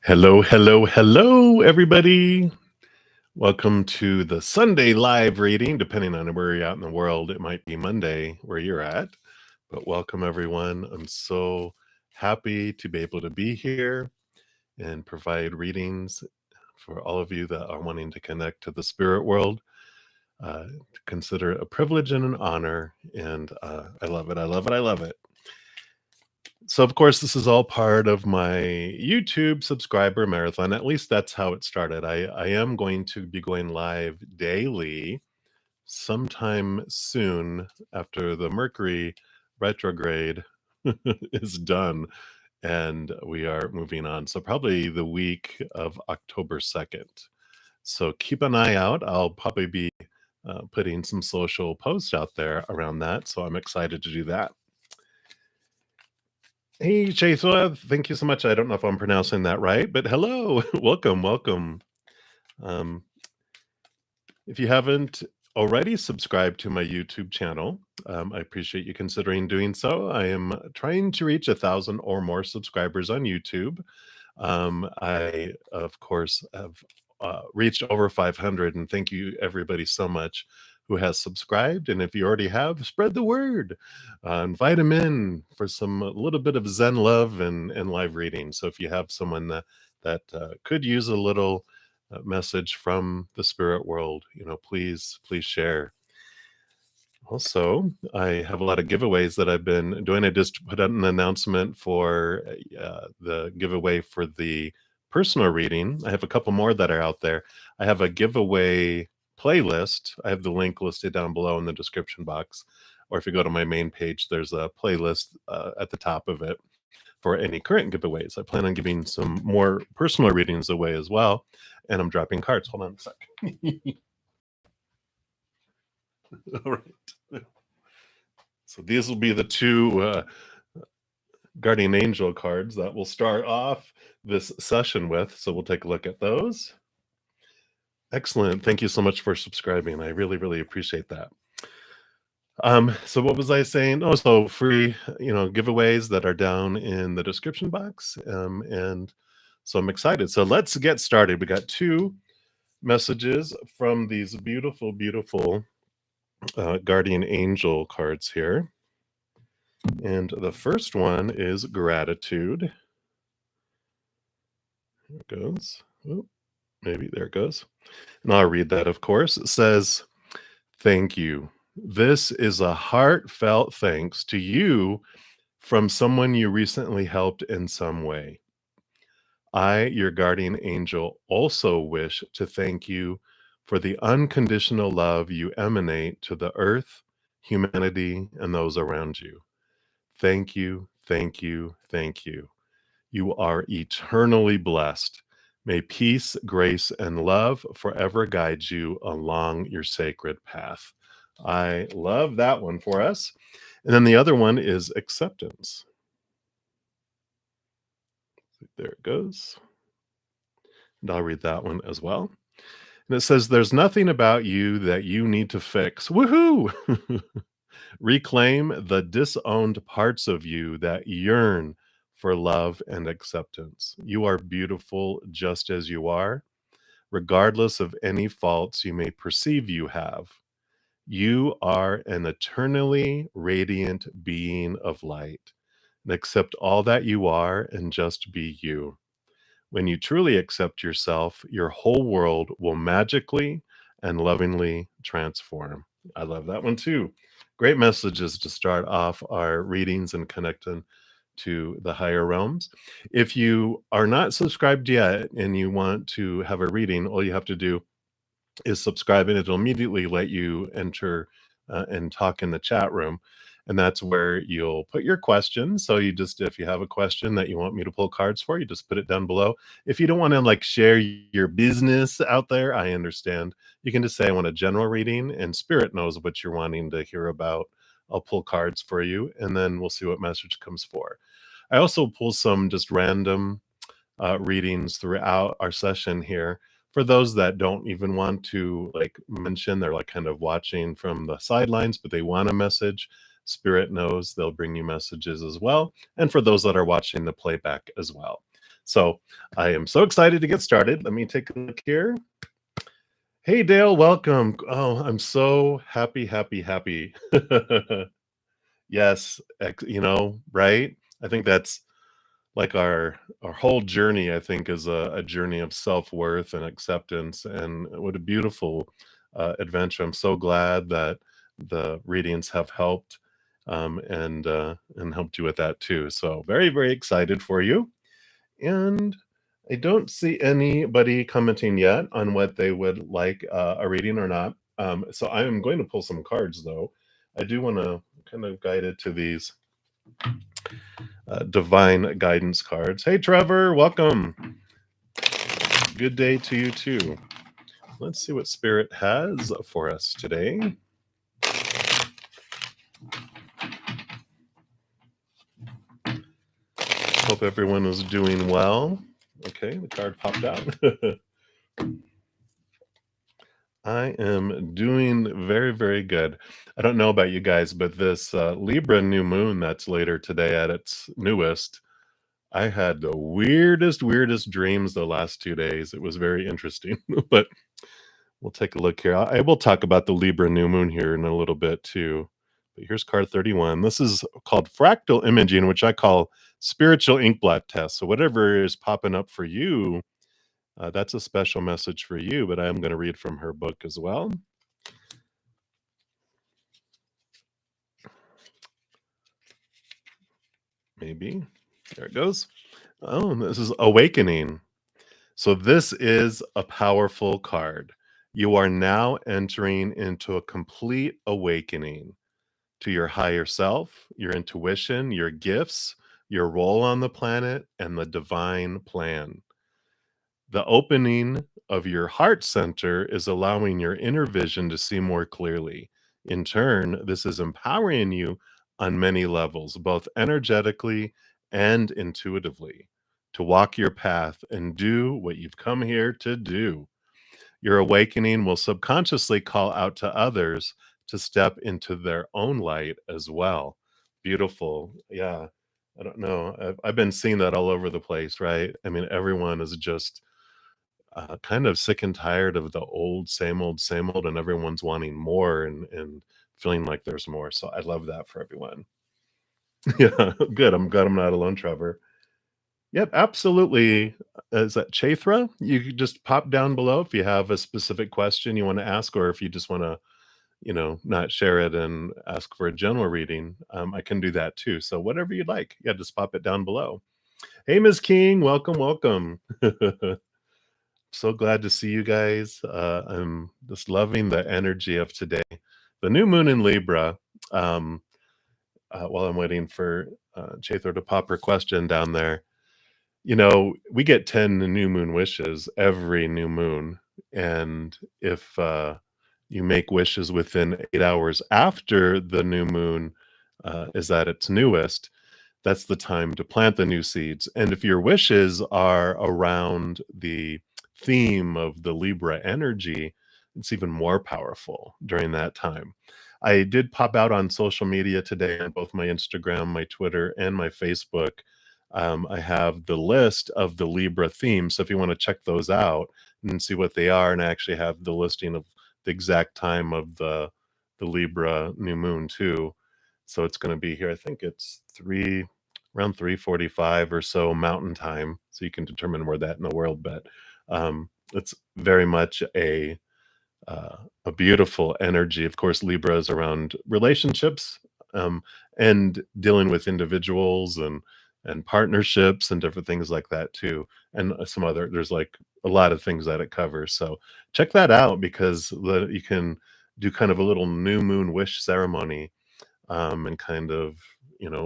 Hello, hello, hello, everybody. Welcome to the Sunday live reading. Depending on where you're at in the world, it might be Monday where you're at. But welcome, everyone. I'm so happy to be able to be here and provide readings for all of you that are wanting to connect to the spirit world. Consider it a privilege and an honor. And I love it. I love it. I love it. So, of course, this is all part of my YouTube subscriber marathon. At least that's how it started. I am going to be going live daily sometime soon after the Mercury retrograde is done and we are moving on. So, probably the week of October 2nd. So, keep an eye out. I'll probably be putting some social posts out there around that. So, I'm excited to do that. Hey, Chaitwa, thank you so much. I don't know if I'm pronouncing that right, but hello, welcome, welcome. Um, if you haven't already subscribed to my YouTube channel, I appreciate you considering doing so. I am trying to reach 1,000 or more subscribers on YouTube. I, of course, have reached over 500, and thank you everybody so much who has subscribed. And if you already have, spread the word. Invite them in for some a little bit of Zen love and live reading. So if you have someone that could use a little message from the spirit world, please share. Also, I have a lot of giveaways that I've been doing. I just put out an announcement for the giveaway for the personal reading. I have a couple more that are out there. I have a giveaway playlist. I have the link listed down below in the description box. Or if you go to my main page, there's a playlist at the top of it for any current giveaways. I plan on giving some more personal readings away as well. And I'm dropping cards. Hold on a sec. All right. So these will be the two guardian angel cards that we'll start off this session with. So we'll take a look at those. Excellent. Thank you so much for subscribing. I really, really appreciate that. So what was I saying? Oh, so free, giveaways that are down in the description box. And so I'm excited. So let's get started. We got two messages from these beautiful, beautiful guardian angel cards here. And the first one is gratitude. There it goes. Oh, maybe there it goes. And I'll read that, of course. It says, "Thank you. This is a heartfelt thanks to you from someone you recently helped in some way. I, your guardian angel, also wish to thank you for the unconditional love you emanate to the earth, humanity, and those around you. Thank you, thank you, thank you. You are eternally blessed. May peace, grace, and love forever guide you along your sacred path." I love that one for us. And then the other one is acceptance. There it goes. And I'll read that one as well. And it says, "There's nothing about you that you need to fix. Woohoo! Reclaim the disowned parts of you that yearn for love and acceptance. You are beautiful just as you are, regardless of any faults you may perceive you have. You are an eternally radiant being of light. And accept all that you are and just be you. When you truly accept yourself, your whole world will magically and lovingly transform." I love that one too. Great messages to start off our readings and connecting to the higher realms. If you are not subscribed yet and you want to have a reading, all you have to do is subscribe, and it'll immediately let you enter and talk in the chat room. And that's where you'll put your question. So if you have a question that you want me to pull cards for, you just put it down below. If you don't want to share your business out there, I understand. You can just say, "I want a general reading," and spirit knows what you're wanting to hear about. I'll pull cards for you, and then we'll see what message comes for. I also pull some just random readings throughout our session here for those that don't even want to mention. They're kind of watching from the sidelines, but they want a message. Spirit knows they'll bring you messages as well. And for those that are watching the playback as well. So I am so excited to get started. Let me take a look here. Hey, Dale, welcome. Oh, I'm so happy, happy, happy. Yes, right? I think that's like our whole journey, I think, is a journey of self-worth and acceptance. And what a beautiful adventure. I'm so glad that the readings have helped and helped you with that too. So very, very excited for you. And I don't see anybody commenting yet on what they would like a reading or not. So I am going to pull some cards though. I do want to kind of guide it to these divine guidance cards. Hey, Trevor, welcome. Good day to you too. Let's see what Spirit has for us today. Hope everyone is doing well. Okay, the card popped out. I am doing very, very good. I don't know about you guys, but this Libra new moon that's later today at its newest, I had the weirdest dreams the last 2 days. It was very interesting, but we'll take a look here. I will talk about the Libra new moon here in a little bit too. But here's card 31. This is called fractal imaging, which I call spiritual inkblot test. So whatever is popping up for you, that's a special message for you. But I am going to read from her book as well. Maybe. There it goes. Oh, this is awakening. So this is a powerful card. You are now entering into a complete awakening to your higher self, your intuition, your gifts, your role on the planet, and the divine plan. The opening of your heart center is allowing your inner vision to see more clearly. In turn, this is empowering you on many levels, both energetically and intuitively, to walk your path and do what you've come here to do. Your awakening will subconsciously call out to others to step into their own light as well. Beautiful. Yeah. I don't know. I've been seeing that all over the place, right? I mean, everyone is just kind of sick and tired of the old, same old, and everyone's wanting more and feeling like there's more. So I love that for everyone. Yeah, good. I'm glad I'm not alone, Trevor. Yep, absolutely. Is that Chaithra? You could just pop down below if you have a specific question you want to ask, or if you just want to, not share it and ask for a general reading. I can do that too. So whatever you'd like, yeah, just pop it down below. Hey, Ms. King, welcome, welcome. So glad to see you guys. I'm just loving the energy of today. The new moon in Libra. Um, while I'm waiting for Chaithra to pop her question down there, we get 10 new moon wishes every new moon. And if you make wishes within 8 hours after the new moon is at its newest, that's the time to plant the new seeds. And if your wishes are around the theme of the Libra energy, it's even more powerful during that time. I did pop out on social media today on both my Instagram, my Twitter, and my Facebook. I have the list of the Libra themes. So if you want to check those out and see what they are, and I actually have the listing of the exact time of the Libra new moon too. So it's going to be here. I think it's around 3:45 or so Mountain Time, so you can determine where that in the world. But it's very much a beautiful energy. Of course, Libra is around relationships um, and dealing with individuals and partnerships and different things like that too. And some other there's like a lot of things that it covers. So check that out because you can do kind of a little new moon wish ceremony and kind of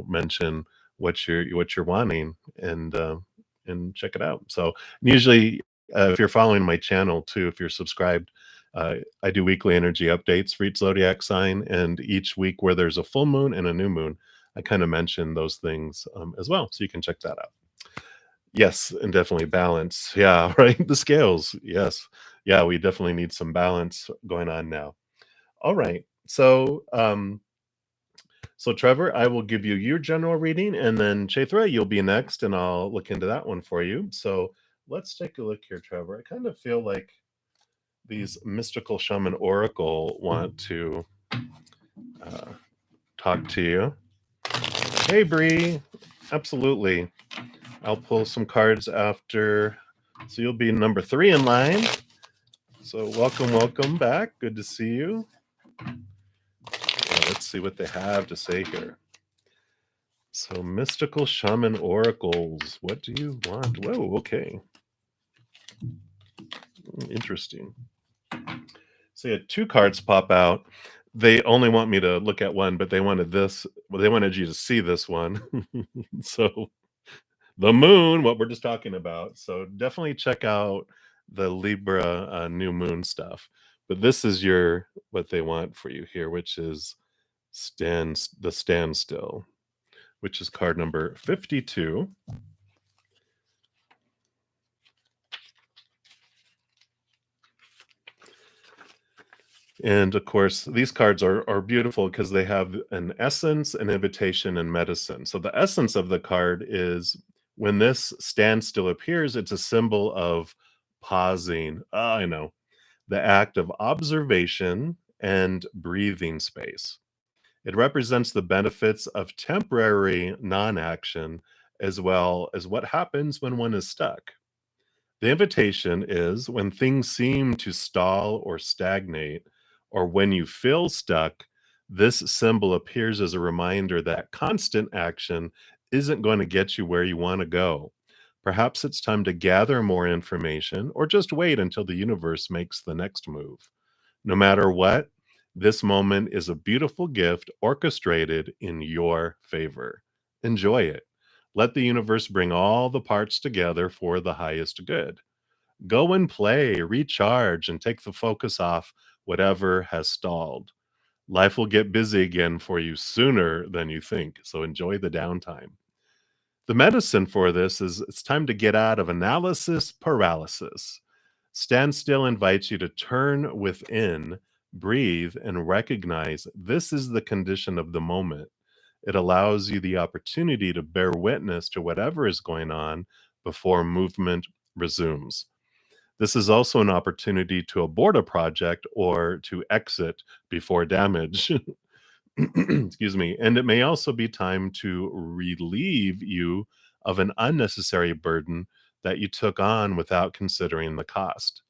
mention what you're wanting and check it out. So usually, if you're following my channel too, if you're subscribed, I do weekly energy updates for each zodiac sign, and each week where there's a full moon and a new moon, I kind of mention those things as well. So you can check that out. Yes, and definitely balance. Yeah, right. The scales. Yes. Yeah, we definitely need some balance going on now. All right. So So, Trevor, I will give you your general reading, and then Chaithra, you'll be next, and I'll look into that one for you. So, let's take a look here, Trevor. I kind of feel like these mystical shaman oracle want to uh, talk to you. Hey, Bree. Absolutely. I'll pull some cards after. So, you'll be number 3 in line. So, welcome back. Good to see you. Let's see what they have to say here. So, mystical shaman oracles. What do you want? Whoa, okay. Interesting. So, yeah, 2 cards pop out. They only want me to look at one, but they wanted this. Well, they wanted you to see this one. So, the moon, what we're just talking about. So, definitely check out the Libra new moon stuff. But this is what they want for you here, which is the standstill, which is card number 52. And of course, these cards are beautiful because they have an essence, an invitation, and medicine. So the essence of the card is when this standstill appears, it's a symbol of pausing. I know, the act of observation and breathing space. It represents the benefits of temporary non-action as well as what happens when one is stuck. The invitation is when things seem to stall or stagnate, or when you feel stuck, this symbol appears as a reminder that constant action isn't going to get you where you want to go. Perhaps it's time to gather more information or just wait until the universe makes the next move. No matter what, this moment is a beautiful gift orchestrated in your favor. Enjoy it. Let the universe bring all the parts together for the highest good. Go and play, recharge, and take the focus off whatever has stalled. Life will get busy again for you sooner than you think, so enjoy the downtime. The medicine for this is it's time to get out of analysis paralysis. Stand still invites you to turn within, breathe, and recognize this is the condition of the moment. It allows you the opportunity to bear witness to whatever is going on before movement resumes. This is also an opportunity to abort a project or to exit before damage. Excuse me. And it may also be time to relieve you of an unnecessary burden that you took on without considering the cost.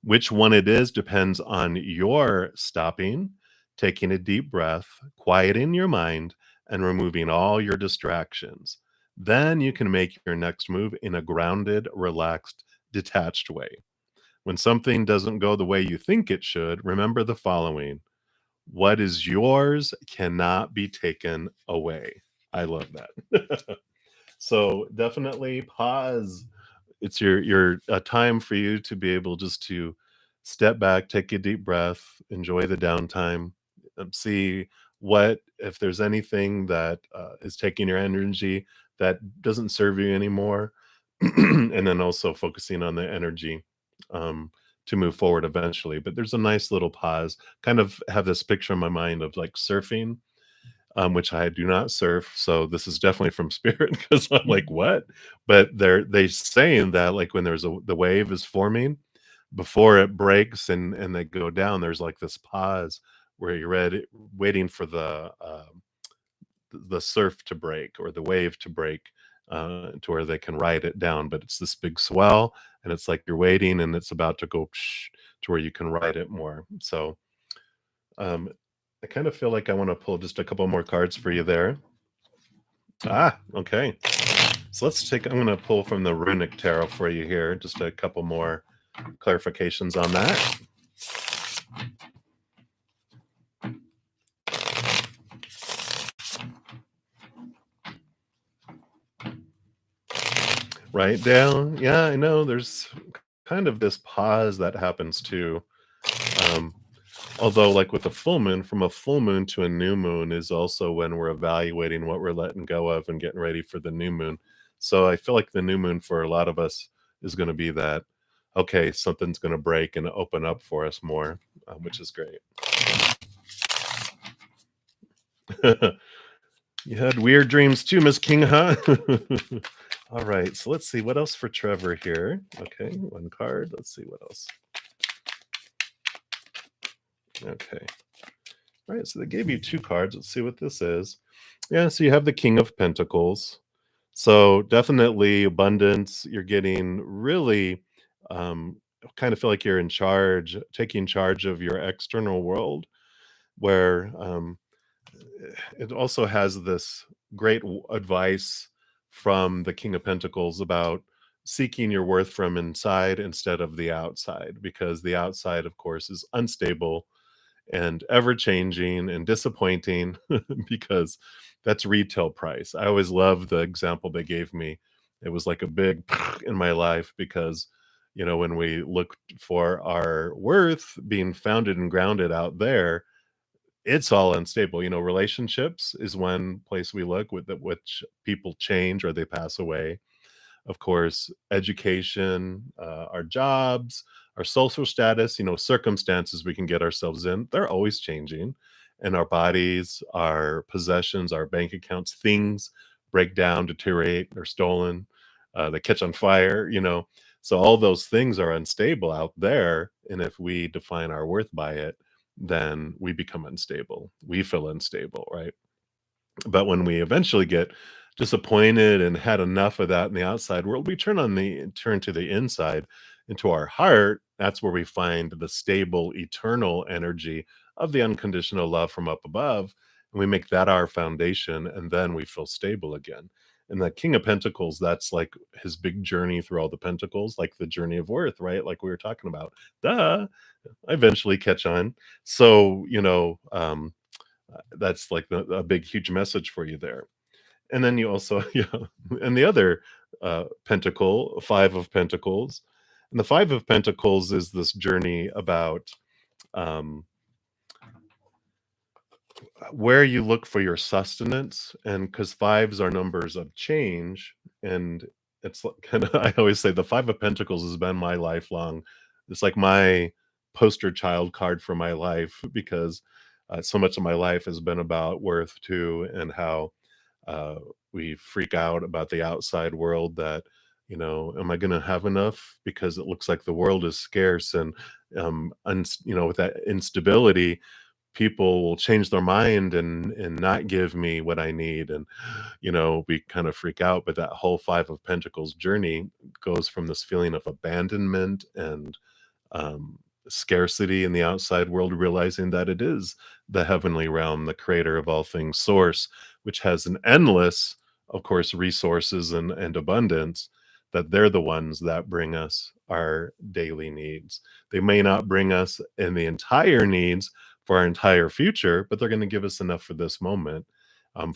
Which one it is depends on your stopping, taking a deep breath, quieting your mind, and removing all your distractions. Then you can make your next move in a grounded, relaxed, detached way. When something doesn't go the way you think it should, remember the following: what is yours cannot be taken away. I love that. So definitely pause. It's your time for you to be able just to step back, take a deep breath, enjoy the downtime, see what if there's anything that is taking your energy that doesn't serve you anymore, and then also focusing on the energy um, to move forward eventually. But there's a nice little pause. Kind of have this picture in my mind of like surfing, which I do not surf, so this is definitely from spirit because I'm like, "What?" But they saying that, like, when the wave is forming, before it breaks and they go down, there's, like, this pause where you're waiting for the surf to break or the wave to break, to where they can ride it down, but it's this big swell, and it's like you're waiting, and it's about to go to where you can ride it more. So, um, I kind of feel like I wanna pull just a couple more cards for you there. Ah, okay. So I'm gonna pull from the Runic Tarot for you here, just a couple more clarifications on that. Right down. Yeah, I know there's kind of this pause that happens too. Um, Although, like with a full moon, from a full moon to a new moon is also when we're evaluating what we're letting go of and getting ready for the new moon. So I feel like the new moon for a lot of us is going to be that, okay, something's going to break and open up for us more, which is great. You had weird dreams too, Miss King, huh? All right, so let's see what else for Trevor here. Okay, one card. Let's see what else. Okay. All right, so they gave you two cards. Let's see what this is. Yeah, so you have the King of Pentacles. So definitely abundance. You're getting really kind of feel like you're in charge, taking charge of your external world, where it also has this great advice from the King of Pentacles about seeking your worth from inside instead of the outside, because the outside, of course, is unstable and ever changing and disappointing because that's retail price. I always love the example they gave me. It was like a big in my life because, when we look for our worth being founded and grounded out there, it's all unstable. Relationships is one place we look with which people change or they pass away. Of course, education, our jobs, our social status, circumstances we can get ourselves in, they're always changing. And our bodies, our possessions, our bank accounts, things break down, deteriorate, they're stolen, they catch on fire. So all those things are unstable out there. And if we define our worth by it, then we become unstable. We feel unstable, right? But when we eventually get disappointed and had enough of that in the outside world, we turn to the inside, into our heart. That's where we find the stable, eternal energy of the unconditional love from up above. And we make that our foundation, and then we feel stable again. And the King of Pentacles, that's like his big journey through all the pentacles, like the journey of worth, right? Like we were talking about. Duh. I eventually catch on. So, that's like a big, huge message for you there. And then you also, yeah, and the other pentacle, Five of Pentacles. And the Five of Pentacles is this journey about um, where you look for your sustenance. And because fives are numbers of change, and it's kind of, I always say the Five of Pentacles has been my lifelong, it's like my poster child card for my life, because so much of my life has been about worth too, and how uh, we freak out about the outside world, that am I going to have enough, because it looks like the world is scarce, and with that instability, people will change their mind and not give me what I need, and we kind of freak out. But that whole Five of Pentacles journey goes from this feeling of abandonment and um, scarcity in the outside world, realizing that it is the heavenly realm, the creator of all things, source, which has an endless, of course, resources and abundance, that they're the ones that bring us our daily needs. They may not bring us in the entire needs for our entire future, but they're going to give us enough for this moment,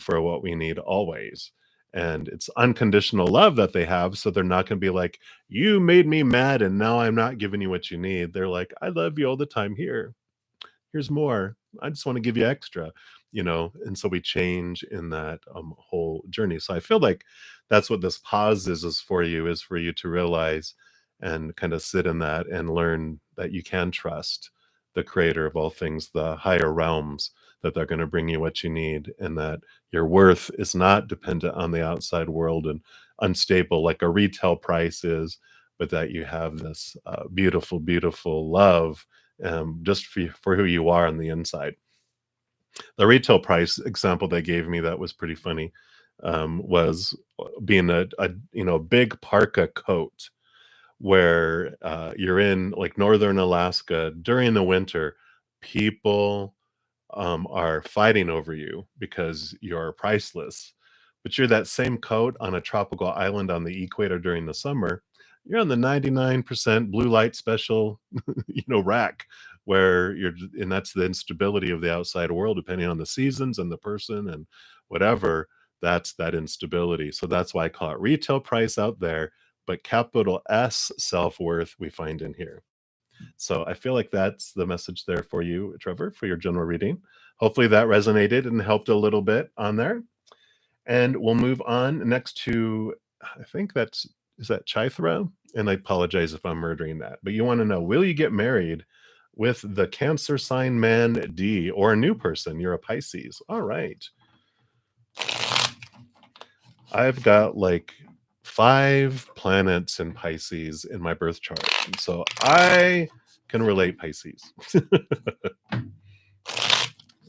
for what we need always. And it's unconditional love that they have. So they're not going to be like, you made me mad and now I'm not giving you what you need. They're like, I love you all the time. Here's more. I just want to give you extra. And so we change in that whole journey. So I feel like that's what this pause is for you, is for you to realize and kind of sit in that and learn that you can trust the creator of all things, the higher realms, that they're going to bring you what you need, and that your worth is not dependent on the outside world and unstable like a retail price is, but that you have this beautiful, beautiful love, just for who you are on the inside. The retail price example they gave me that was pretty funny, was being a big parka coat, where you're in like northern Alaska during the winter. People are fighting over you because you're priceless. But you're that same coat on a tropical island on the equator during the summer. You're on the 99% blue light special, rack, where and that's the instability of the outside world, depending on the seasons and the person and whatever. That's that instability. So that's why I call it retail price out there, but capital S self worth we find in here. So I feel like that's the message there for you, Trevor, for your general reading. Hopefully that resonated and helped a little bit on there. And we'll move on next to, I think is that Chithra? And I apologize if I'm murdering that. But you want to know, will you get married? with the Cancer sign man D, or a new person. You're a Pisces. All right. I've got like 5 planets in Pisces in my birth chart. And so I can relate, Pisces.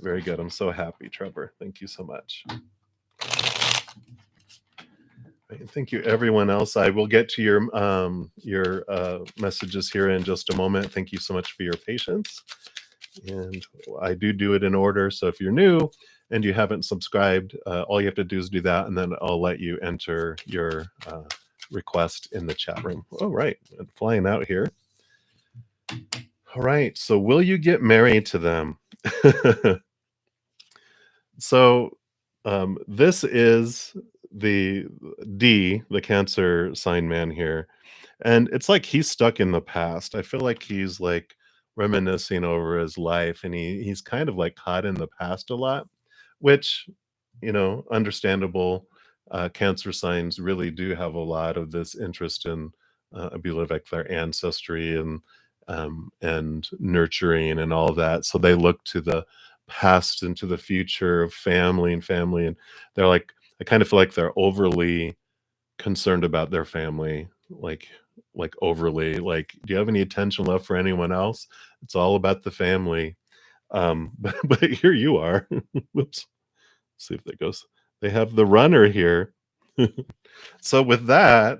Very good. I'm so happy, Trevor. Thank you so much. Right, thank you, everyone else. I will get to your messages here in just a moment. Thank you so much for your patience. And I do it in order. So if you're new and you haven't subscribed, all you have to do is do that, and then I'll let you enter your request in the chat room. All right, flying out here. All right. So will you get married to them? So this is the D, the Cancer sign man here. And it's like he's stuck in the past. I feel like he's like reminiscing over his life, and he's kind of like caught in the past a lot, which, understandable. Cancer signs really do have a lot of this interest in, I believe, like their ancestry and nurturing and all that. So they look to the past and to the future of family, and they're like, I kind of feel like they're overly concerned about their family, like overly, like, "Do you have any attention left for anyone else? It's all about the family." But here you are. Whoops. See if that goes. They have the runner here. So with that,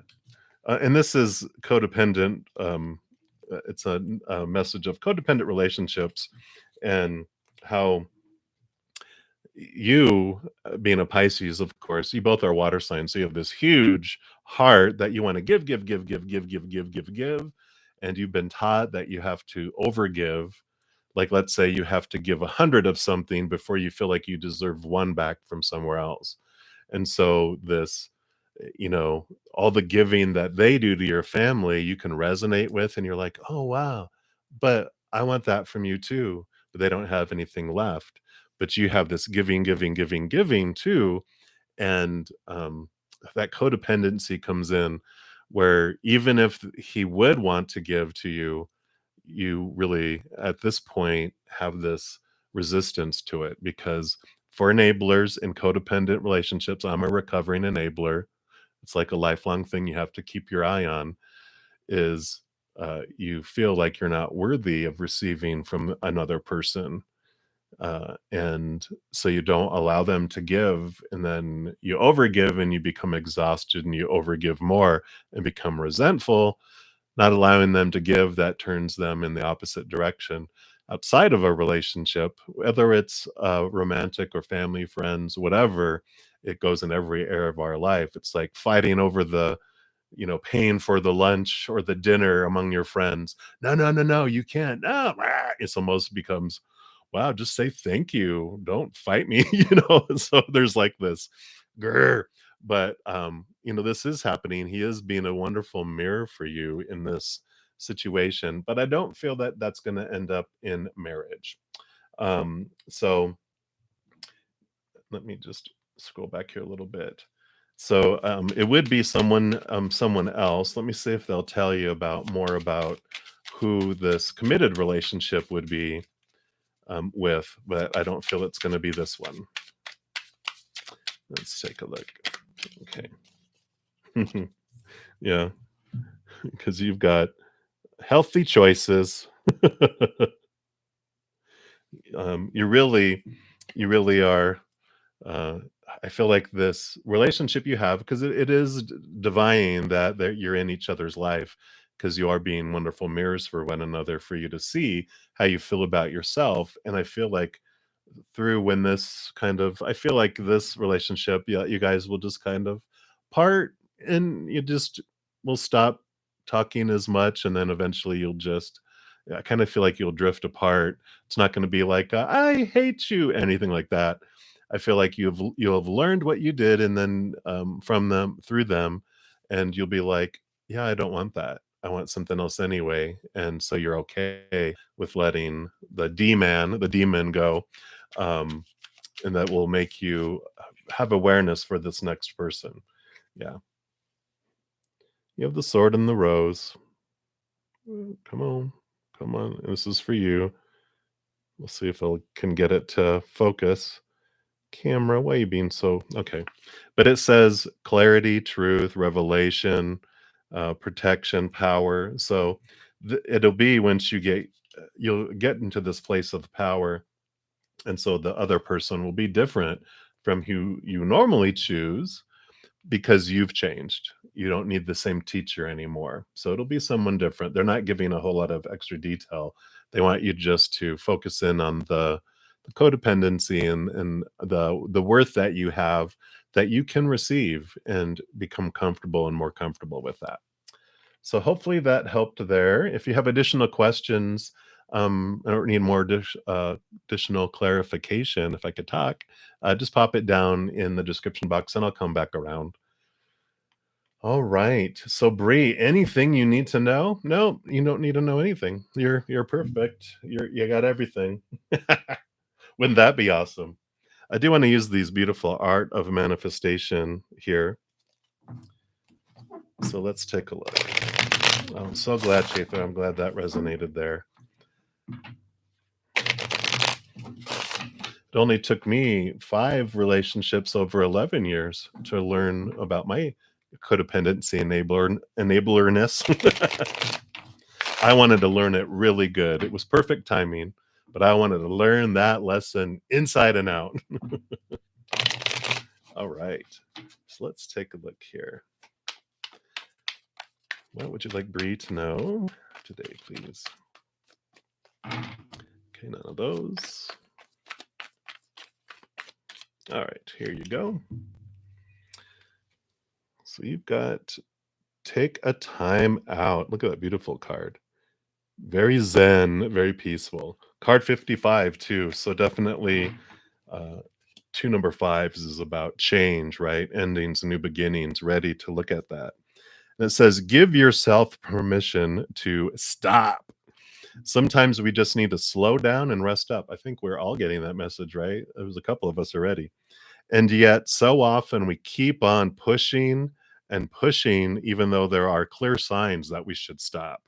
and this is codependent, it's a message of codependent relationships, and how you, being a Pisces, of course, you both are water signs. So you have this huge heart that you want to give. And you've been taught that you have to overgive. Like, let's say you have to give 100 of something before you feel like you deserve one back from somewhere else. And so this, all the giving that they do to your family, you can resonate with, and you're like, oh, wow, but I want that from you too. But they don't have anything left. But you have this giving too. And that codependency comes in, where even if he would want to give to you, you really, at this point, have this resistance to it, because for enablers in codependent relationships, I'm a recovering enabler. It's like a lifelong thing you have to keep your eye on, is you feel like you're not worthy of receiving from another person, and so you don't allow them to give, and then you overgive and you become exhausted, and you overgive more and become resentful. Not allowing them to give, that turns them in the opposite direction. Outside of a relationship, whether it's romantic or family, friends, whatever, it goes in every area of our life. It's like fighting over the, paying for the lunch or the dinner among your friends. No, no, no, no, you can't. No, it's almost becomes, wow, just say thank you. Don't fight me, So there's like this, grr. But this is happening. He is being a wonderful mirror for you in this situation, but I don't feel that that's going to end up in marriage. So let me just scroll back here a little bit. So it would be someone else. Let me see if they'll tell you about more about who this committed relationship would be with, but I don't feel it's going to be this one. Let's take a look. Okay. Yeah, because you've got healthy choices. You really are. Uh, I feel like this relationship you have, because it is divine that you're in each other's life, because you are being wonderful mirrors for one another, for you to see how you feel about yourself. And I feel like through when this kind of, I feel like this relationship, yeah, you guys will just kind of part, and you just will stop talking as much, and then eventually you'll just, I kind of feel like you'll drift apart. It's not going to be like I hate you, anything like that. I feel like you'll have learned what you did, and then from them, through them, and you'll be like, yeah, I don't want that. I want something else anyway. And so you're okay with letting the demon go, um, and that will make you have awareness for this next person. Yeah, you have the sword and the rose. Come on. Come on, this is for you. We'll see if I can get it to focus. Camera, why are you being so okay? But it says clarity, truth, revelation, protection, power. So it'll be once you get you'll get into this place of power, and so the other person will be different from who you normally choose because you've changed. You don't need the same teacher anymore. So it'll be someone different. They're not giving a whole lot of extra detail. They want you just to focus in on the codependency and the worth that you have that you can receive and become comfortable and more comfortable with that. So hopefully that helped there. If you have additional questions, or need more additional clarification, if I could talk, just pop it down in the description box and I'll come back around. All right. So Bree, anything you need to know? No, you don't need to know anything. You're perfect. You got everything. Wouldn't that be awesome? I do want to use these beautiful art of manifestation here. So let's take a look. I'm so glad, Schaefer. I'm glad that resonated there. It only took me 5 relationships over 11 years to learn about my codependency enablerness. I wanted to learn it really good. It was perfect timing, but I wanted to learn that lesson inside and out. All right. So let's take a look here. What would you like Bree to know today, please? Okay, none of those. All right, here you go. So you've got take a time out. Look at that beautiful card. Very zen, very peaceful. Card 55 too. So definitely uh two number fives is about change, right? Endings, new beginnings, ready to look at that. And it says, give yourself permission to stop. Sometimes we just need to slow down and rest up. I think we're all getting that message, right? There was a couple of us already. And yet, so often we keep on pushing and pushing, even though there are clear signs that we should stop.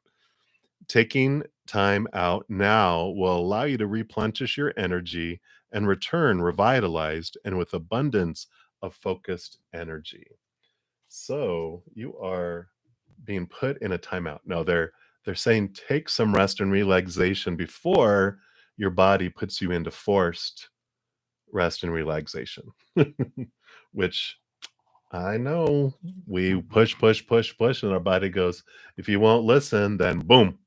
Taking time out now will allow you to replenish your energy and return revitalized and with abundance of focused energy. So you are being put in a timeout. No, they're saying take some rest and relaxation before your body puts you into forced rest and relaxation. Which I know we push, push, push, push, and our body goes, if you won't listen, then boom,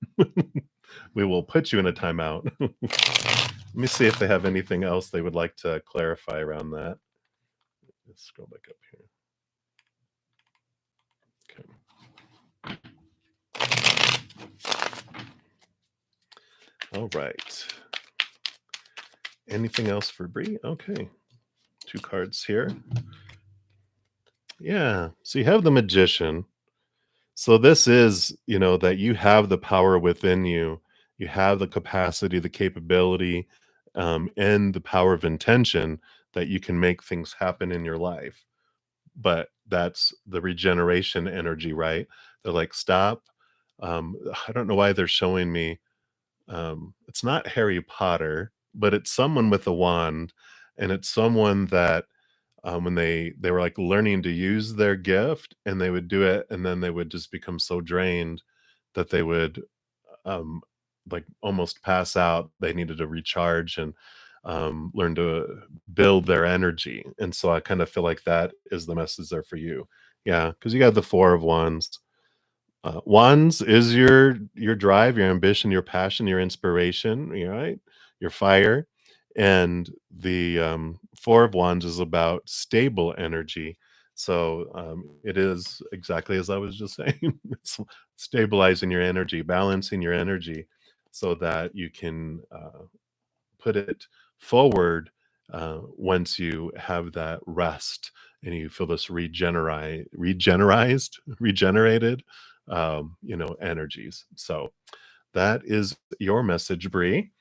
we will put you in a timeout. Let me see if they have anything else they would like to clarify around that. Let's scroll back up here. Okay. All right. Anything else for Bree? Okay. 2 cards here. Yeah. So you have the magician. So this is, that you have the power within you. You have the capacity, the capability, and the power of intention that you can make things happen in your life. But that's the regeneration energy, right? They're like, stop. I don't know why they're showing me. It's not Harry Potter, but it's someone with a wand, and it's someone that when they were like learning to use their gift and they would do it and then they would just become so drained that they would um like almost pass out. They needed to recharge and learn to build their energy. And so I kind of feel like that is the message there for you. Yeah, because you got the 4 of wands. Wands is your drive, your ambition, your passion, your inspiration, right? Your fire. And the 4 of wands is about stable energy. So it is exactly as I was just saying. It's stabilizing your energy, balancing your energy, so that you can put it forward once you have that rest and you feel this regenerated energies. So that is your message, Bree.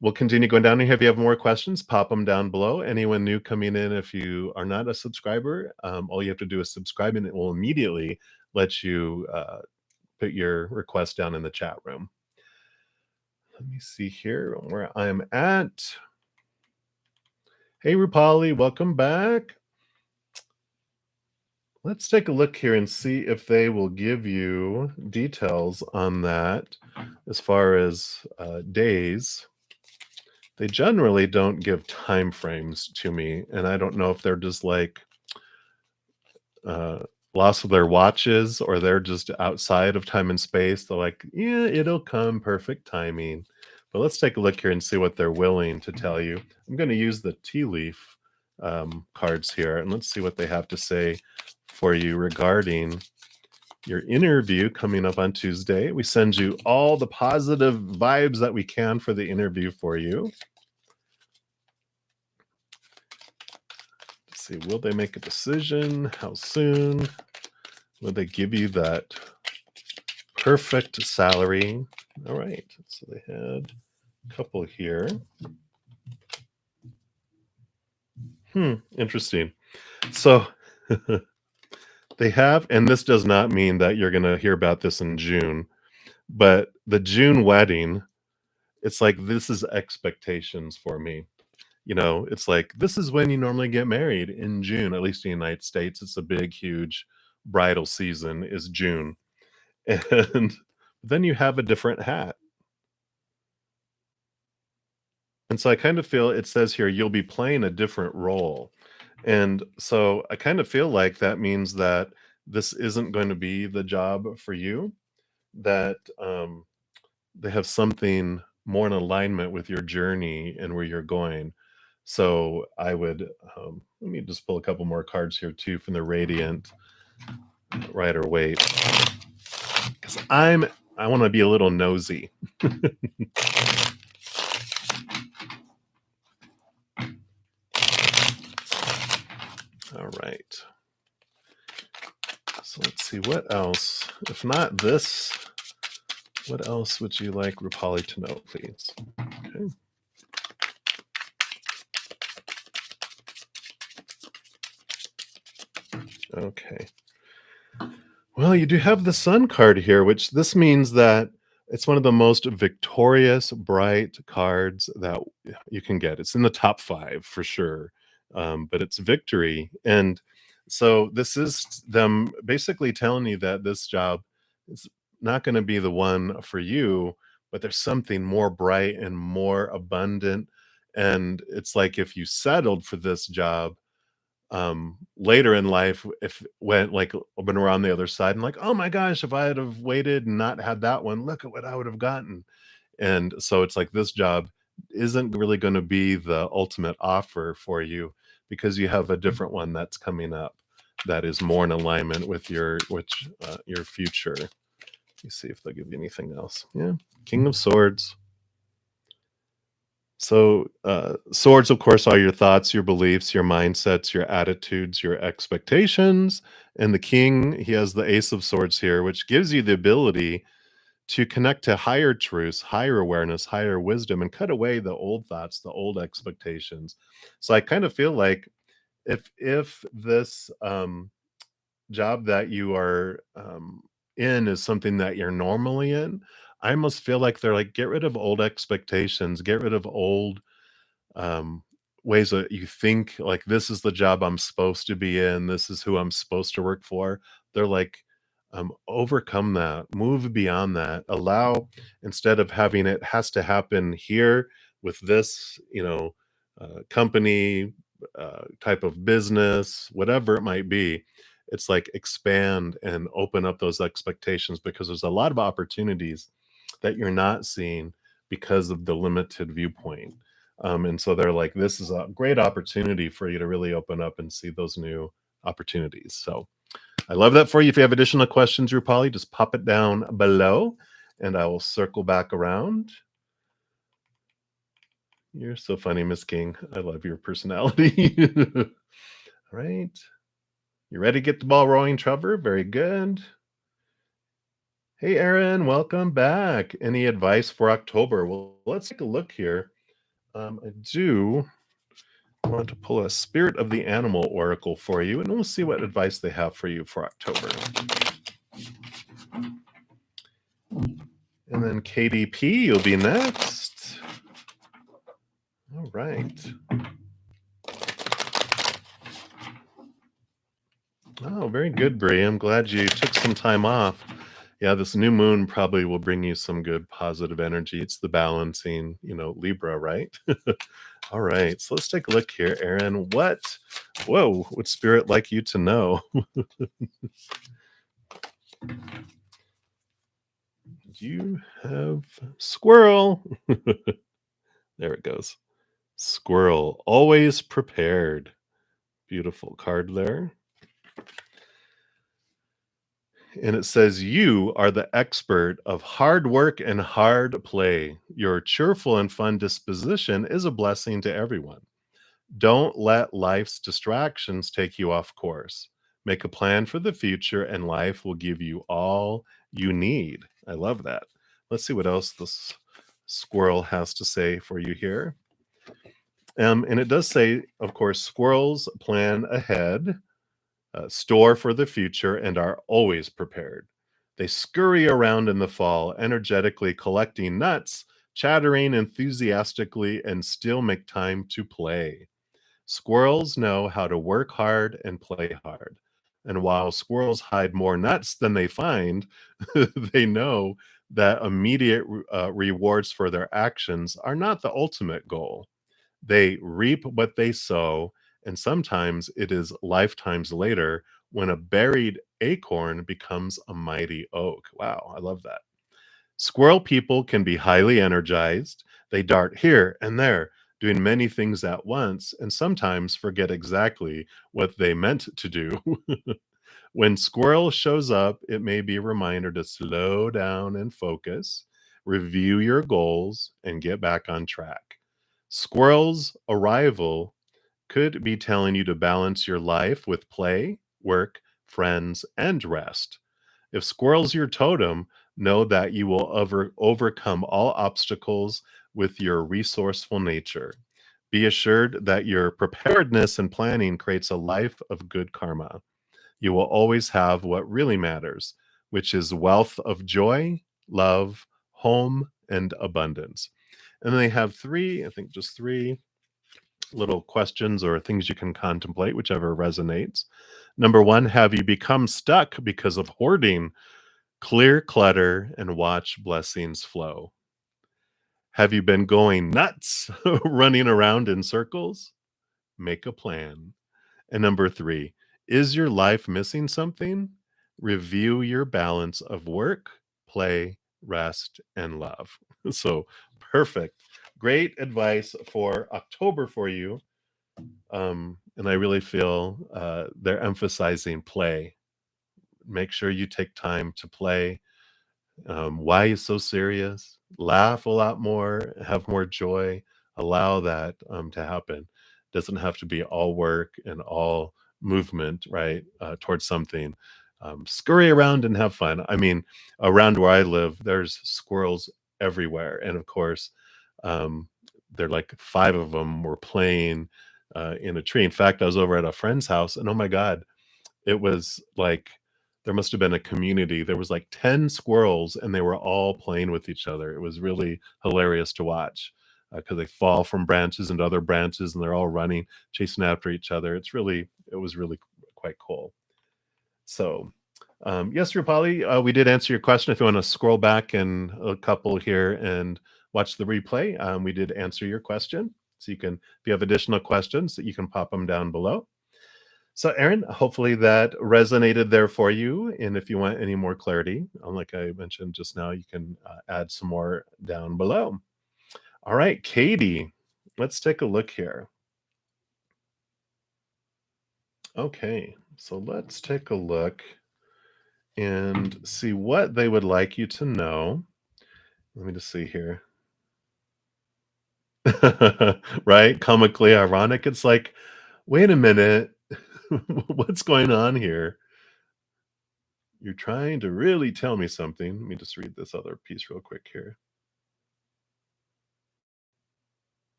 We'll continue going down here. If you have more questions, pop them down below. Anyone new coming in, if you are not a subscriber, all you have to do is subscribe and it will immediately let you put your request down in the chat room. Let me see here where I'm at. Hey, Rupali, welcome back. Let's take a look here and see if they will give you details on that as far as days. They generally don't give time frames to me, and I don't know if they're just like lost of their watches or they're just outside of time and space. They're like, yeah, it'll come, perfect timing. But let's take a look here and see what they're willing to tell you. I'm going to use the tea leaf cards here, and let's see what they have to say for you regarding your interview coming up on Tuesday. We send you all the positive vibes that we can for the interview for you. Let's see, will they make a decision? How soon? Will they give you that perfect salary? All right, so they had a couple here. Interesting. So they have, and this does not mean that you're going to hear about this in June, but the June wedding, it's like this is expectations for me. You know, it's like this is when you normally get married in June, at least in the United States. It's a big, huge bridal season is June. And then you have a different hat. And so I kind of feel it says here you'll be playing a different role. And so I kind of feel like that means that this isn't going to be the job for you, that they have something more in alignment with your journey and where you're going. So I would, let me just pull a couple more cards here too from the Radiant Rider Waite, because I want to be a little nosy. All right. So let's see what else. If not this, what else would you like Rupali to know, please? Okay. Okay. Well, you do have the Sun card here, which this means that it's one of the most victorious, bright cards that you can get. It's in the top 5 for sure, but it's victory. And so this is them basically telling you that this job is not going to be the one for you, but there's something more bright and more abundant. And it's like if you settled for this job, later in life, if when like when we're on the other side and like, oh my gosh, if I had have waited and not had that one, look at what I would have gotten. And so it's like this job isn't really going to be the ultimate offer for you because you have a different one that's coming up that is more in alignment with your your future. Let me see if they'll give you anything else. Yeah, King of Swords. So, swords, of course, are your thoughts, your beliefs, your mindsets, your attitudes, your expectations. And the king, he has the Ace of Swords here, which gives you the ability to connect to higher truths, higher awareness, higher wisdom, and cut away the old thoughts, the old expectations. So I kind of feel like if this job that you are in is something that you're normally in, I almost feel like they're like, get rid of old expectations, get rid of old um, ways that you think like this is the job I'm supposed to be in, this is who I'm supposed to work for. They're like, overcome that, move beyond that, allow instead of having it has to happen here with this, company, type of business, whatever it might be. It's like expand and open up those expectations because there's a lot of opportunities that you're not seeing because of the limited viewpoint. And so they're like, this is a great opportunity for you to really open up and see those new opportunities. So I love that for you. If you have additional questions, Rupali, just pop it down below and I will circle back around. You're so funny, Miss King. I love your personality. All right. You ready to get the ball rolling, Trevor? Very good. Hey, Aaron, welcome back. Any advice for October? Well, let's take a look here. I do want to pull a Spirit of the Animal Oracle for you, and we'll see what advice they have for you for October. And then KDP, you'll be next. good, Bree. I'm glad you took some time off. Yeah, this new moon probably will bring you some good positive energy. It's the balancing, Libra, right? All right, so let's take a look here, Aaron. Whoa, would spirit like you to know? You have squirrel. There it goes. Squirrel, always prepared. Beautiful card there. And it says, "You are the expert of hard work and hard play. Your cheerful and fun disposition is a blessing to everyone. Don't let life's distractions take you off course. Make a plan for the future, and life will give you all you need." I love that. Let's see what else this squirrel has to say for you here. And it does say, of course, squirrels plan ahead, store for the future, and are always prepared. They scurry around in the fall, energetically collecting nuts, chattering enthusiastically, and still make time to play. Squirrels know how to work hard and play hard. And while squirrels hide more nuts than they find, they know that immediate rewards for their actions are not the ultimate goal. They reap what they sow, and sometimes it is lifetimes later when a buried acorn becomes a mighty oak. Wow, I love that. Squirrel people can be highly energized. They dart here and there, doing many things at once, and sometimes forget exactly what they meant to do. When squirrel shows up, it may be a reminder to slow down and focus, review your goals, and get back on track. Squirrel's arrival could be telling you to balance your life with play, work, friends, and rest. If squirrel's your totem, know that you will overcome all obstacles with your resourceful nature. Be assured that your preparedness and planning creates a life of good karma. You will always have what really matters, which is wealth of joy, love, home, and abundance. And then they have three, I think just three little questions or things you can contemplate, whichever resonates. Number one, have you become stuck because of hoarding? Clear clutter and watch blessings flow. Have you been going nuts, running around in circles? Make a plan. And number three, is your life missing something? Review your balance of work, play, rest, and love. So perfect. Great advice for October for you. And I really feel they're emphasizing play. Make sure you take time to play. Why is so serious? Laugh a lot more, have more joy, allow that to happen. Doesn't have to be all work and all movement, right? Towards something. Scurry around and have fun. I mean, around where I live, there's squirrels everywhere. And of course, um, they're like five of them were playing in a tree. In fact, I was over at a friend's house, and oh my God, it was like there must have been a community. There was like 10 squirrels, and they were all playing with each other. It was really hilarious to watch, because they fall from branches into other branches, and they're all running, chasing after each other. It was really quite cool. So, yes, Rupali, we did answer your question. If you want to scroll back in a couple here and watch the replay, we did answer your question. So if you have additional questions, you can pop them down below. So, Aaron, hopefully that resonated there for you. And if you want any more clarity, like I mentioned just now, you can add some more down below. All right, Katie, let's take a look here. Okay, so let's take a look and see what they would like you to know. Let me just see here. Right? Comically ironic. It's like, wait a minute. What's going on here? You're trying to really tell me something. Let me just read this other piece real quick here.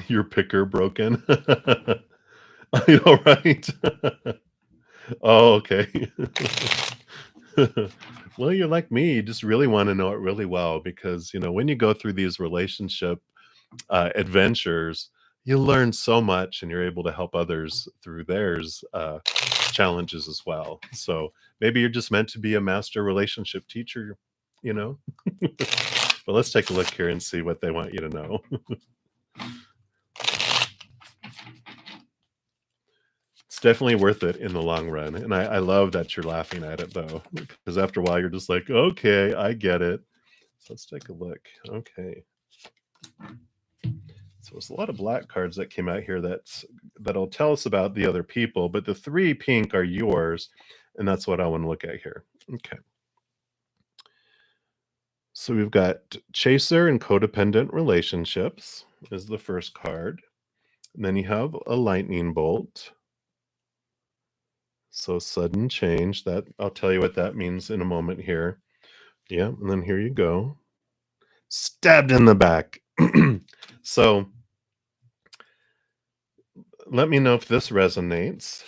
Your picker broken. I know, right? Oh, okay. Well, you're like me. You just really want to know it really well because, when you go through these relationship adventures, you learn so much and you're able to help others through theirs challenges as well. So maybe you're just meant to be a master relationship teacher, you know? But let's take a look here and see what they want you to know. It's definitely worth it in the long run. And I love that you're laughing at it though, because after a while you're just like, okay, I get it. So let's take a look. Okay. So there's a lot of black cards that came out here that'll tell us about the other people, but the three pink are yours, and that's what I want to look at here. Okay. So we've got chaser and codependent relationships is the first card. And then you have a lightning bolt. So sudden change. That I'll tell you what that means in a moment here. Yeah, and then here you go. Stabbed in the back. So let me know if this resonates.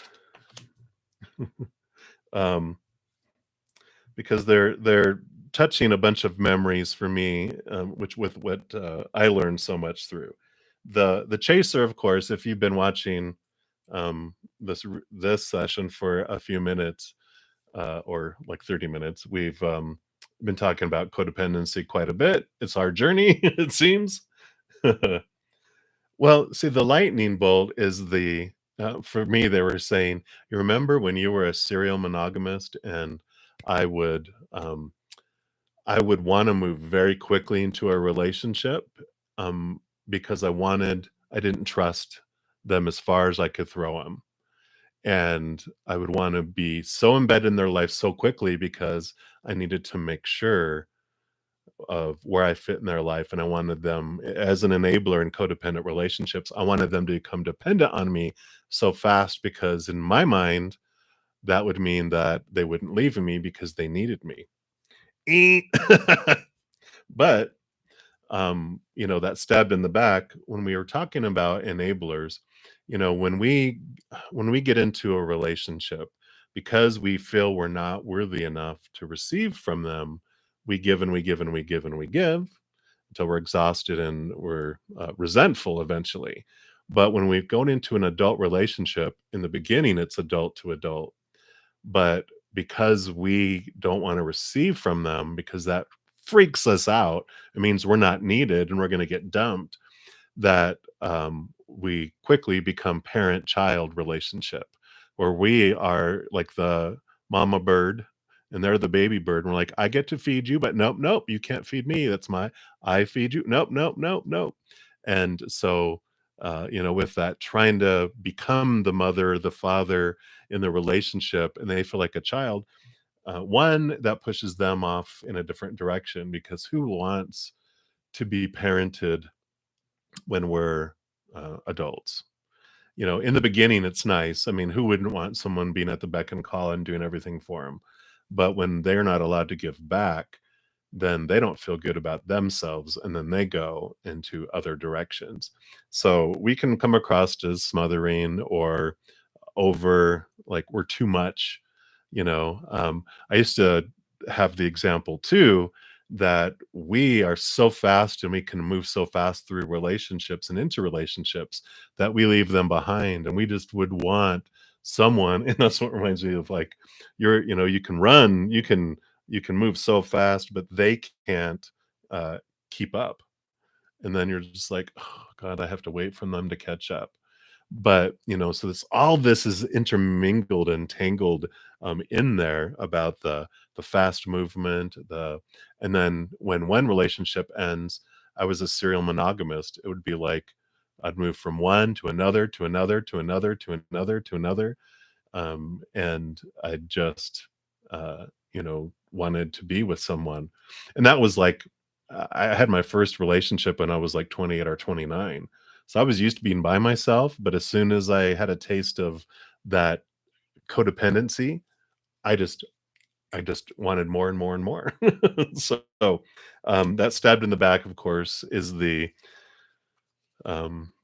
um, because they're touching a bunch of memories for me, which with what I learned so much through the chaser. Of course, if you've been watching this session for a few minutes or like 30 minutes, we've been talking about codependency quite a bit. It's our journey, it seems. Well, see, the lightning bolt is for me, they were saying, you remember when you were a serial monogamist and I would, um, I would want to move very quickly into a relationship because I didn't trust them as far as I could throw them. And I would want to be so embedded in their life so quickly because I needed to make sure of where I fit in their life, and I wanted them as an enabler in codependent relationships, I wanted them to become dependent on me so fast because in my mind, that would mean that they wouldn't leave me because they needed me. Eek. But, that stabbed in the back when we were talking about enablers, when we get into a relationship, because we feel we're not worthy enough to receive from them, we give and we give and we give and we give until we're exhausted and we're resentful eventually. But when we've gone into an adult relationship, in the beginning, it's adult to adult. But because we don't want to receive from them, because that freaks us out, it means we're not needed and we're going to get dumped, that we quickly become parent child relationship where we are like the mama bird and they're the baby bird. And we're like, I get to feed you, but nope, nope, you can't feed me. That's my, I feed you. Nope, nope, nope, nope. And so, with that, trying to become the mother, the father in the relationship, and they feel like a child, one that pushes them off in a different direction because who wants to be parented when we're adults? In the beginning, it's nice. I mean, who wouldn't want someone being at the beck and call and doing everything for them? But when they're not allowed to give back, then they don't feel good about themselves and then they go into other directions. So we can come across as smothering or over, like we're too much. I used to have the example too that we are so fast and we can move so fast through relationships and into relationships that we leave them behind and we just would want someone. And that's what reminds me of, like, you can run, you can move so fast but they can't uh keep up, and then you're just like, oh god, I have to wait for them to catch up. But so this is intermingled and tangled in there about the fast movement, and then when one relationship ends, I was a serial monogamist. It would be like I'd move from one to another to another to another to another to another, and I just wanted to be with someone. And that was like, I had my first relationship when I was like 28 or 29, so I was used to being by myself, but as soon as I had a taste of that codependency, I just I just wanted more and more and more. So, that stabbed in the back, of course, is the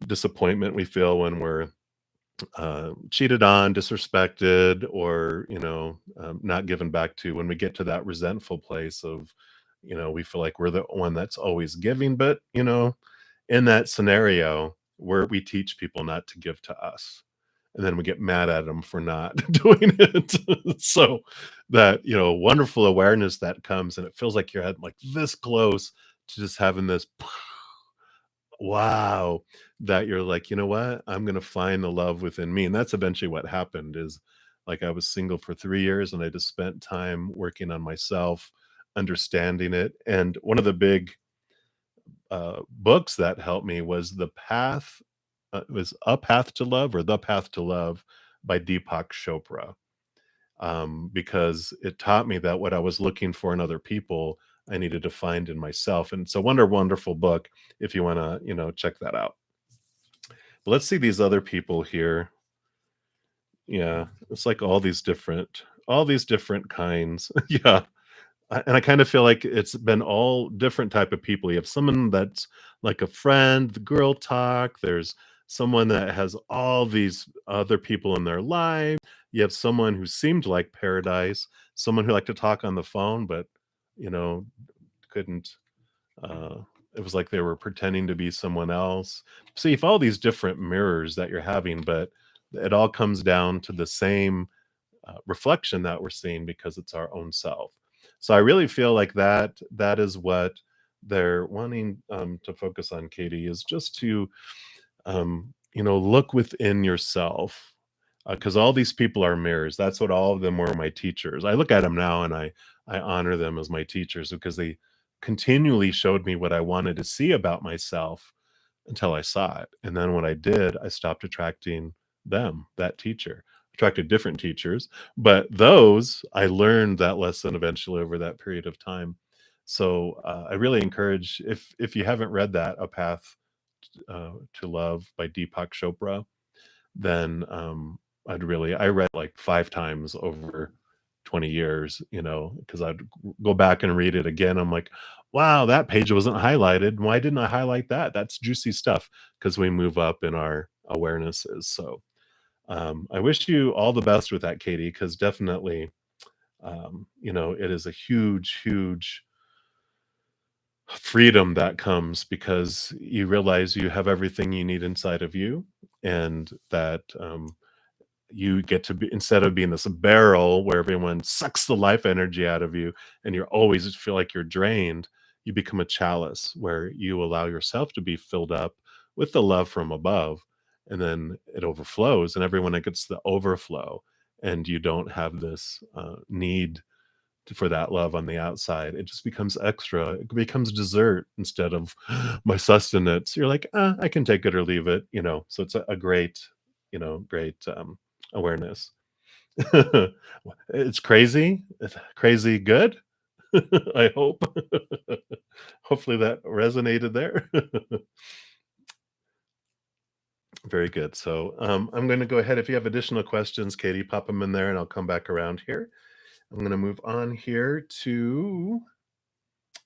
disappointment we feel when we're cheated on, disrespected, or not given back to. When we get to that resentful place of, we feel like we're the one that's always giving, but in that scenario, where we teach people not to give to us. And then we get mad at them for not doing it. So that, wonderful awareness that comes and it feels like you're at like this close to just having this wow, that you're like, "You know what? I'm gonna find the love within me," and that's eventually what happened is, like, I was single for 3 years, and I just spent time working on myself, understanding it, and one of the big, books that helped me was it was A Path to Love or The Path to Love by Deepak Chopra, because it taught me that what I was looking for in other people, I needed to find in myself, and it's a wonderful book if you wanna, check that out. But let's see these other people here. Yeah, it's like all these different kinds. Yeah, and I kind of feel like it's been all different type of people. You have someone that's like a friend, the girl talk. There's someone that has all these other people in their life. You have someone who seemed like paradise, someone who liked to talk on the phone, but you know couldn't. Uh, it was like they were pretending to be someone else. So you have all these different mirrors that you're having, but it all comes down to the same reflection that we're seeing because it's our own self. So I really feel like that is what they're wanting to focus on, Katie, is just to look within yourself because all these people are mirrors. That's what all of them were my teachers. I look at them now and I honor them as my teachers because they continually showed me what I wanted to see about myself until I saw it. And then when I did, I stopped attracting that teacher. Attracted different teachers, but those I learned that lesson eventually over that period of time. So I really encourage if you haven't read that, A Path to Love by Deepak Chopra, then I read like 5 times over 20 years, because I'd go back and read it again. I'm like, wow, that page wasn't highlighted. Why didn't I highlight that? That's juicy stuff because we move up in our awarenesses. So I wish you all the best with that, Katie, because definitely, it is a huge freedom that comes because you realize you have everything you need inside of you and that you get to be instead of being this barrel where everyone sucks the life energy out of you and you always feel like you're drained, you become a chalice where you allow yourself to be filled up with the love from above and then it overflows and everyone gets the overflow and you don't have this need for that love on the outside. It just becomes extra. It becomes dessert instead of my sustenance. You're like, I can take it or leave it, So it's a great, great awareness. It's crazy. It's crazy good. I hope. Hopefully that resonated there. Very good. So I'm going to go ahead. If you have additional questions, Katie, pop them in there and I'll come back around here. I'm going to move on here to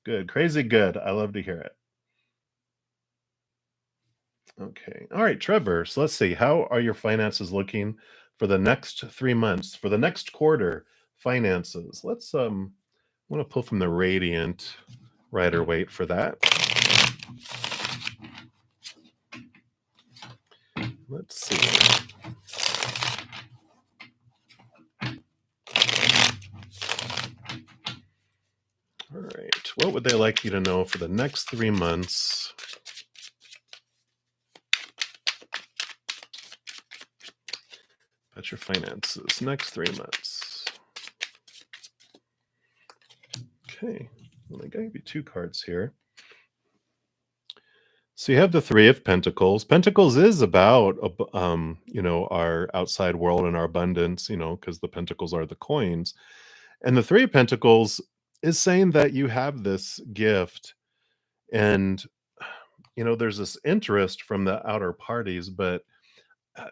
good. Crazy good. I love to hear it. Okay. All right, Trevor. So let's see. How are your finances looking for the next 3 months? For the next quarter, finances. I want to pull from the Radiant Rider Waite for that. Let's see. All right. What would they like you to know for the next 3 months? About your finances. Next 3 months. Okay. Well, I gave you 2 cards here. So you have the Three of Pentacles. Pentacles is about, our outside world and our abundance, because the pentacles are the coins. And the Three of Pentacles is saying that you have this gift and, there's this interest from the outer parties, but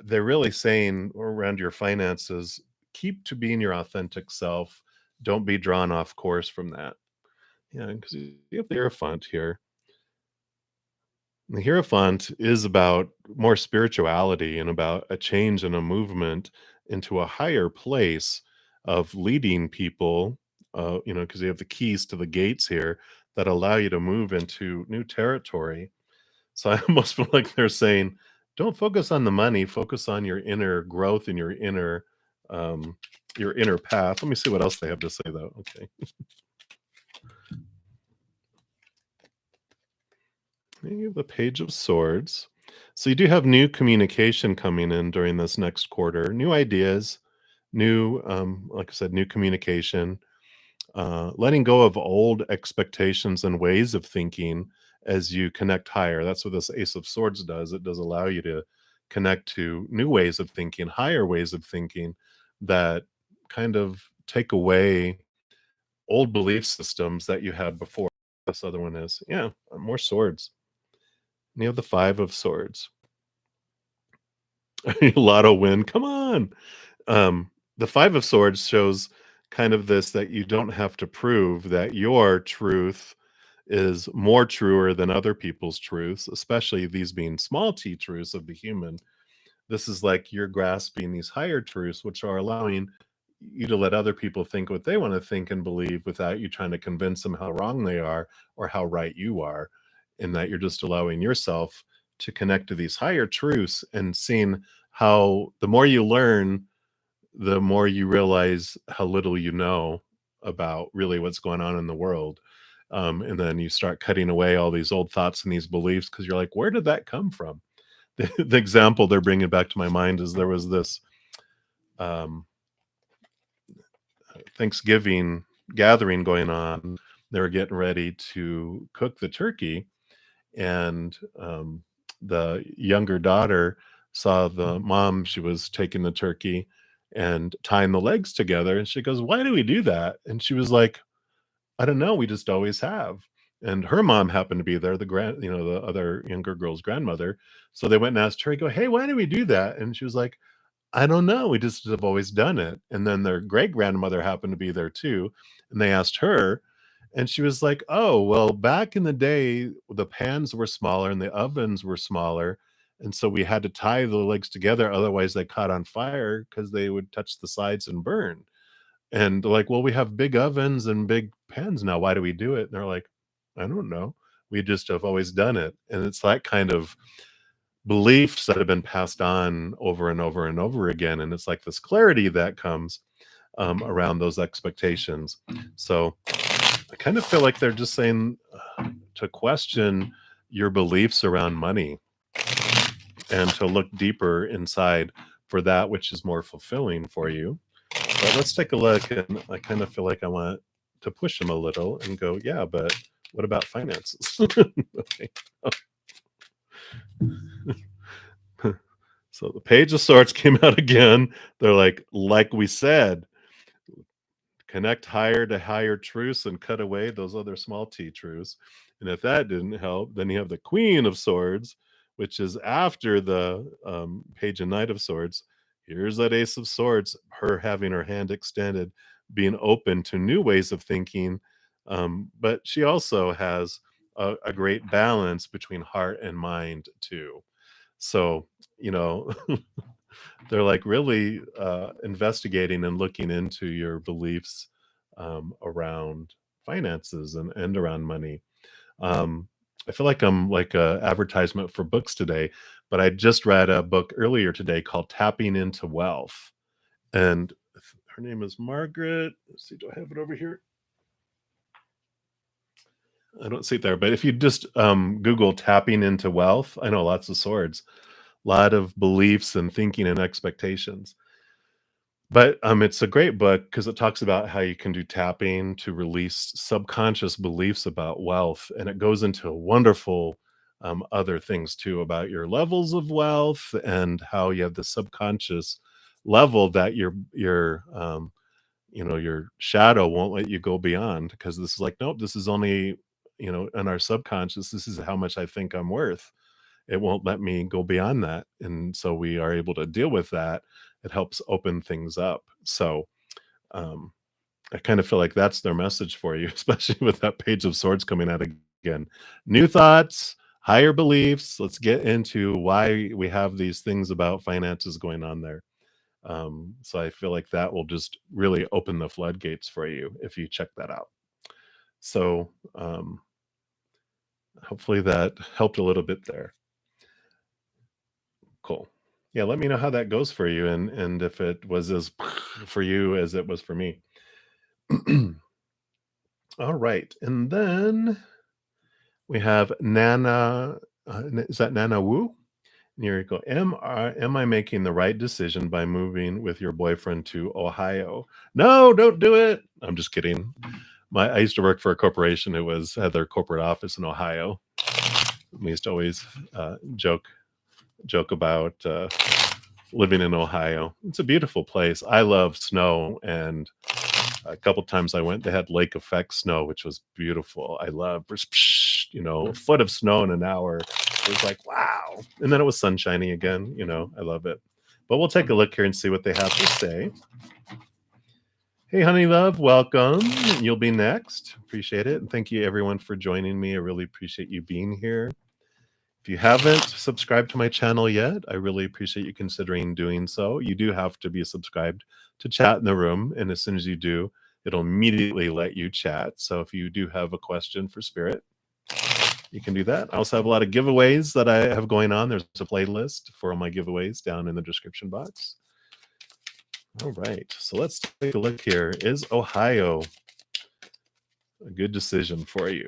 they're really saying around your finances, keep to being your authentic self. Don't be drawn off course from that. Yeah, because you have the Hierophant here. The Hierophant is about more spirituality and about a change and a movement into a higher place of leading people, because you have the keys to the gates here that allow you to move into new territory. So I almost feel like they're saying, Don't focus on the money, focus on your inner growth and um, your inner path. Let me see what else they have to say though. Okay. You have the Page of Swords. So you do have new communication coming in during this next quarter, new ideas, new, like I said, new communication, letting go of old expectations and ways of thinking as you connect higher. That's what this Ace of Swords does. It does allow you to connect to new ways of thinking, higher ways of thinking that kind of take away old belief systems that you had before. This other one is, yeah, more swords. And you have the Five of Swords. Lotto win. Come on. The Five of Swords shows kind of this that you don't have to prove that your truth is more truer than other people's truths, especially these being small t truths of the human. This is like you're grasping these higher truths, which are allowing you to let other people think what they want to think and believe without you trying to convince them how wrong they are or how right you are. And that you're just allowing yourself to connect to these higher truths and seeing how the more you learn, the more you realize how little you know about really what's going on in the world. And then you start cutting away all these old thoughts and these beliefs because you're like, where did that come from? The example they're bringing back to my mind is there was this um, Thanksgiving gathering going on. They were getting ready to cook the turkey, and the younger daughter saw the mom. She was taking the turkey and tying the legs together, and she goes, "Why do we do that?" And she was like, "I don't know. We just always have." And her mom happened to be there, the other younger girl's grandmother. So they went and asked her, "Go, hey, why do we do that?" And she was like, I don't know, we just have always done it, and then their great-grandmother happened to be there too, and they asked her, and she was like, "Oh, well, back in the day, the pans were smaller and the ovens were smaller, and so we had to tie the legs together, otherwise they caught on fire because they would touch the sides and burn." And they're like, "Well, we have big ovens and big pans now, why do we do it?" And they're like, "I don't know, we just have always done it." And it's that kind of beliefs that have been passed on over and over and over again, and it's like this clarity that comes around those expectations. So I kind of feel like they're just saying to question your beliefs around money and to look deeper inside for that which is more fulfilling for you. But let's take a look, and I kind of feel like I want to push them a little and go, yeah, but what about finances? Okay. So the Page of Swords came out again. They're like we said, connect higher to higher truths and cut away those other small t truths. And if that didn't help, then you have the Queen of Swords, which is after the Page and Knight of Swords. Here's that Ace of Swords, her having her hand extended, being open to new ways of thinking. But she also has a great balance between heart and mind, too. So, you know, they're like really investigating and looking into your beliefs around finances and around money. Um, I feel like I'm like a advertisement for books today, but I just read a book earlier today called Tapping into Wealth. And her name is Margaret. Let's see, do I have it over here? I don't see it there, but if you just Google tapping into wealth, I know lots of swords, a lot of beliefs and thinking and expectations. But, it's a great book because it talks about how you can do tapping to release subconscious beliefs about wealth, and it goes into wonderful, other things too about your levels of wealth and how you have the subconscious level that your shadow won't let you go beyond because this is like, "Nope, this is only, in our subconscious, this is how much I think I'm worth." It won't let me go beyond that, and so we are able to deal with that. It helps open things up. So, um, I kind of feel like that's their message for you, especially with that Page of Swords coming out again. New thoughts, higher beliefs. Let's get into why we have these things about finances going on there. So I feel like that will just really open the floodgates for you if you check that out. So, hopefully that helped a little bit there. Cool. Yeah, let me know how that goes for you and if it was as for you as it was for me. All right. And then we have Nana. Is that Nana Wu? And here you go. Am I making the right decision by moving with your boyfriend to Ohio? No, don't do it. I'm just kidding. I used to work for a corporation who had their corporate office in Ohio. We used to always joke about living in Ohio. It's a beautiful place. I love snow, and a couple times I went, they had lake effect snow, which was beautiful. I love, a foot of snow in an hour. It was like, wow. And then it was sunshiny again. I love it. But we'll take a look here and see what they have to say. Hey, honey love, welcome. You'll be next. Appreciate it. And thank you, everyone, for joining me. I really appreciate you being here. If you haven't subscribed to my channel yet, I really appreciate you considering doing so. You do have to be subscribed to chat in the room, and as soon as you do, it'll immediately let you chat. So if you do have a question for Spirit, you can do that. I also have a lot of giveaways that I have going on. There's a playlist for all my giveaways down in the description box. All right, so let's take a look here. Is Ohio a good decision for you?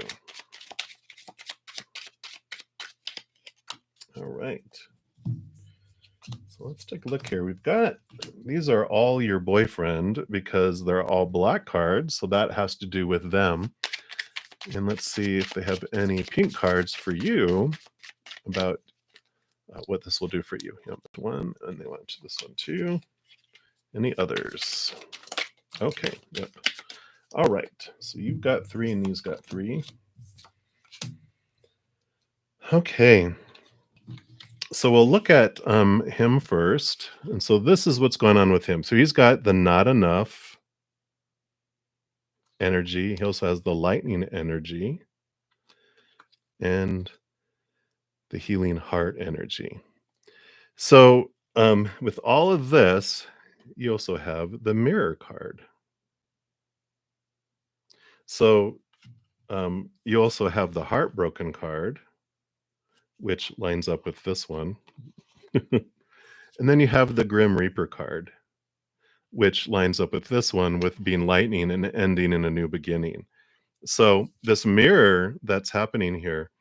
All right. So let's take a look here. These are all your boyfriend because they're all black cards. So that has to do with them. And let's see if they have any pink cards for you about what this will do for you. Yep, one, and they went to this one too. Any others? Okay, yep. All right. So you've got 3 and these got 3. Okay. So we'll look at him first. And so this is what's going on with him. So he's got the not enough energy. He also has the lightning energy and the healing heart energy. So with all of this, you also have the mirror card. So you also have the heartbroken card, which lines up with this one. And then you have the Grim Reaper card, which lines up with this one with being lightning and ending in a new beginning. So this mirror that's happening here,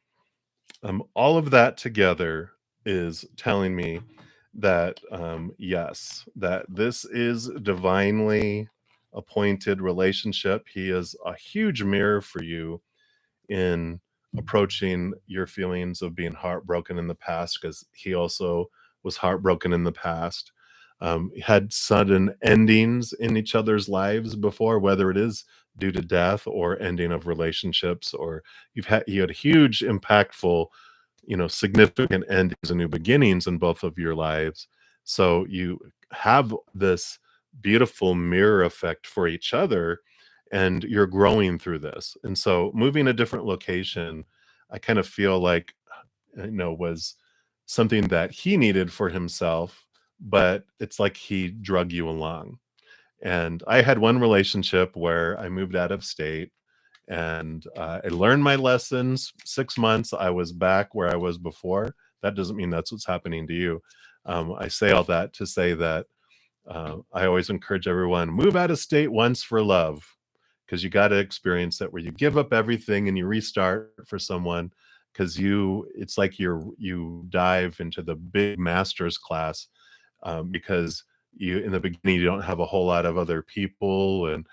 all of that together is telling me that yes, that this is divinely appointed relationship. He is a huge mirror for you in approaching your feelings of being heartbroken in the past, because he also was heartbroken in the past. Had sudden endings in each other's lives before, whether it is due to death or ending of relationships, or you had huge, impactful, significant endings and new beginnings in both of your lives. So you have this beautiful mirror effect for each other, and you're growing through this. And so moving a different location, I kind of feel like, was something that he needed for himself, but it's like he drug you along. And I had one relationship where I moved out of state, and I learned my lessons. 6 months, I was back where I was before. That doesn't mean that's what's happening to you. I say all that to say that I always encourage everyone, move out of state once for love, because you got to experience that where you give up everything and you restart for someone, because it's like you dive into the big master's class, because you in the beginning you don't have a whole lot of other people, and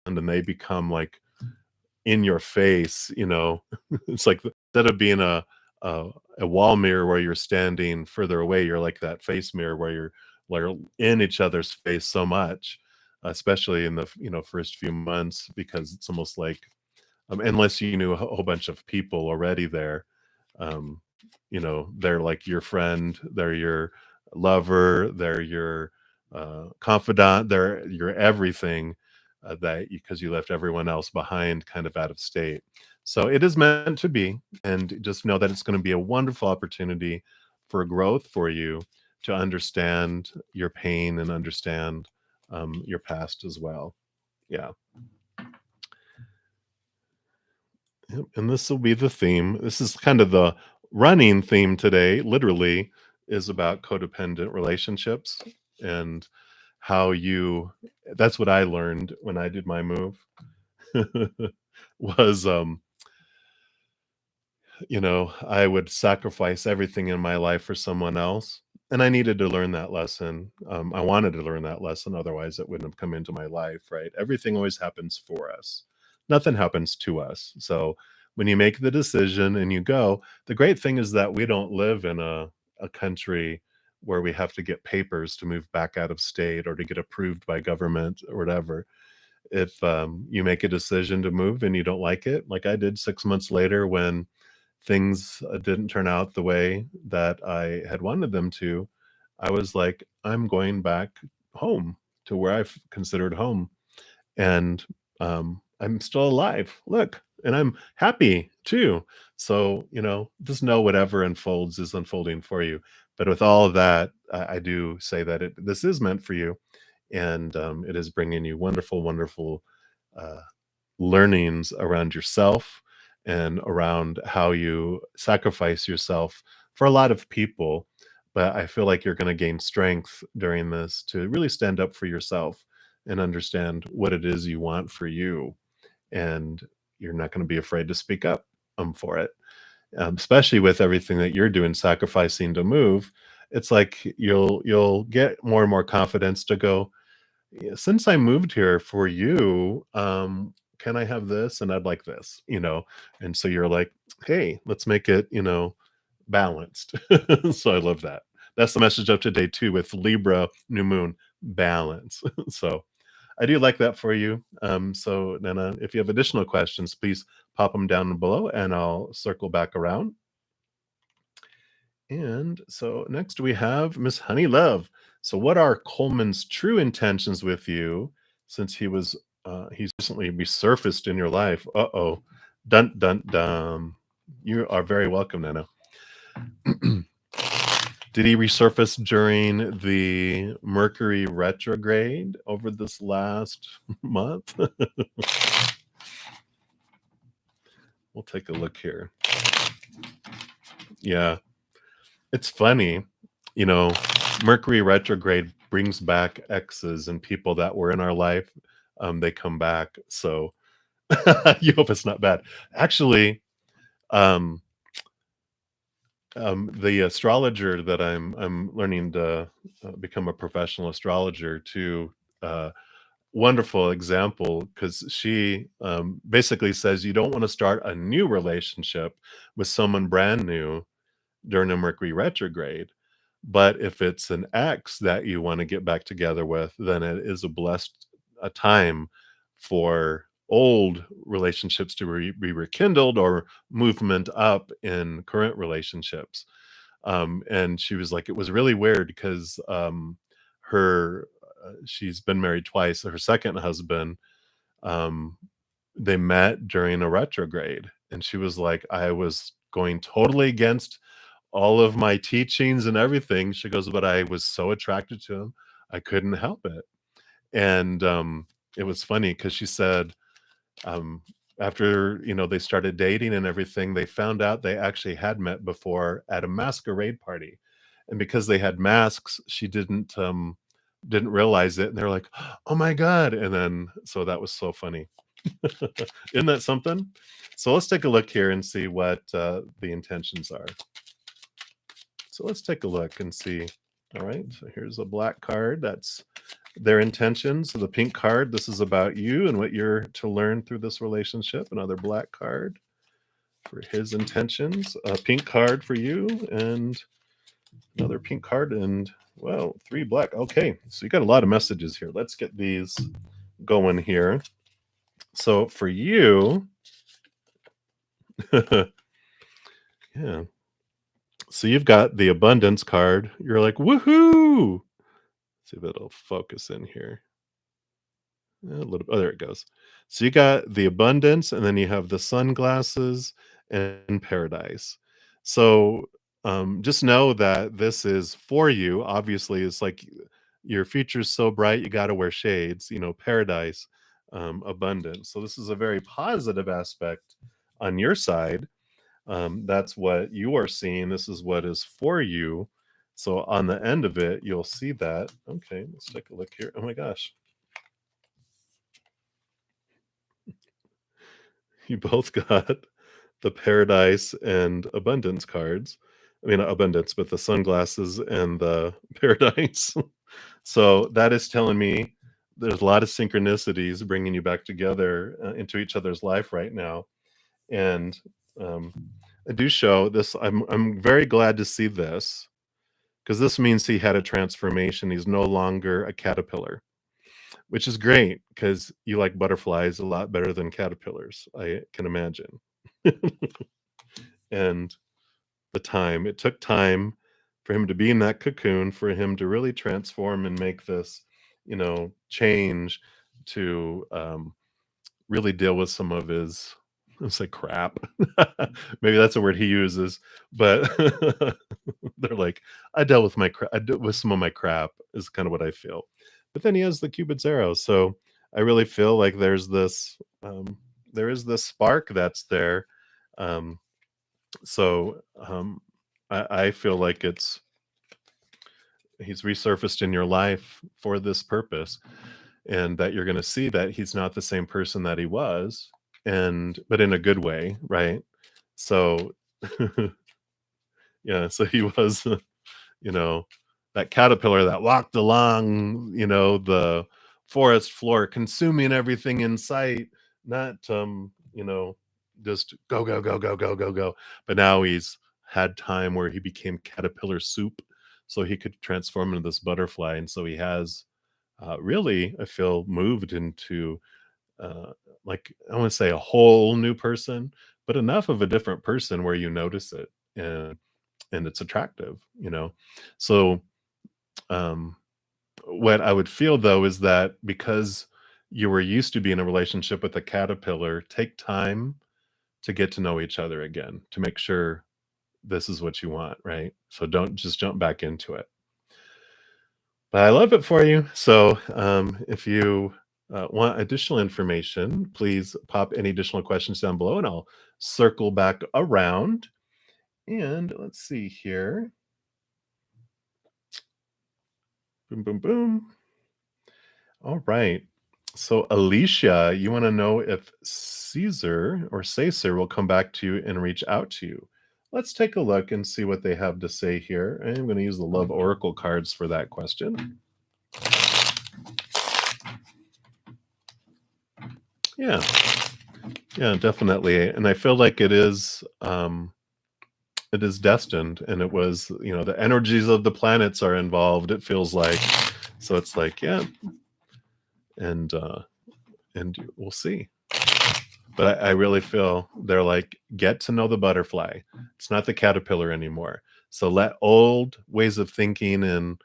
they become like in your face. It's like instead of being a wall mirror where you're standing further away, you're like that face mirror where you're in each other's face so much, especially in the first few months, because it's almost like, unless you knew a whole bunch of people already there, um, they're like your friend, they're your lover, they're your confidant, they're your everything, that because you left everyone else behind kind of out of state. So it is meant to be, and just know that it's going to be a wonderful opportunity for growth for you to understand your pain and understand your past as well. Yeah. Yep, and this will be the theme. This is kind of the running theme today, literally. is about codependent relationships and how you that's what I learned when I did my move was I would sacrifice everything in my life for someone else. And I needed to learn that lesson. I wanted to learn that lesson. Otherwise, it wouldn't have come into my life, right? Everything always happens for us, nothing happens to us. So when you make the decision and you go, the great thing is that we don't live in a country where we have to get papers to move back out of state or to get approved by government or whatever. If you make a decision to move and you don't like it, like I did 6 months later when things didn't turn out the way that I had wanted them to, I was like, I'm going back home to where I've considered home. And I'm still alive. Look, and I'm happy too. So, just know whatever unfolds is unfolding for you. But with all of that, I do say that this is meant for you, and it is bringing you wonderful, wonderful uh, learnings around yourself and around how you sacrifice yourself for a lot of people. But I feel like you're going to gain strength during this to really stand up for yourself and understand what it is you want for you. And you're not going to be afraid to speak up for it, especially with everything that you're doing, sacrificing to move. It's like you'll get more and more confidence to go, yeah, since I moved here for you, can I have this? And I'd like this, And so you're like, hey, let's make it, balanced. So I love that. That's the message of today too with Libra new moon balance. So I do like that for you. So Nana, if you have additional questions, please pop them down below and I'll circle back around. And so next we have Miss Honey Love. So what are Coleman's true intentions with you since he's recently resurfaced in your life? Uh-oh. Dun dun dun. You are very welcome, Nana. Did he resurface during the Mercury retrograde over this last month? We'll take a look here. Yeah. It's funny, you know, Mercury retrograde brings back exes and people that were in our life. They come back. So you hope it's not bad. Actually, um, the astrologer that I'm learning to become a professional astrologer to wonderful example because she basically says you don't want to start a new relationship with someone brand new during a Mercury retrograde. But if it's an ex that you want to get back together with, then it is a time for old relationships to be rekindled or movement up in current relationships. And she was like, it was really weird because her she's been married twice. Her second husband, um, they met during a retrograde, and she was like, I was going totally against all of my teachings and everything. She goes, but I was so attracted to him, I couldn't help it. And it was funny because she said, um, after they started dating and everything, they found out they actually had met before at a masquerade party, and because they had masks, she didn't realize it, and they're like, "Oh my god!" And then so that was so funny. Isn't that something? So let's take a look here and see what the intentions are. So let's take a look and see. All right, so here's a black card. That's their intentions. So the pink card, this is about you and what you're to learn through this relationship. Another black card for his intentions. A pink card for you and another pink card and, well, 3 black. Okay, so you got a lot of messages here. Let's get these going here. So for you, yeah. So you've got the abundance card. You're like, woohoo! See if it'll focus in here. A little. Oh, there it goes. So you got the abundance, and then you have the sunglasses and paradise. So just know that this is for you. Obviously, it's like your future's so bright, you got to wear shades. Paradise, abundance. So this is a very positive aspect on your side. That's what you are seeing. This is what is for you. So on the end of it, you'll see that. Okay, let's take a look here. Oh my gosh, you both got the paradise and abundance cards. I mean, not abundance, but the sunglasses and the paradise. So that is telling me there's a lot of synchronicities bringing you back together into each other's life right now. And um, I do show this. I'm very glad to see this because this means he had a transformation. He's no longer a caterpillar, which is great because you like butterflies a lot better than caterpillars, I can imagine. And it took time for him to be in that cocoon, for him to really transform and make this, change to really deal with some of his, let's say, crap. Maybe that's a word he uses, but they're like, I dealt with I dealt with some of my crap is kind of what I feel. But then he has the Cupid's arrow, so I really feel like there is this spark that's there. Um, so I feel like he's resurfaced in your life for this purpose, and that you're going to see that he's not the same person that he was, and but in a good way, right? So yeah, so he was you know that caterpillar that walked along the forest floor consuming everything in sight, not just go go go go go go go, but now he's had time where he became caterpillar soup, so he could transform into this butterfly. And so he has really, I feel, moved into uh, like, I want to say a whole new person, but enough of a different person where you notice it, and it's attractive. So um, what I would feel though is that because you were used to being in a relationship with a caterpillar, take time to get to know each other again to make sure this is what you want, right? So don't just jump back into it. But I love it for you. So if you want additional information, please pop any additional questions down below and I'll circle back around. And let's see here. Boom, boom, boom. All right. So, Alicia, you want to know if Caesar or Caesar will come back to you and reach out to you. Let's take a look and see what they have to say here. I'm going to use the Love Oracle cards for that question. Yeah, yeah, definitely. And I feel like it is destined, and it was, the energies of the planets are involved, it feels like. So it's like, yeah, and we'll see. But I really feel they're like, get to know the butterfly. It's not the caterpillar anymore. So let old ways of thinking and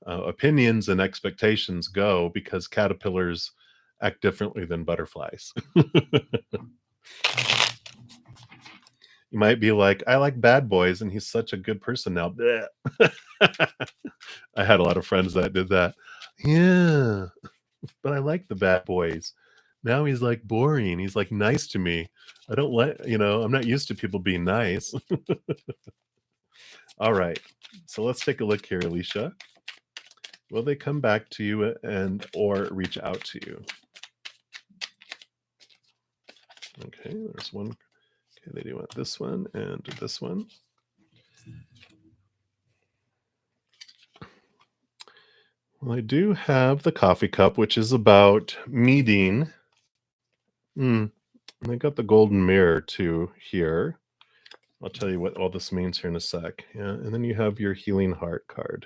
opinions and expectations go, because caterpillars act differently than butterflies. You might be like, I like bad boys, and he's such a good person now. Bleh. I had a lot of friends that did that. Yeah, but I like the bad boys. Now he's like boring. He's like nice to me. I don't like, I'm not used to people being nice. All right. So let's take a look here, Alicia. Will they come back to you and or reach out to you? Okay, there's one. Okay, they do want this one and this one. Well, I do have the coffee cup, which is about meeting. And I got the golden mirror too here. I'll tell you what all this means here in a sec. Yeah, and then you have your healing heart card.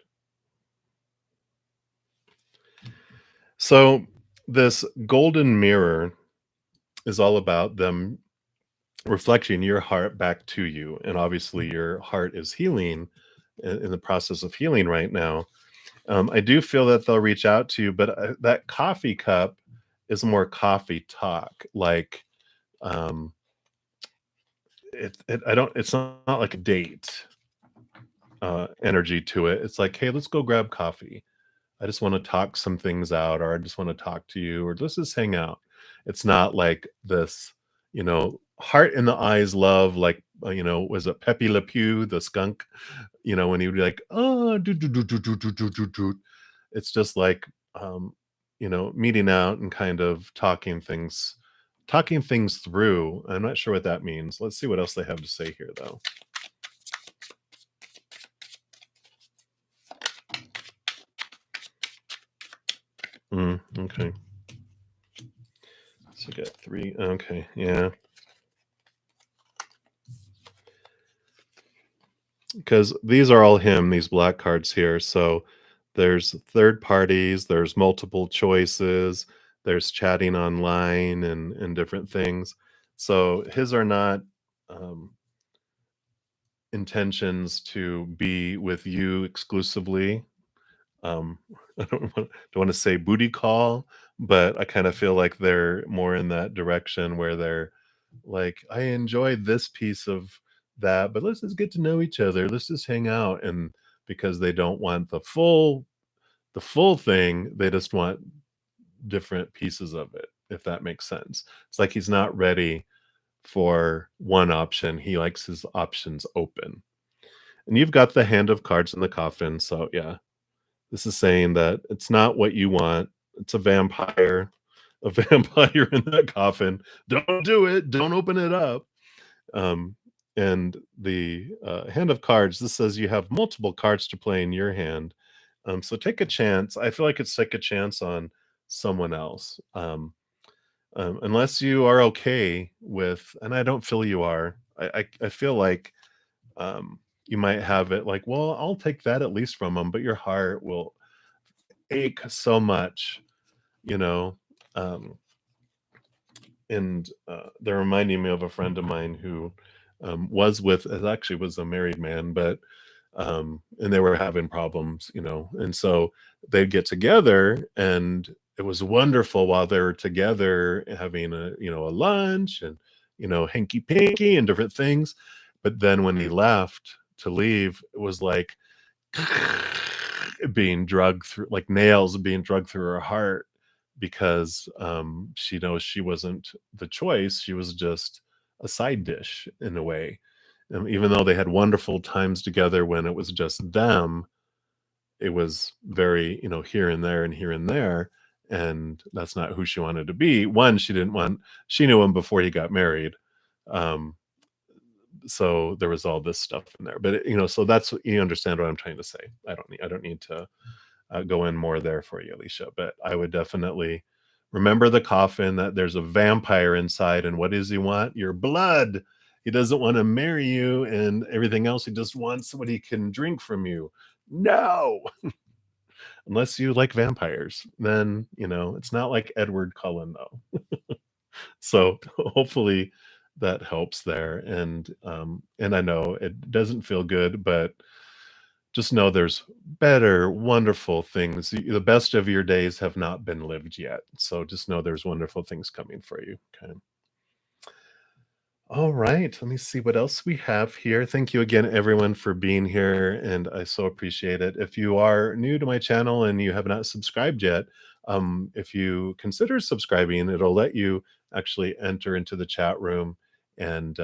So this golden mirror is all about them reflecting your heart back to you, and obviously your heart is healing, in the process of healing right now. I do feel that they'll reach out to you, but that coffee cup is more coffee talk. Like, um, I don't. It's not like a date energy to it. It's like, hey, let's go grab coffee. I just want to talk some things out, or I just want to talk to you, or let's just hang out. It's not like this, heart in the eyes love, like, was it Pepe Le Pew, the skunk? When he would be like, "Oh, do do do do do do do do do." It's just like, meeting out and kind of talking things through. I'm not sure what that means. Let's see what else they have to say here, though. Okay. So we got 3. Okay, yeah. Because these are all him, these black cards here. So there's third parties, there's multiple choices, there's chatting online and different things. So his are not um, intentions to be with you exclusively. um I don't want to say booty call, but I kind of feel like they're more in that direction where they're like, I enjoyed this piece of that, but let's just get to know each other, let's just hang out. And because they don't want the full thing, they just want different pieces of it, if that makes sense. It's like he's not ready for one option, he likes his options open. And you've got the hand of cards in the coffin, so yeah, this is saying that it's not what you want. It's a vampire in that coffin. Don't do it. Don't open it up. Um, and the hand of cards, this says you have multiple cards to play in your hand. So take a chance. I feel like it's take a chance on someone else. Unless you are okay with, and I don't feel you are. I feel like you might have it like, well, I'll take that at least from them, but your heart will ache so much, you know. Um, and they're reminding me of a friend of mine who was with, it actually was a married man, but and they were having problems, and so they'd get together, and it was wonderful while they were together having a lunch and hanky panky and different things. But then when he left to leave, it was like being drugged through, like nails being drugged through her heart, because she knows she wasn't the choice, she was just a side dish in a way. Even though they had wonderful times together when it was just them, it was very, here and there and here and there, and that's not who she wanted to be. One, she knew him before he got married. um so there was all this stuff in there, but so that's what, you understand what I'm trying to say. I don't need to go in more there for you, Alicia. But I would definitely remember the coffin, that there's a vampire inside, and what does he want? Your blood. He doesn't want to marry you and everything else. He just wants what he can drink from you. No, unless you like vampires, then it's not like Edward Cullen, though. So hopefully that helps there. And I know it doesn't feel good, but just know there's better, wonderful things. The best of your days have not been lived yet. So just know there's wonderful things coming for you. Okay. All right. Let me see what else we have here. Thank you again, everyone, for being here. And I so appreciate it. If you are new to my channel and you have not subscribed yet, if you consider subscribing, it'll let you actually enter into the chat room and,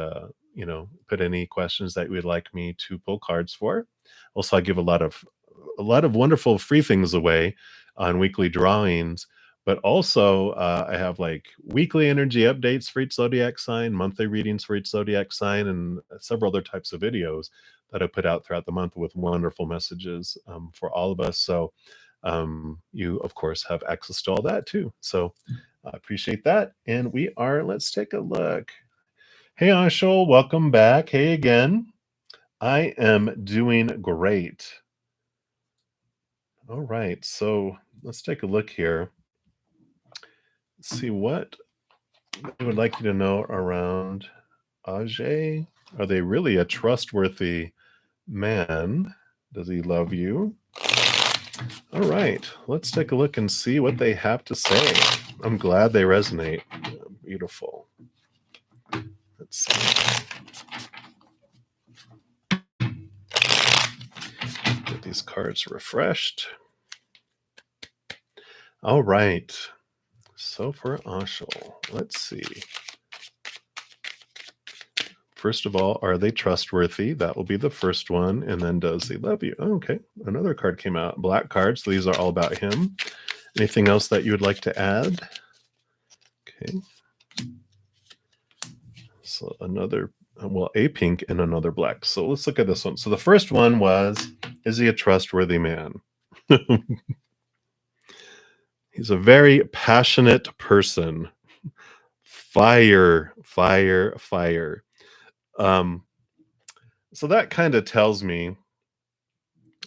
put any questions that you would like me to pull cards for. Also, I give a lot of wonderful free things away on weekly drawings, but also I have like weekly energy updates for each zodiac sign, monthly readings for each zodiac sign, and several other types of videos that I put out throughout the month with wonderful messages for all of us. So you, of course, have access to all that too. So I appreciate that. And let's take a look. Hey, Anshul, welcome back. Hey again. I am doing great. All right, so let's take a look here. See what I would like you to know around Ajay. Are they really a trustworthy man? Does he love you? All right, let's take a look and see what they have to say. I'm glad they resonate. Beautiful. Let's see. Get these cards refreshed. All right. So for Anshul, let's see. First of all, are they trustworthy? That will be the first one. And then does he love you? Oh, okay. Another card came out. Black cards. These are all about him. Anything else that you would like to add? Okay. So another, well, a pink and another black. So let's look at this one. So the first one was, is he a trustworthy man? He's a very passionate person. Fire, fire, fire. So that kind of tells me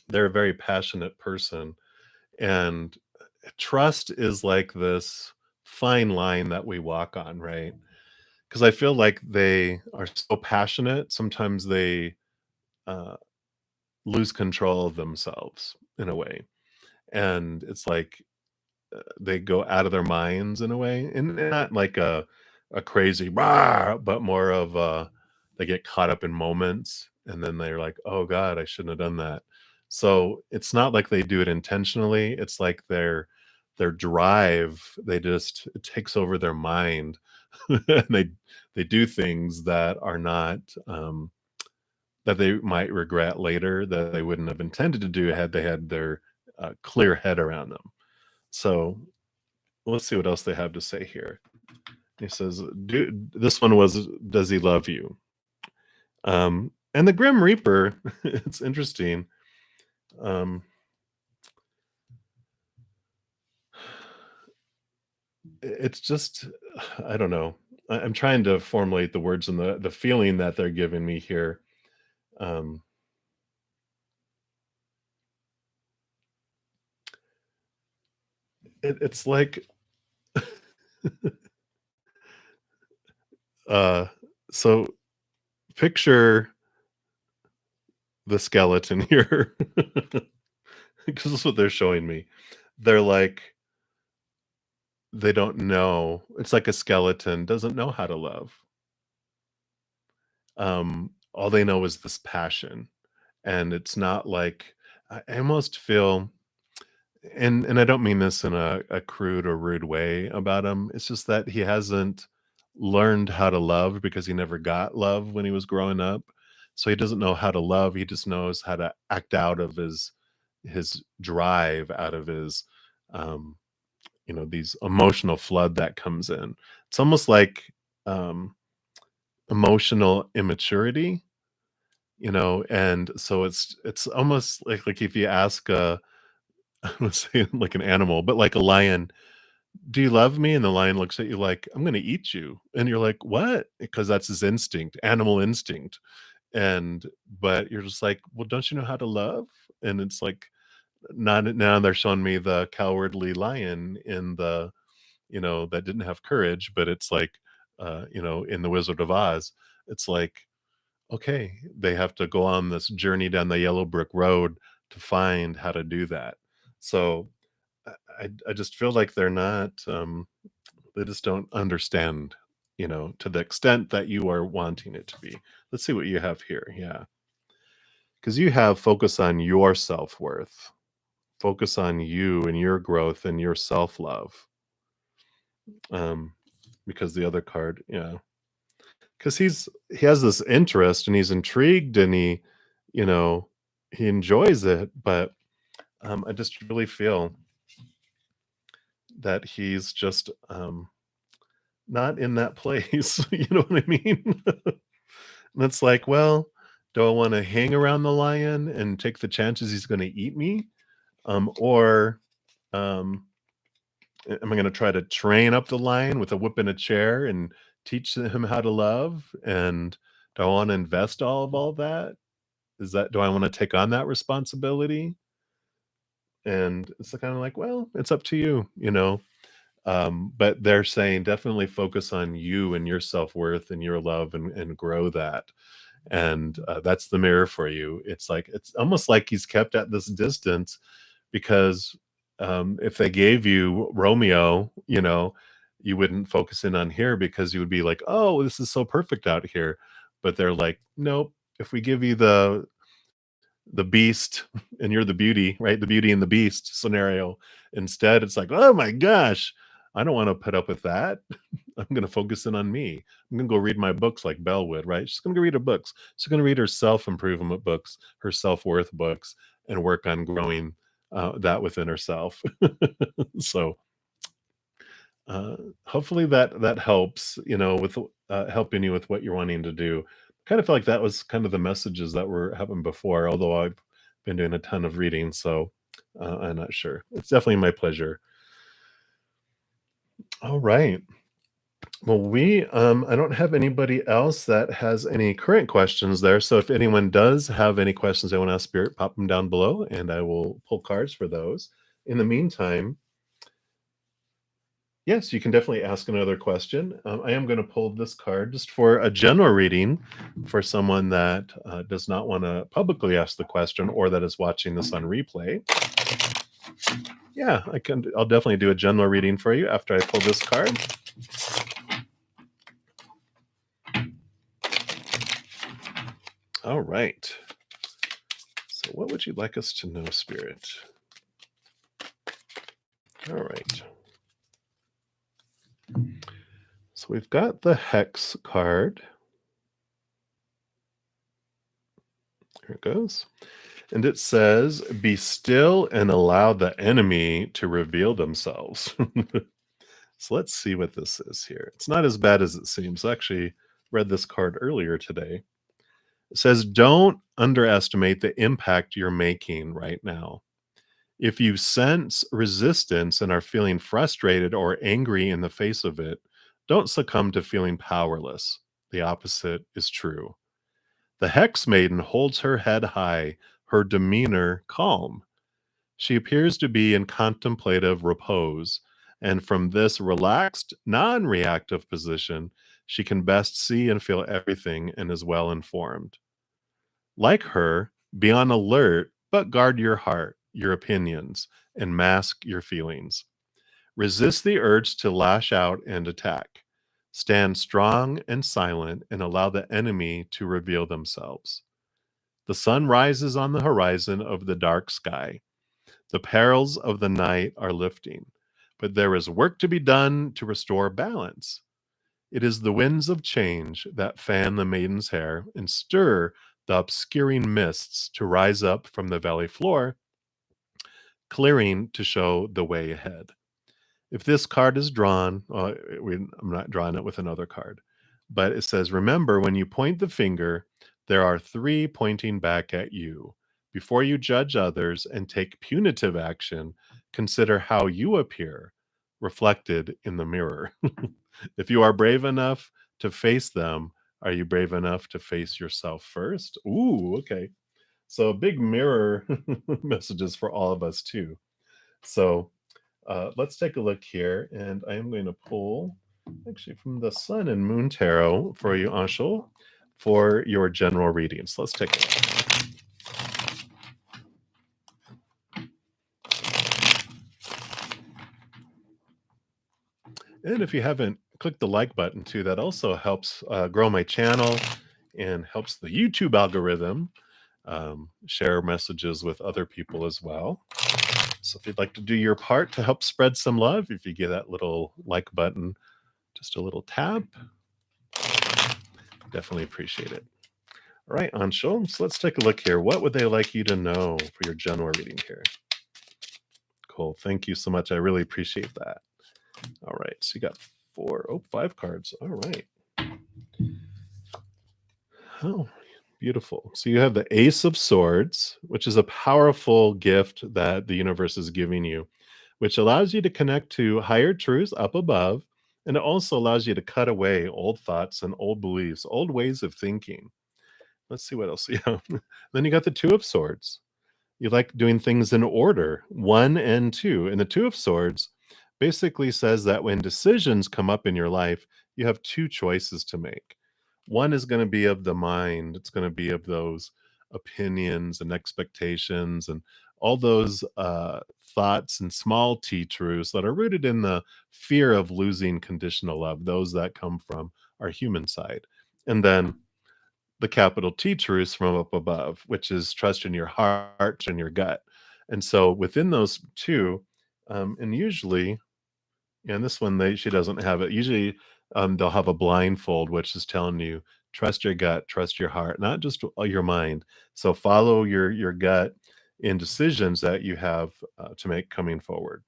they're a very passionate person. And trust is like this fine line that we walk on, right? Because I feel like they are so passionate. Sometimes they uh, lose control of themselves in a way. And it's like they go out of their minds in a way, and not like a crazy "Rah!" but more of they get caught up in moments, and then they're like, "Oh god, I shouldn't have done that." So it's not like they do it intentionally. It's like their drive, they just it takes over their mind, and they do things that are not that they might regret later that they wouldn't have intended to do had they had their clear head around them. So let's see what else they have to say here. He says, this one was, does he love you? And the Grim Reaper, it's interesting. Um, it's just, I don't know. I'm trying to formulate the words and the feeling that they're giving me here. Um, it's like, uh, so picture the skeleton here because that's what they're showing me. They're like, they don't know. It's like a skeleton doesn't know how to love. All they know is this passion, and it's not like I almost feel, and I don't mean this in a crude or rude way about him. It's just that he hasn't learned how to love because he never got love when he was growing up. So he doesn't know how to love. He just knows how to act out of his drive, out of his um, these emotional flood that comes in. It's almost like um emotional immaturity, and so it's almost like if you ask I would say like an animal, but like a lion, "Do you love me?" And the lion looks at you like, "I'm gonna eat you." And you're like, "What?" Because that's his instinct, animal instinct. And but you're just like, "Well, don't you know how to love?" And it's like, not now they're showing me the cowardly lion in the that didn't have courage, but it's like, in The Wizard of Oz, it's like, okay, they have to go on this journey down the yellow brick road to find how to do that. So I just feel like they're not, they just don't understand, to the extent that you are wanting it to be. Let's see what you have here. Yeah. Because you have focus on your self worth, focus on you and your growth and your self love. Um, because the other card, yeah, because he has this interest and he's intrigued and you know, he enjoys it, but I just really feel that he's just not in that place. You know what I mean? And it's like, well, do I want to hang around the lion and take the chances he's going to eat me, or um, am I going to try to train up the lion with a whip and a chair and teach him how to love? And do I want to invest all that? Is that do I want to take on that responsibility? And it's kind of like, well, it's up to you. But they're saying definitely focus on you and your self-worth and your love and grow that. And that's the mirror for you. It's like it's almost like he's kept at this distance because if they gave you Romeo, you wouldn't focus in on here because you would be like, oh, this is so perfect out here. But they're like, nope. If we give you the beast and you're the beauty, right? The beauty and the beast scenario. Instead, it's like, oh my gosh, I don't want to put up with that. I'm going to focus in on me. I'm going to go read my books like Belle would, right? She's going to go read her books. She's going to read her self improvement books, her self worth books, and work on growing that within herself. So uh, hopefully that helps, with helping you with what you're wanting to do. Kind of feel like that was kind of the messages that were happening before, although I've been doing a ton of reading, so I'm not sure. It's definitely my pleasure. All right. Well, I don't have anybody else that has any current questions there. So if anyone does have any questions they want to ask Spirit, pop them down below and I will pull cards for those. In the meantime, yes, you can definitely ask another question. I am going to pull this card just for a general reading for someone that does not want to publicly ask the question or that is watching this on replay. Yeah, I'll definitely do a general reading for you after I pull this card. All right. So what would you like us to know, Spirit? All right. So we've got the Hex card. Here it goes. And it says, "Be still and allow the enemy to reveal themselves." So let's see what this is here. It's not as bad as it seems. I actually read this card earlier today. It says, "Don't underestimate the impact you're making right now. If you sense resistance and are feeling frustrated or angry in the face of it, don't succumb to feeling powerless. The opposite is true. The Hex Maiden holds her head high, her demeanor calm. She appears to be in contemplative repose, and from this relaxed, non reactive position, she can best see and feel everything and is well informed. Like her, be on alert, but guard your heart, your opinions, and mask your feelings. Resist the urge to lash out and attack. Stand strong and silent and allow the enemy to reveal themselves. The sun rises on the horizon of the dark sky. The perils of the night are lifting, but there is work to be done to restore balance. It is the winds of change that fan the maiden's hair and stir the obscuring mists to rise up from the valley floor, clearing to show the way ahead. If this card is drawn, I'm not drawing it with another card, but it says, remember, when you point the finger, there are three pointing back at you. Before you judge others and take punitive action, consider how you appear reflected in the mirror. If you are brave enough to face them, are you brave enough to face yourself first? Ooh, okay. So big mirror messages for all of us too. So let's take a look here, and I am going to pull actually from the Sun and Moon Tarot for you, Anshul, for your general readings. Let's take a look. And if you haven't clicked the like button too, that also helps grow my channel and helps the YouTube algorithm share messages with other people as well. So if you'd like to do your part to help spread some love, if you give that little like button just a little tap, definitely appreciate it. All right, Anshul, so let's take a look here. What would they like you to know for your general reading here? Cool. Thank you so much. I really appreciate that. All right, so you got five cards. All right. Oh, beautiful. So you have the Ace of Swords, which is a powerful gift that the universe is giving you, which allows you to connect to higher truths up above. And it also allows you to cut away old thoughts and old beliefs, old ways of thinking. Let's see what else you have. Then you got the Two of Swords. You like doing things in order, one and two. And the Two of Swords basically says that when decisions come up in your life, you have two choices to make. One is going to be of the mind, it's going to be of those opinions and expectations and all those thoughts and small t truths that are rooted in the fear of losing conditional love, those that come from our human side. And then the capital T truths from up above, which is trust in your heart and your gut. And so within those two, and usually And this one, she doesn't have it. Usually, they'll have a blindfold, which is telling you, trust your gut, trust your heart, not just your mind. So follow your gut in decisions that you have to make coming forward.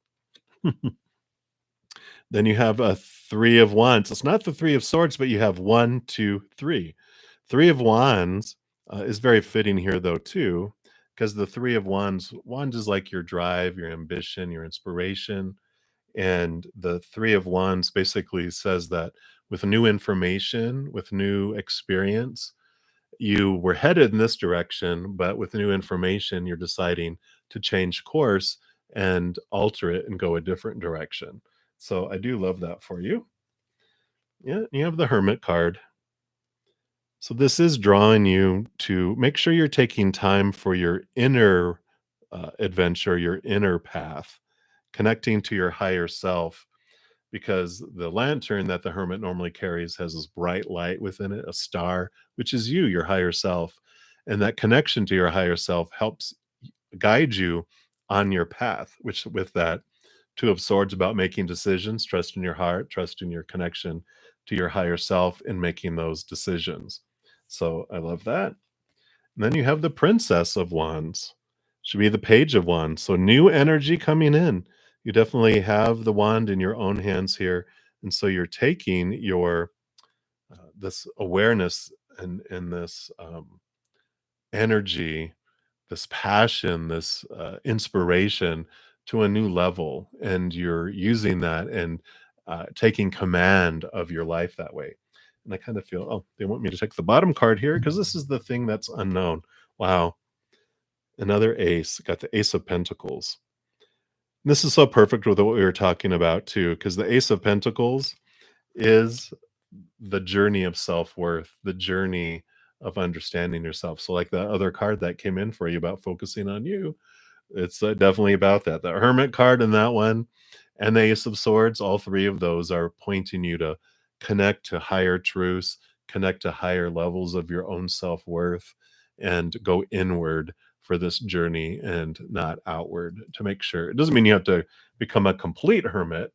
Then you have a three of wands. It's not the three of swords, but you have one, two, three. Three of wands is very fitting here, though, too, because the three of wands is like your drive, your ambition, your inspiration. And the three of wands basically says that with new information, with new experience, you were headed in this direction, but with new information, you're deciding to change course and alter it and go a different direction. So I do love that for you. Yeah, you have the Hermit card. So this is drawing you to make sure you're taking time for your inner adventure, your inner path, connecting to your higher self, because the lantern that the hermit normally carries has this bright light within it, a star, which is you, your higher self. And that connection to your higher self helps guide you on your path, which with that two of swords about making decisions, trust in your heart, trust in your connection to your higher self in making those decisions. So I love that. And then you have the princess of wands. Should be the page of wands. So new energy coming in. You definitely have the wand in your own hands here. And so you're taking your this awareness and this energy, this passion, this inspiration to a new level, and you're using that and taking command of your life that way. And I kind of feel, oh, they want me to take the bottom card here because this is the thing that's unknown. Wow, another ace. Got the Ace of Pentacles. This is so perfect with what we were talking about too, because the Ace of Pentacles is the journey of self-worth, the journey of understanding yourself. So, like the other card that came in for you about focusing on you, it's definitely about that. The Hermit card and that one, and the Ace of Swords, all three of those are pointing you to connect to higher truths, connect to higher levels of your own self worth, and go inward for this journey and not outward to make sure. It doesn't mean you have to become a complete hermit,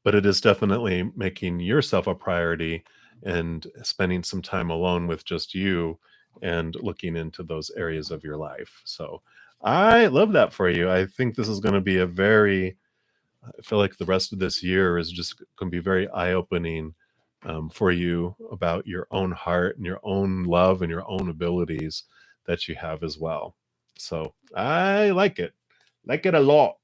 but it is definitely making yourself a priority and spending some time alone with just you and looking into those areas of your life. So I love that for you. I think this is going to be a very, I feel like the rest of this year is just going to be very eye opening for you about your own heart and your own love and your own abilities that you have as well. So I like it a lot.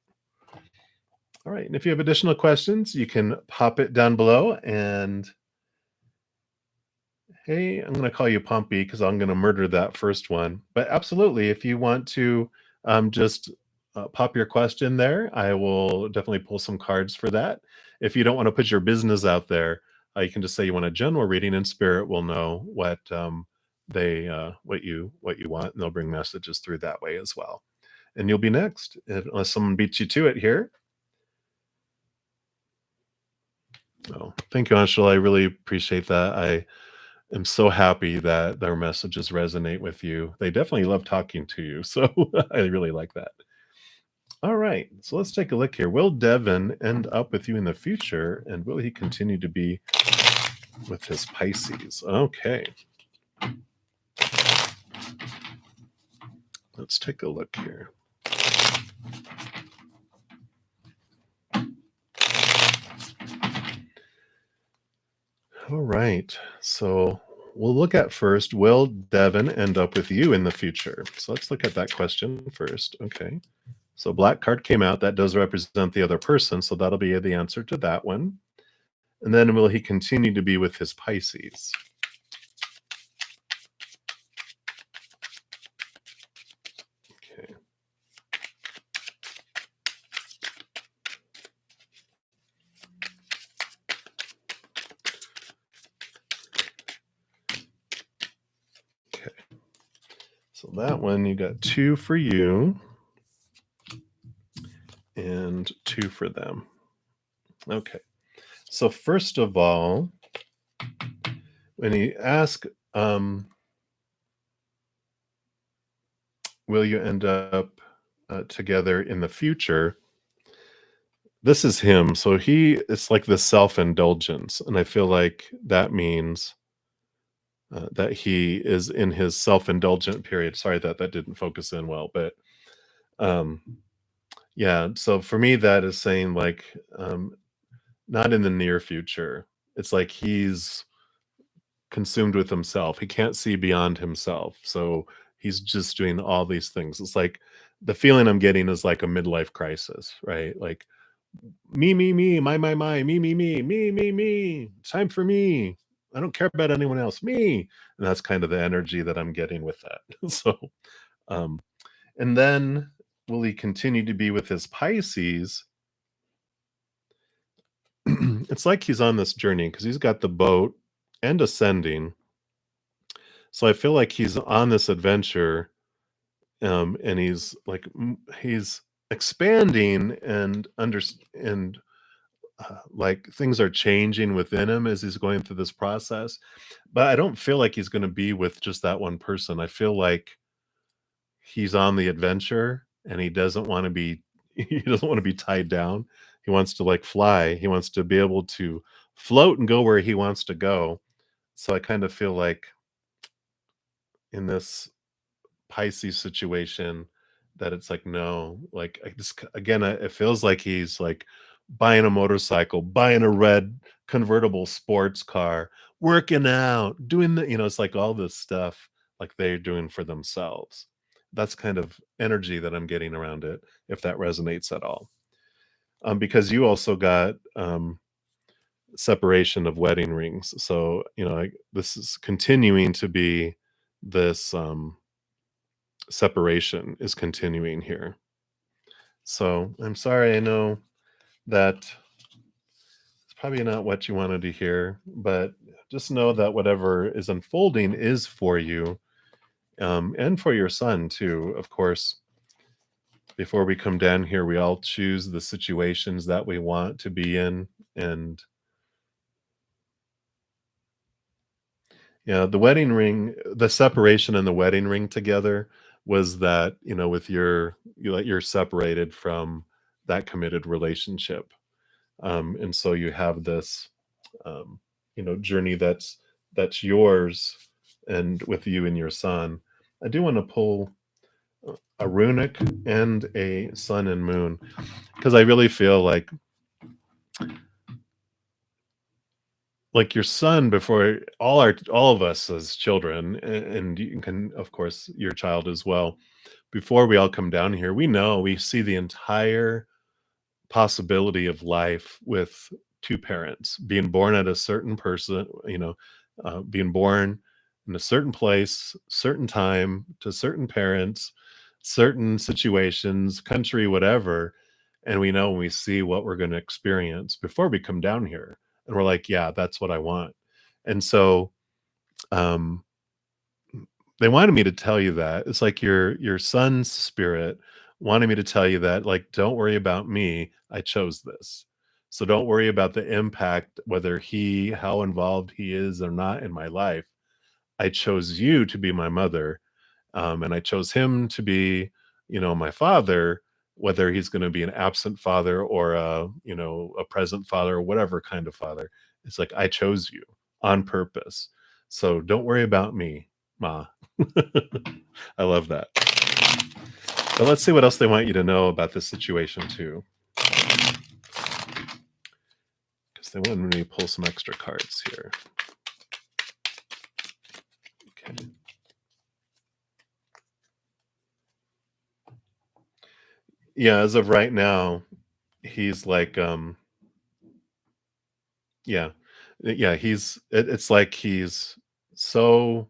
All right. And if you have additional questions, you can pop it down below. And hey, I'm going to call you Pompey because I'm going to murder that first one. But absolutely, if you want to just pop your question there, I will definitely pull some cards for that. If you don't want to put your business out there, you can just say you want a general reading, and Spirit will know what what you want, and they'll bring messages through that way as well. And you'll be next, unless someone beats you to it here. Oh, thank you, Anshul. I really appreciate that. I am so happy that their messages resonate with you. They definitely love talking to you. So I really like that. All right. So let's take a look here. Will Devin end up with you in the future? And will he continue to be with his Pisces? Okay. Let's take a look here. All right. So we'll look at first, will Devin end up with you in the future? So let's look at that question first. Okay. So black card came out. That does represent the other person. So that'll be the answer to that one. And then will he continue to be with his Pisces? Okay. Okay. So that one, you got 2 for you and 2 for them. Okay. So first of all, when he asked, will you end up together in the future? this is him. So it's like the self-indulgence, and I feel like that means, that he is in his self-indulgent period. Sorry that that didn't focus in well, but, um, yeah, so for me, that is saying, like, not in the near future. It's like he's consumed with himself. He can't see beyond himself. So he's just doing all these things. It's like the feeling I'm getting is like a midlife crisis, right? Like me, my, me. It's time for me. I don't care about anyone else. Me. And that's kind of the energy that I'm getting with that. So um and then will he continue to be with his Pisces? It's like he's on this journey because he's got the boat and ascending. So I feel like he's on this adventure, and he's like he's expanding and like things are changing within him as he's going through this process. But I don't feel like he's going to be with just that one person. I feel like he's on the adventure and he doesn't want to be he doesn't want to be tied down. He wants to like fly. He wants to be able to float and go where he wants to go. So I kind of feel like in this Pisces situation that it's like, no, like I just again, it feels like he's like buying a motorcycle, buying a red convertible sports car, working out, doing it's like all this stuff like they're doing for themselves. That's kind of energy that I'm getting around it, if that resonates at all. Because you also got separation of wedding rings. So, like this is continuing to be this separation is continuing here. So I'm sorry. I know that it's probably not what you wanted to hear, but just know that whatever is unfolding is for you, and for your son too. Of course, before we come down here, we all choose the situations that we want to be in, and yeah, the wedding ring, the separation and the wedding ring together was that, with you're separated from that committed relationship. And so you have this, journey that's yours and with you and your son. I do want to pull a runic and a sun and moon because I really feel like your son before all of us as children, and you can of course your child as well, before we all come down here, we see the entire possibility of life with two parents being born at a certain person, being born in a certain place, certain time, to certain parents, certain situations, country, whatever. And we know when we see what we're going to experience before we come down here. And we're like, yeah, that's what I want. And so um, they wanted me to tell you that. It's like your son's spirit wanted me to tell you that, like, don't worry about me. I chose this. So don't worry about the impact, whether how involved he is or not in my life. I chose you to be my mother. And I chose him to be, my father, whether he's going to be an absent father or a present father or whatever kind of father. It's like I chose you on purpose. So don't worry about me, Ma. I love that. But let's see what else they want you to know about this situation too, because they wanted me to pull some extra cards here. Okay. Yeah, as of right now, he's like, yeah, yeah, it's like he's so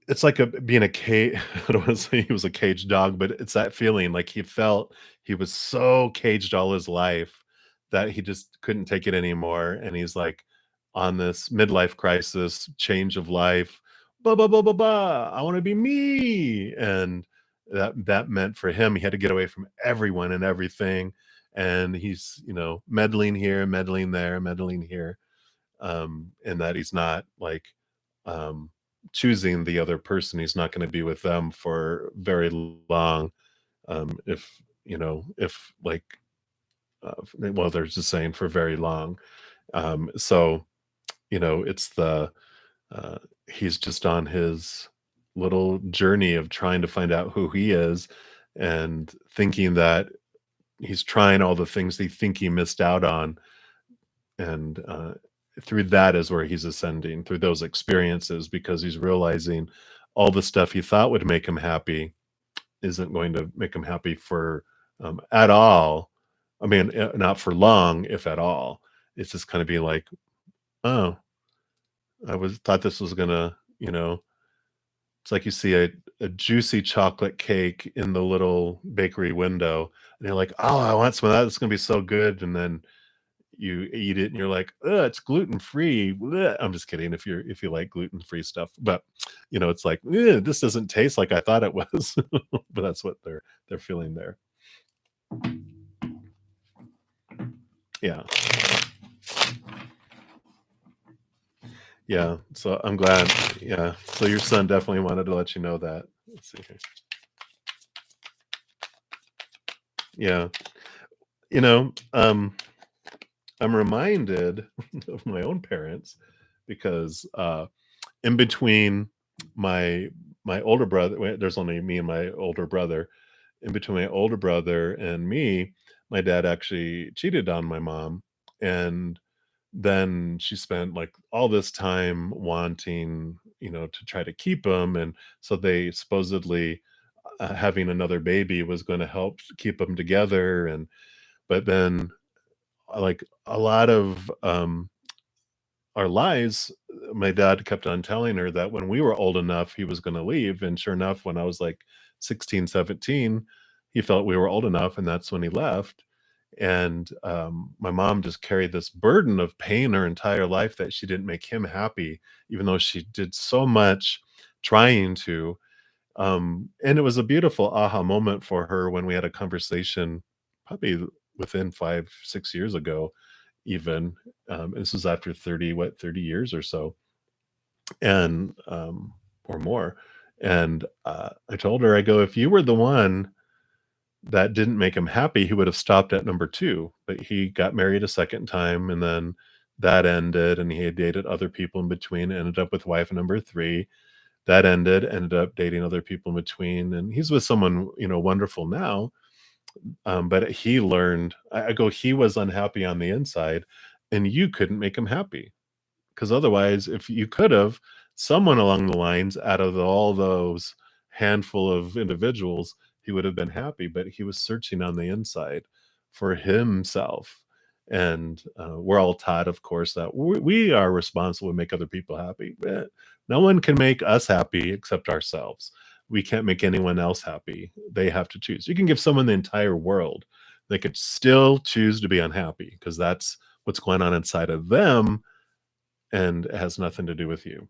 it's like being a cage. I don't want to say he was a caged dog, but it's that feeling like he felt he was so caged all his life that he just couldn't take it anymore. And he's like on this midlife crisis, change of life. Blah blah blah blah blah. I want to be me, and that meant for him he had to get away from everyone and everything. And he's meddling here, meddling there, meddling here, and that he's not like um, choosing the other person. He's not going to be with them for very long. If if like, well, there's just saying for very long. So, it's uh, he's just on his little journey of trying to find out who he is and thinking that he's trying all the things they think he missed out on. And through that is where he's ascending through those experiences because he's realizing all the stuff he thought would make him happy isn't going to make him happy for at all. I mean, not for long, if at all. It's just kind of being like, oh, I was thought this was gonna, it's like you see a juicy chocolate cake in the little bakery window, and you're like, "Oh, I want some of that. It's gonna be so good." And then you eat it, and you're like, "Ugh, it's gluten free." I'm just kidding. If you like gluten free stuff, but it's like, this doesn't taste like I thought it was. But that's what they're feeling there. Yeah, yeah. So I'm glad. Yeah. So your son definitely wanted to let you know that. Let's see here. Yeah. You know, um, I'm reminded of my own parents because in between my my older brother, there's only me and my older brother. In between my older brother and me, my dad actually cheated on my mom, and then she spent like all this time wanting, to try to keep him, and so they supposedly having another baby was going to help keep them together, and but then like a lot of our lives, my dad kept on telling her that when we were old enough, he was gonna leave, and sure enough, when I was, like, 16, 17, he felt we were old enough, and that's when he left, and, my mom just carried this burden of pain her entire life that she didn't make him happy, even though she did so much trying to, and it was a beautiful aha moment for her when we had a conversation probably within 5, 6 years ago even. This was after 30 years or so, and or more. And I told her, I go, if you were the one that didn't make him happy, he would have stopped at number two. But he got married a second time, and then that ended, and he had dated other people in between, ended up with wife number three. That ended up dating other people in between, and he's with someone, wonderful now. But he learned, I go, he was unhappy on the inside, and you couldn't make him happy. Because otherwise, if you could have, someone along the lines out of all those handful of individuals, he would have been happy, but he was searching on the inside for himself. And we're all taught, of course, that we are responsible to make other people happy. No one can make us happy except ourselves. We can't make anyone else happy. They have to choose. You can give someone the entire world. They could still choose to be unhappy because that's what's going on inside of them, and it has nothing to do with you.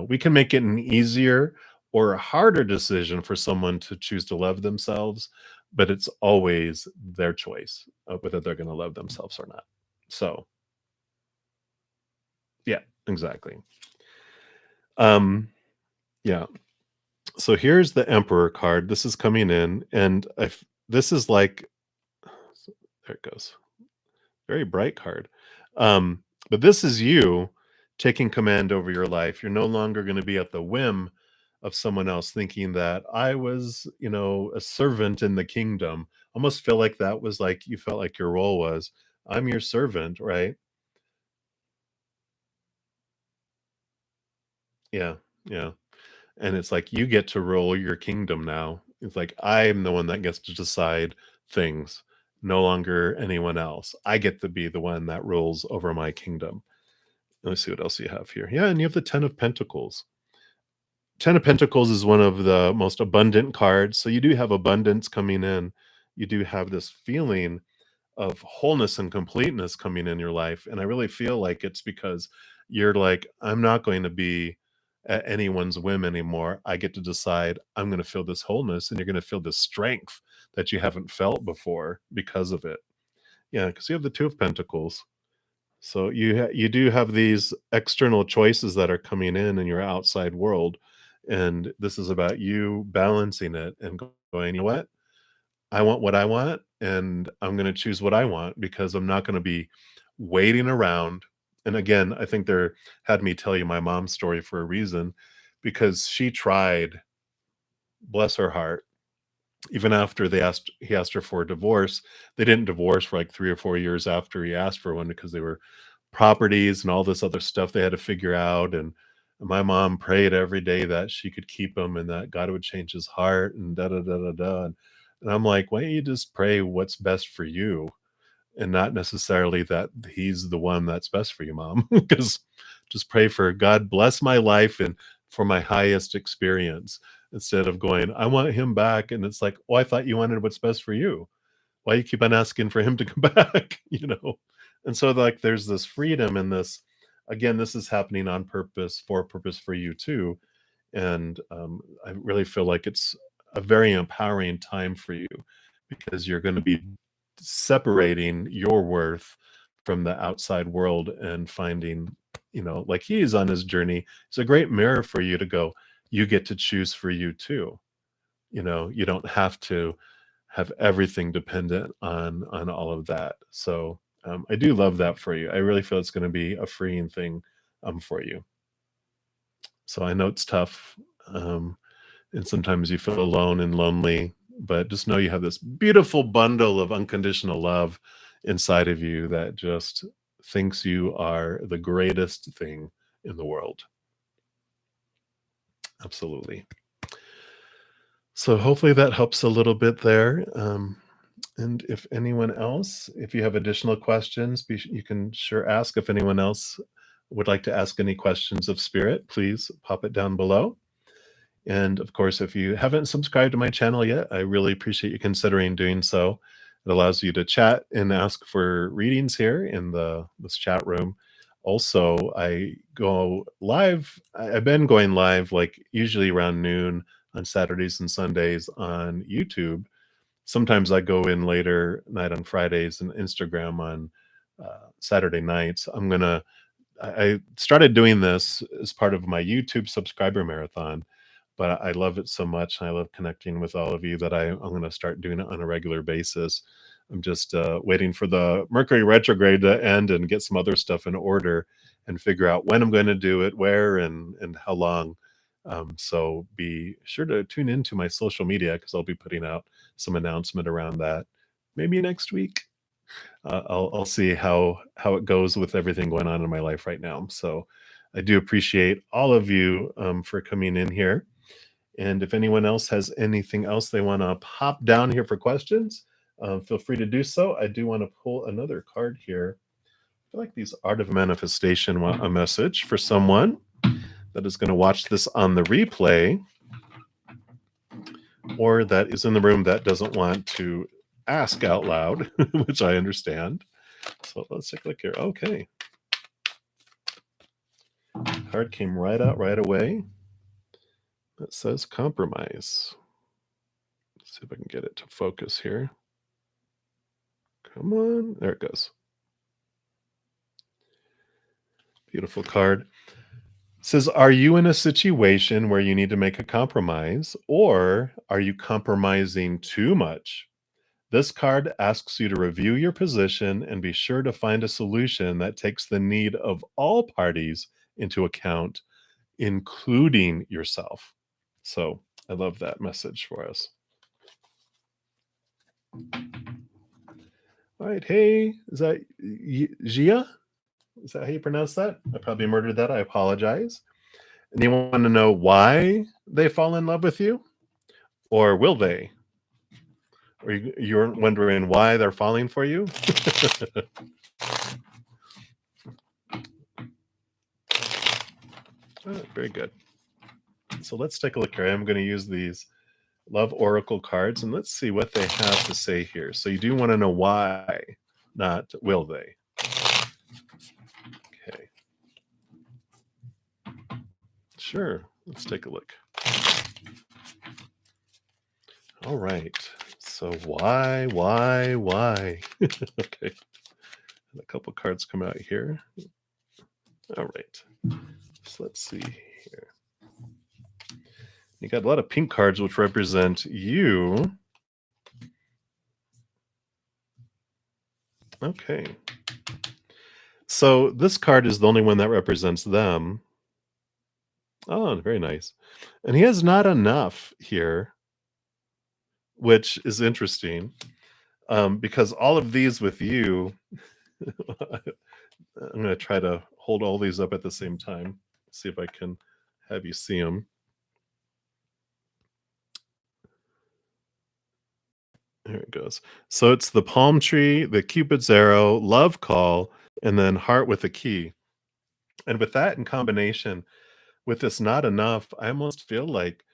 We can make it an easier or a harder decision for someone to choose to love themselves, but it's always their choice of whether they're going to love themselves or not. So, yeah, exactly. Um, yeah. So here's the Emperor card. This is coming in, and this is like, there it goes. Very bright card. But this is you taking command over your life. You're no longer going to be at the whim of someone else thinking that I was, a servant in the kingdom. Almost feel like that was like you felt like your role was, I'm your servant, right? Yeah, yeah. And it's like you get to rule your kingdom now. It's like I'm the one that gets to decide things, no longer anyone else. I get to be the one that rules over my kingdom. Let me see what else you have here. Yeah, and you have the 10 of Pentacles. 10 of Pentacles is one of the most abundant cards. So you do have abundance coming in. You do have this feeling of wholeness and completeness coming in your life. And I really feel like it's because you're like, I'm not going to be at anyone's whim anymore. I get to decide I'm going to feel this wholeness, and you're going to feel this strength that you haven't felt before because of it. Yeah, because you have the 2 of Pentacles. So you do have these external choices that are coming in your outside world, and this is about you balancing it and going, you know what? I want what I want, and I'm gonna choose what I want because I'm not gonna be waiting around. And again, I think there had me tell you my mom's story for a reason because she tried, bless her heart, even after he asked her for a divorce. They didn't divorce for like 3 or 4 years after he asked for one because they were properties and all this other stuff they had to figure out, and my mom prayed every day that she could keep him and that God would change his heart and da da da da da, and I'm like, "Why don't you just pray what's best for you, and not necessarily that he's the one that's best for you, mom? Because just pray for God bless my life and for my highest experience," instead of going, "I want him back," and it's like, "Oh, I thought you wanted what's best for you." Why you keep on asking for him to come back, you know? And so, like, there's this freedom in this. Again, this is happening on purpose, for purpose for you too. And I really feel like it's a very empowering time for you because you're going to be separating your worth from the outside world and finding, like he is on his journey. It's a great mirror for you to go, you get to choose for you too. You don't have to have everything dependent on all of that. So I do love that for you. I really feel it's going to be a freeing thing for you. So I know it's tough, and sometimes you feel alone and lonely, but just know you have this beautiful bundle of unconditional love inside of you that just thinks you are the greatest thing in the world. Absolutely. So hopefully that helps a little bit there. And if anyone else, if you have additional questions, you can sure ask. If anyone else would like to ask any questions of Spirit, please pop it down below. And of course, if you haven't subscribed to my channel yet, I really appreciate you considering doing so. It allows you to chat and ask for readings here in this chat room. Also, I go live. I've been going live like usually around noon on Saturdays and Sundays on YouTube. Sometimes I go in later night on Fridays and Instagram on Saturday nights. I started doing this as part of my YouTube subscriber marathon, but I love it so much. And I love connecting with all of you that I'm going to start doing it on a regular basis. I'm just waiting for the Mercury retrograde to end and get some other stuff in order and figure out when I'm going to do it, where, and how long. So be sure to tune into my social media because I'll be putting out some announcement around that maybe next week. I'll see how it goes with everything going on in my life right now. So I do appreciate all of you for coming in here. And if anyone else has anything else they want to pop down here for questions, feel free to do so. I do want to pull another card here. I feel like these Art of Manifestation want a message for someone that is going to watch this on the replay or that is in the room that doesn't want to ask out loud, which I understand. So let's take a look here. Okay. Card came right out right away. It says compromise. Let's see if I can get it to focus here. Come on. There it goes. Beautiful card. It says, are you in a situation where you need to make a compromise, or are you compromising too much? This card asks you to review your position and be sure to find a solution that takes the need of all parties into account, including yourself. So I love that message for us. All right. Hey, is that Gia? Is that how you pronounce that? I probably murdered that. I apologize. And you want to know why they fall in love with you? Or will they? Or you're wondering why they're falling for you? Very good. So let's take a look here. I'm going to use these Love Oracle cards and let's see what they have to say here. So you do want to know why, not will they. Okay. Sure. Let's take a look. All right. So why? Okay. And a couple cards come out here. All right. So let's see here. You got a lot of pink cards, which represent you. Okay. So this card is the only one that represents them. Oh, very nice. And he has not enough here, which is interesting, because all of these with you, I'm gonna try to hold all these up at the same time. See if I can have you see them. There it goes. So it's the palm tree, the Cupid's arrow, love call, and then heart with a key. And with that in combination, with this not enough, I almost feel like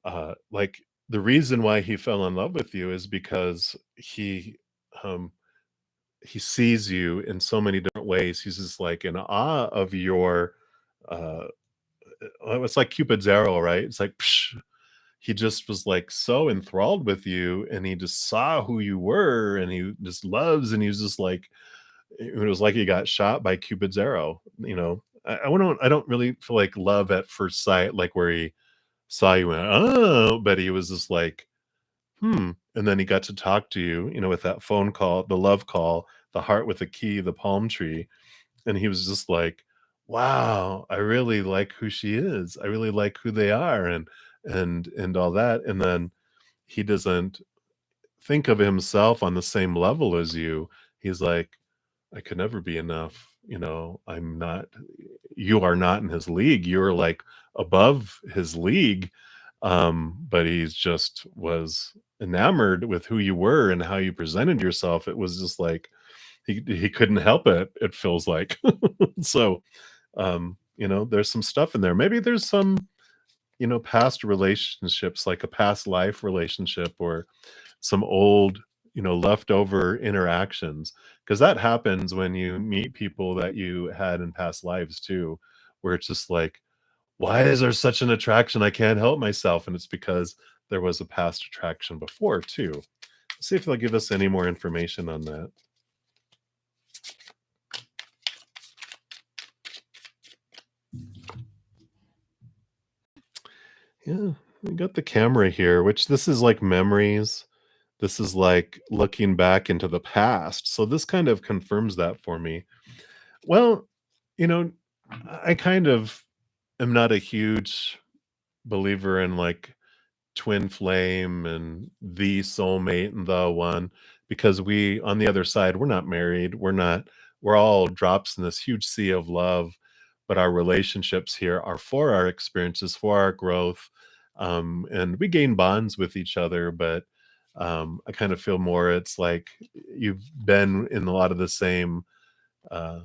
the reason why he fell in love with you is because um he sees you in so many different ways. He's just like in awe of your uh it's like Cupid's arrow, right? It's like psh, he just was like so enthralled with you and he just saw who you were and he just loves and he was just like it was like he got shot by Cupid's arrow, you know. I don't really feel like love at first sight, like where he saw you and oh, but he was just like, hmm. And then he got to talk to you, you know, with that phone call, the love call, the heart with the key, the palm tree. And he was just like, wow, I really like who she is. I really like who they are and all that. And then he doesn't think of himself on the same level as you. He's like, I could never be enough. You know, I'm not, you are not in his league. You're like above his league. But he's just was enamored with who you were and how you presented yourself. It was just like he couldn't help it, it feels like. So you know, there's some stuff in there. Maybe there's some, you know, past relationships, like a past life relationship or some old, you know, leftover interactions, because that happens when you meet people that you had in past lives too, where it's just like, why is there such an attraction? I can't help myself. And it's because there was a past attraction before too. See if they'll give us any more information on that. Yeah, we got the camera here, which this is like memories. This is like looking back into the past. So this kind of confirms that for me. Well, you know, I kind of am not a huge believer in like twin flame and the soulmate and the one, because we on the other side, we're not married. We're all drops in this huge sea of love, but our relationships here are for our experiences, for our growth. And we gain bonds with each other, but I kind of feel more it's like you've been in a lot of the same uh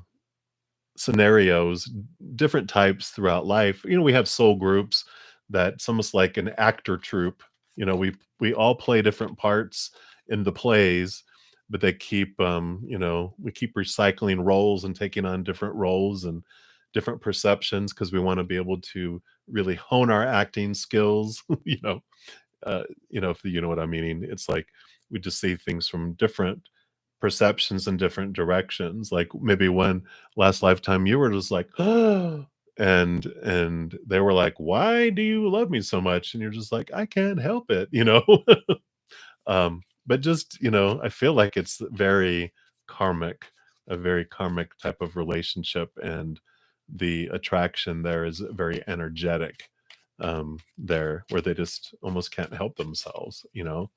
scenarios, different types throughout life. You know, we have soul groups that's almost like an actor troupe. You know, we all play different parts in the plays, but they keep you know, we keep recycling roles and taking on different roles and different perceptions because we want to be able to really hone our acting skills, you know, if you know what I'm meaning. It's like we just see things from different perceptions in different directions. Like maybe when last lifetime you were just like, and they were like, "Why do you love me so much?" And you're just like, "I can't help it," you know? But just, you know, I feel like it's very karmic, a very karmic type of relationship, and the attraction there is very energetic, there, where they just almost can't help themselves, you know?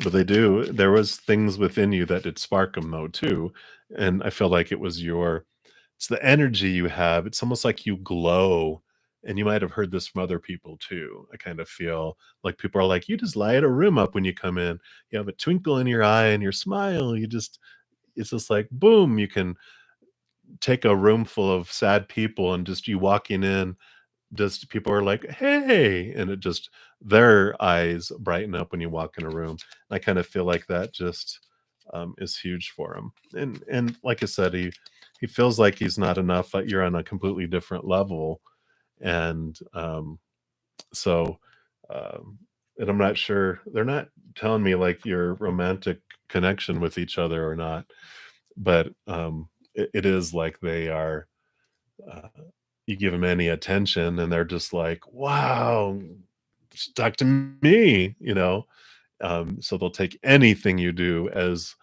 But they do. There was things within you that did spark them though too, and I feel like it was your it's the energy you have. It's almost like you glow, and you might have heard this from other people too. I kind of feel like people are like, "You just light a room up when you come in. You have a twinkle in your eye and your smile. You just it's just like boom, you can take a room full of sad people and just you walking in just people are like, "Hey," and it just their eyes brighten up when you walk in a room. I kind of feel like that just is huge for him. And like I said, he feels like he's not enough. That you're on a completely different level, and so and I'm not sure. They're not telling me like your romantic connection with each other or not, but it is like they are. Uh, you give them any attention and they're just like, "Wow, talk to me," you know? So they'll take anything you do as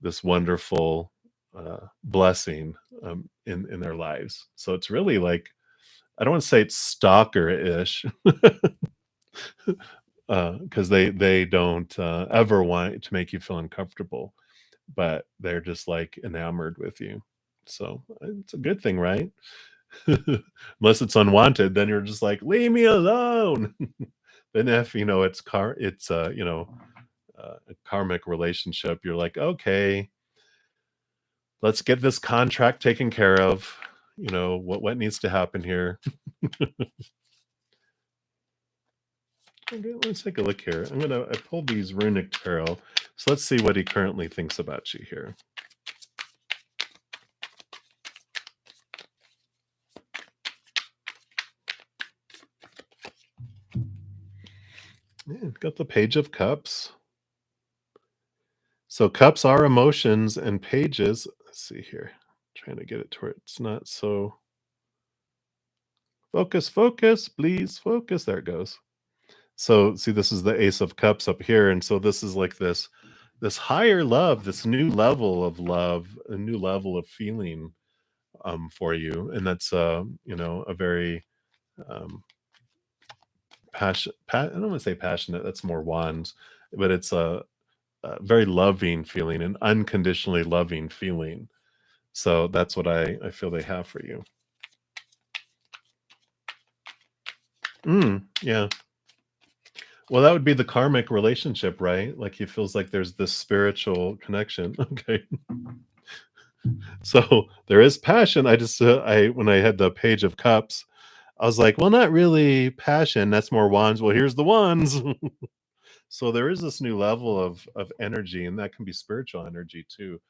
this wonderful blessing in their lives. So it's really like, I don't want to say it's stalker-ish, because they don't ever want to make you feel uncomfortable, but they're just like enamored with you. So it's a good thing, right? Unless it's unwanted, then you're just like, leave me alone. Then if it's a karmic relationship, you're like, okay, let's get this contract taken care of. What needs to happen here. Okay, let's take a look here. I pulled these runic tarot, so let's see what he currently thinks about you here. Yeah, got the Page of Cups. So cups are emotions, and pages. Let's see here. Trying to get it to where it's not so. Focus, focus, please focus. There it goes. So see, this is the Ace of Cups up here, and so this is like this higher love, this new level of love, a new level of feeling for you, and that's a very um I don't want to say passionate. That's more wands, but it's a very loving feeling, an unconditionally loving feeling. So that's what I feel they have for you. Yeah. Well, that would be the karmic relationship, right? Like he feels like there's this spiritual connection. Okay. So there is passion. I when I had the Page of Cups, I was like, well, not really passion. That's more wands. Well, here's the wands. So there is this new level of energy, and that can be spiritual energy too.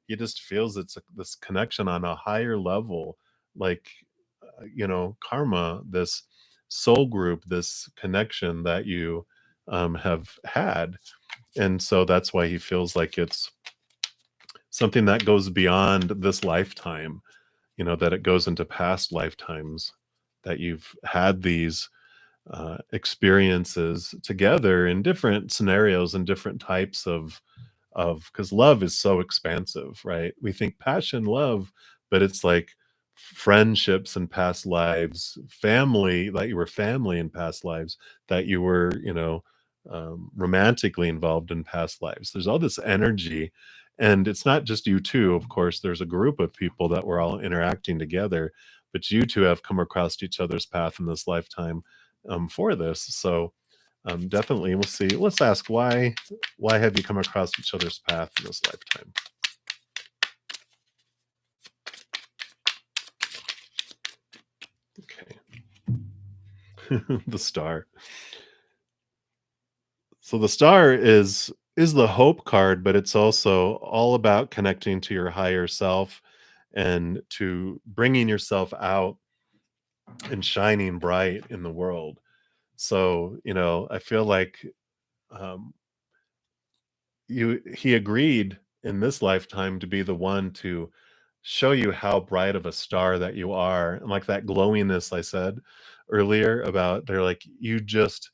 He just feels this connection on a higher level, like karma, this soul group, this connection that you have had, and so that's why he feels like it's something that goes beyond this lifetime. That it goes into past lifetimes, that you've had these experiences together in different scenarios and different types of because love is so expansive, right? We think passion, love, but it's like friendships in past lives, family, that you were family in past lives, that you were romantically involved in past lives. There's all this energy, and it's not just you two. Of course, there's a group of people that we're all interacting together, but you two have come across each other's path in this lifetime for this. So definitely, we'll see. Let's ask why have you come across each other's path in this lifetime? Okay. The Star. So the Star is the hope card, but it's also all about connecting to your higher self and to bringing yourself out and shining bright in the world. So, I feel like um, he agreed in this lifetime to be the one to show you how bright of a star that you are, and like that glowiness I said earlier about, they're like, you just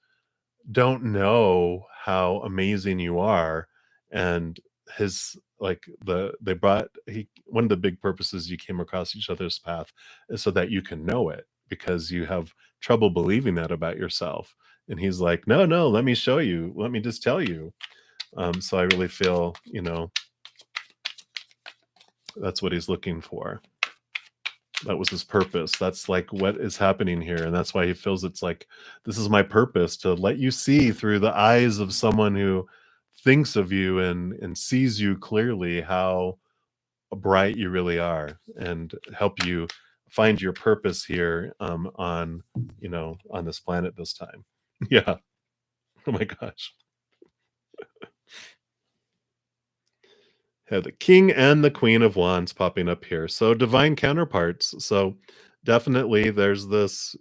don't know how amazing you are. And his like they brought he one of the big purposes you came across each other's path is so that you can know it, because you have trouble believing that about yourself. And he's like, no, no, let me show you, let me just tell you. So I really feel, that's what he's looking for. That was his purpose. That's like what is happening here. And that's why he feels it's like, this is my purpose, to let you see through the eyes of someone who thinks of you and sees you clearly, how bright you really are, and help you find your purpose here on this planet this time. Yeah. Oh my gosh. Yeah, the King and the Queen of Wands popping up here. So divine counterparts. So definitely there's this,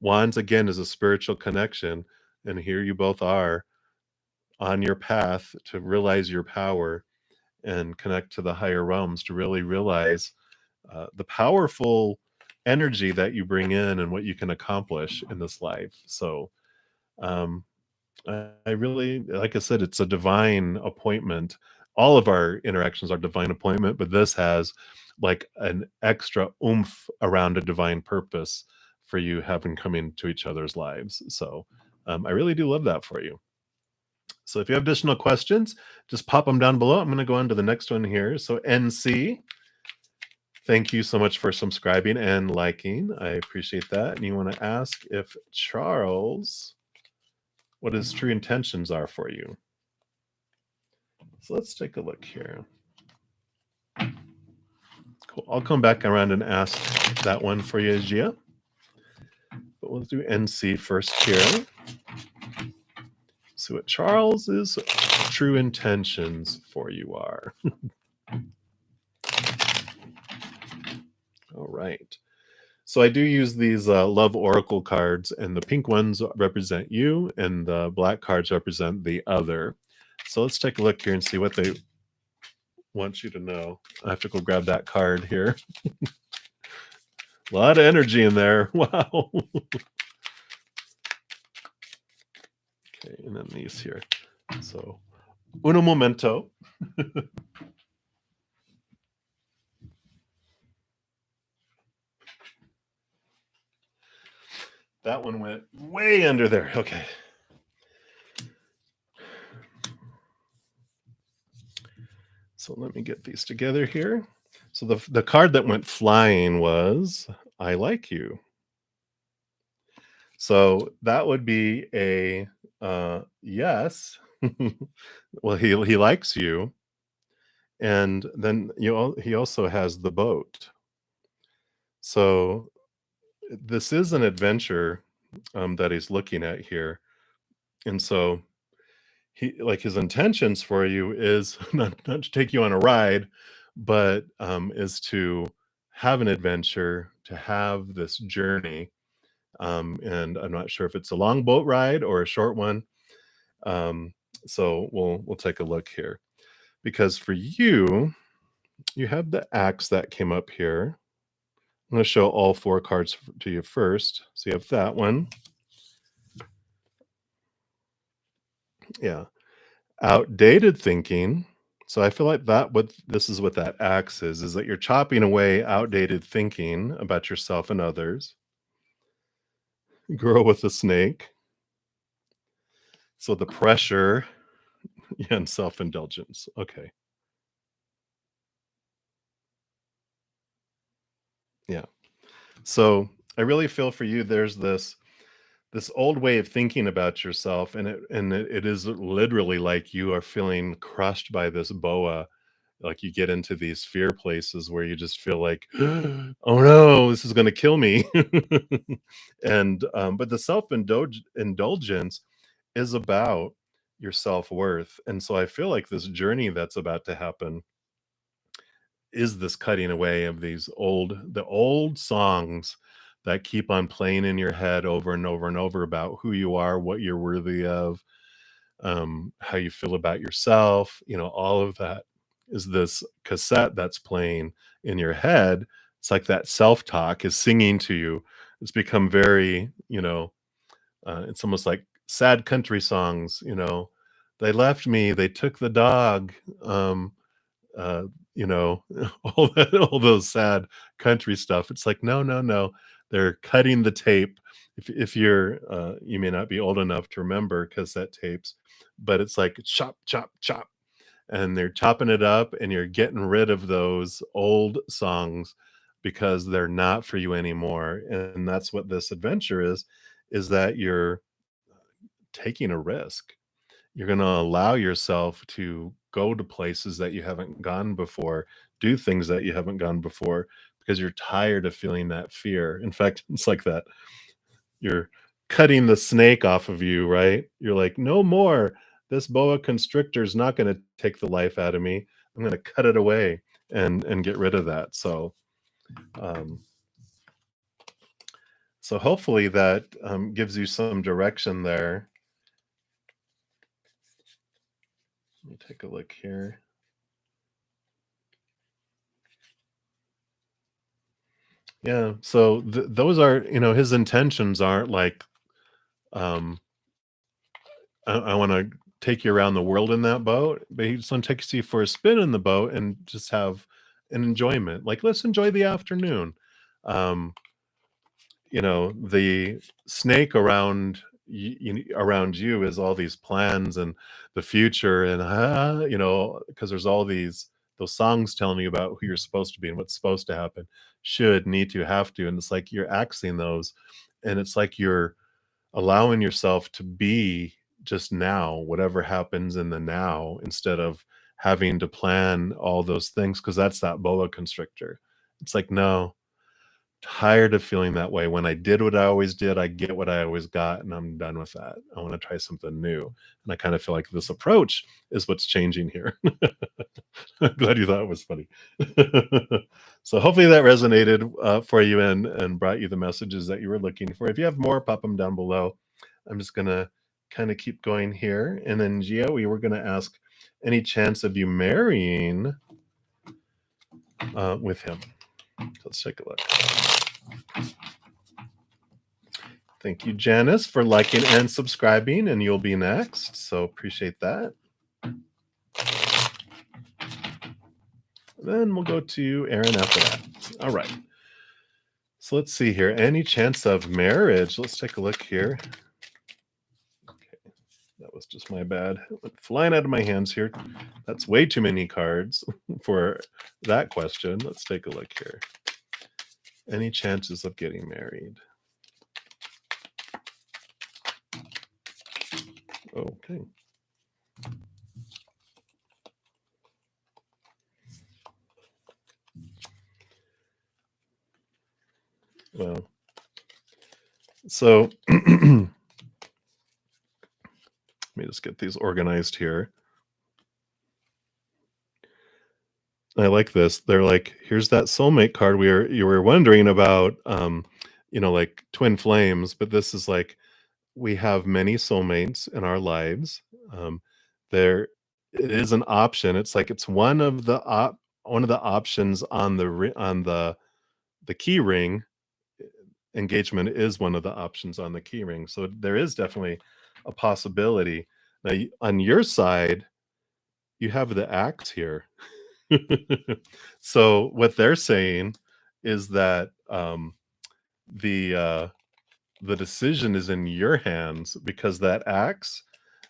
Wands again is a spiritual connection. And here you both are on your path to realize your power and connect to the higher realms, to really realize the powerful energy that you bring in and what you can accomplish in this life. So um, I really, like I said, it's a divine appointment. All of our interactions are divine appointment, but this has like an extra oomph around a divine purpose for you having come into each other's lives. So I really do love that for you. So if you have additional questions, just pop them down below. I'm going to go on to the next one here. So NC, thank you so much for subscribing and liking. I appreciate that. And you want to ask if Charles, what his true intentions are for you. So let's take a look here. Cool. I'll come back around and ask that one for you, Gia. But we'll do NC first here. See what Charles's true intentions for you are. All right. So I do use these love oracle cards, and the pink ones represent you, and the black cards represent the other. So let's take a look here and see what they want you to know. I have to go grab that card here. A lot of energy in there. Wow. Okay, and then these here. So, uno momento. That one went way under there. Okay. So let me get these together here. So the card that went flying was I like you. So that would be a yes. Well, he likes you, and then he also has the boat. So this is an adventure that he's looking at here, and so he like his intentions for you is not to take you on a ride, but is to have an adventure, to have this journey. And I'm not sure if it's a long boat ride or a short one. Um, so we'll take a look here because for you, you have the axe that came up here. I'm going to show all four cards to you first. So you have that one. Yeah. Outdated thinking. So I feel like that what this is what that axe is that you're chopping away outdated thinking about yourself and others. Grow with the snake. So the pressure and self-indulgence. Okay. Yeah. So I really feel for you there's this old way of thinking about yourself, and it is literally like you are feeling crushed by this boa. Like you get into these fear places where you just feel like, oh no, this is going to kill me. And but the indulgence is about your self-worth, and so I feel like this journey that's about to happen is this cutting away of the old songs that keep on playing in your head over and over and over about who you are, what you're worthy of, how you feel about yourself, all of that is this cassette that's playing in your head. It's like that self-talk is singing to you. It's become very, it's almost like sad country songs, they left me, they took the dog, uh, all those sad country stuff. It's like, no, no, no. They're cutting the tape. If you're, you may not be old enough to remember cassette tapes, but it's like chop, chop, chop, and they're chopping it up, and you're getting rid of those old songs because they're not for you anymore. And that's what this adventure is that you're taking a risk. You're gonna allow yourself to go to places that you haven't gone before, do things that you haven't gone before because you're tired of feeling that fear. In fact, it's like that you're cutting the snake off of you, right? You're like, "No more. This boa constrictor is not gonna take the life out of me. I'm gonna cut it away and get rid of that." Um, so hopefully that, gives you some direction there. Let me take a look here. Yeah, so those are his intentions aren't like, um, I wanna take you around the world in that boat, but he just wanna take you for a spin in the boat and just have an enjoyment. Like, let's enjoy the afternoon. Um, the snake around you is all these plans and the future and, because there's all those songs telling you about who you're supposed to be and what's supposed to happen, should, need to, have to, and it's like you're axing those, and it's like you're allowing yourself to be just now, whatever happens in the now, instead of having to plan all those things, because that's that boa constrictor. It's like, no, tired of feeling that way. When I did what I always did, I get what I always got, and I'm done with that. I want to try something new. And I kind of feel like this approach is what's changing here. I'm glad you thought it was funny. So hopefully that resonated for you and brought you the messages that you were looking for. If you have more, pop them down below. I'm just gonna kind of keep going here. And then Gia, we were gonna ask any chance of you marrying with him. Let's take a look. Thank you, Janice, for liking and subscribing, and you'll be next. So appreciate that. Then we'll go to Aaron after that. All right. So let's see here. Any chance of marriage? Let's take a look here. Okay, that was just my bad. It went flying out of my hands here. That's way too many cards for that question. Let's take a look here. Any chances of getting married? Okay. Well, so let me just get these organized here. I like this. They're like, here's that soulmate card you were wondering about, like twin flames, but this is like we have many soulmates in our lives. Um, there it is an option. It's like it's one of the options on the key ring. Engagement is one of the options on the key ring. So there is definitely a possibility. Now on your side, you have the axe here. So what they're saying is that the uh, the decision is in your hands, because that axe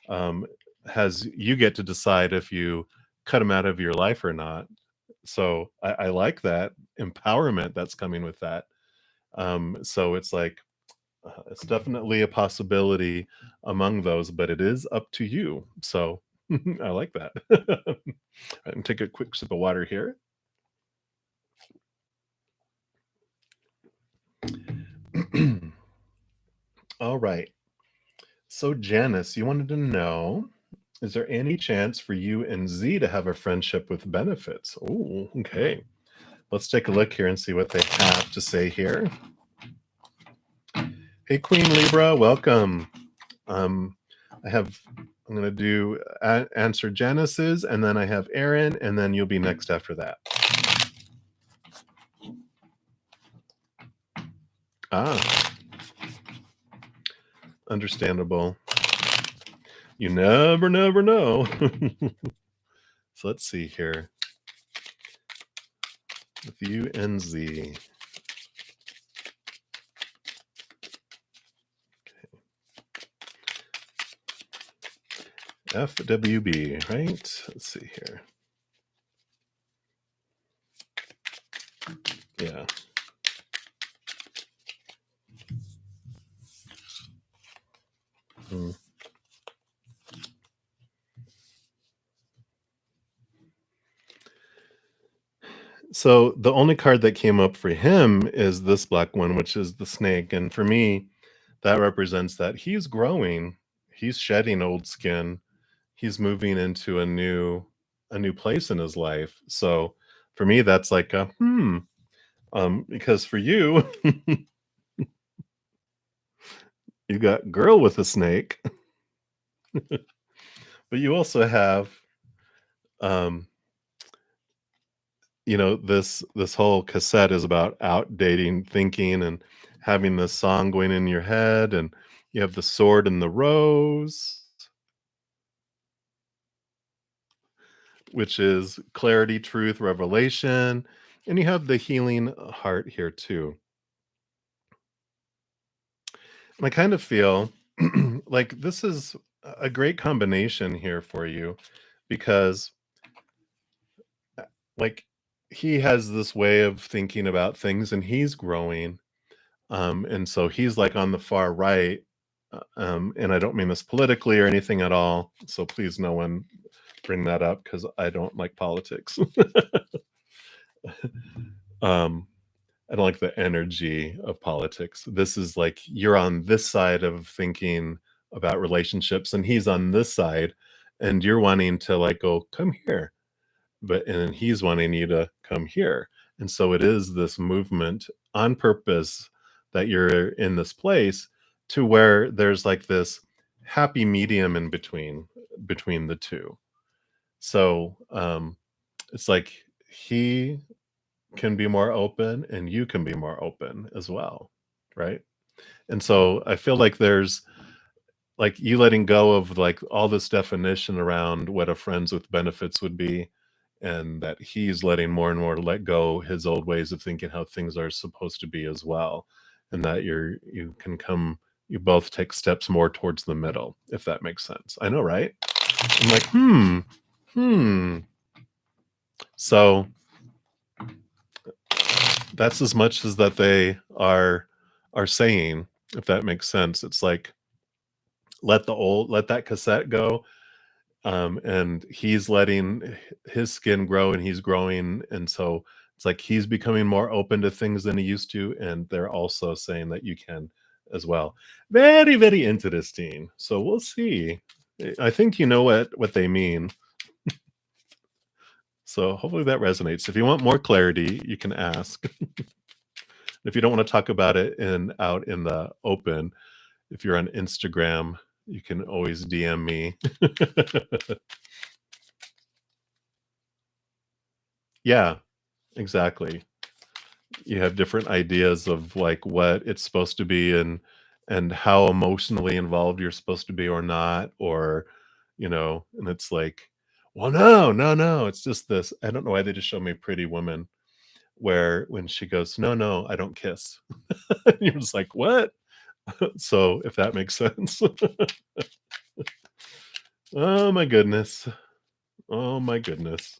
um, has you get to decide if you cut him out of your life or not. So I like that empowerment that's coming with that. So it's like it's definitely a possibility among those, but it is up to you. So I like that. I can take a quick sip of water here. All right. So, Janice, you wanted to know, is there any chance for you and Z to have a friendship with benefits? Oh, okay. Let's take a look here and see what they have to say here. Hey, Queen Libra, welcome. I'm going to do answer Janice's, and then I have Aaron, and then you'll be next after that. Ah, understandable. You never know. So let's see here. With you and Z. Okay. FWB, right? Let's see here. Yeah. Hmm. So the only card that came up for him is this black one, which is the snake. And for me, that represents that he's growing, he's shedding old skin, he's moving into a new place in his life. So for me, that's like a because for you, you got girl with a snake, but you also have um this whole cassette is about outdating thinking and having this song going in your head, and you have the sword and the rose. which is clarity, truth, revelation, and you have the healing heart here too. And I kind of feel like this is a great combination here for you because, like, he has this way of thinking about things and he's growing. And so he's like on the far right. And I don't mean this politically or anything at all. So please, no one bring that up because I don't like politics. um, I don't like the energy of politics. This is like you're on this side of thinking about relationships, and he's on this side, and you're wanting to like go, come here. But and then he's wanting you to come here. And so it is this movement on purpose that you're in this place to where there's like this happy medium in between the two. So it's like he can be more open and you can be more open as well, right? And so I feel like there's like you letting go of like all this definition around what a friends with benefits would be, and that he's letting more and more let go his old ways of thinking how things are supposed to be as well. And that you can come, you both take steps more towards the middle, if that makes sense. I know, right? I'm like, hmm. So that's as much as that they are saying, if that makes sense. It's like let that cassette go, and he's letting his skin grow and he's growing, and so it's like he's becoming more open to things than he used to, and they're also saying that you can as well. Very, very interesting. So we'll see. I think you know what they mean. So hopefully that resonates. If you want more clarity, you can ask. If you don't want to talk about it in out in the open, if you're on Instagram, you can always DM me. Yeah, exactly. You have different ideas of like what it's supposed to be and how emotionally involved you're supposed to be or not, or and it's like, well, no, no, no, it's just this. I don't know why they just show me Pretty Woman where when she goes, no, no, I don't kiss. You're just like, what? So if that makes sense. Oh my goodness. Oh my goodness.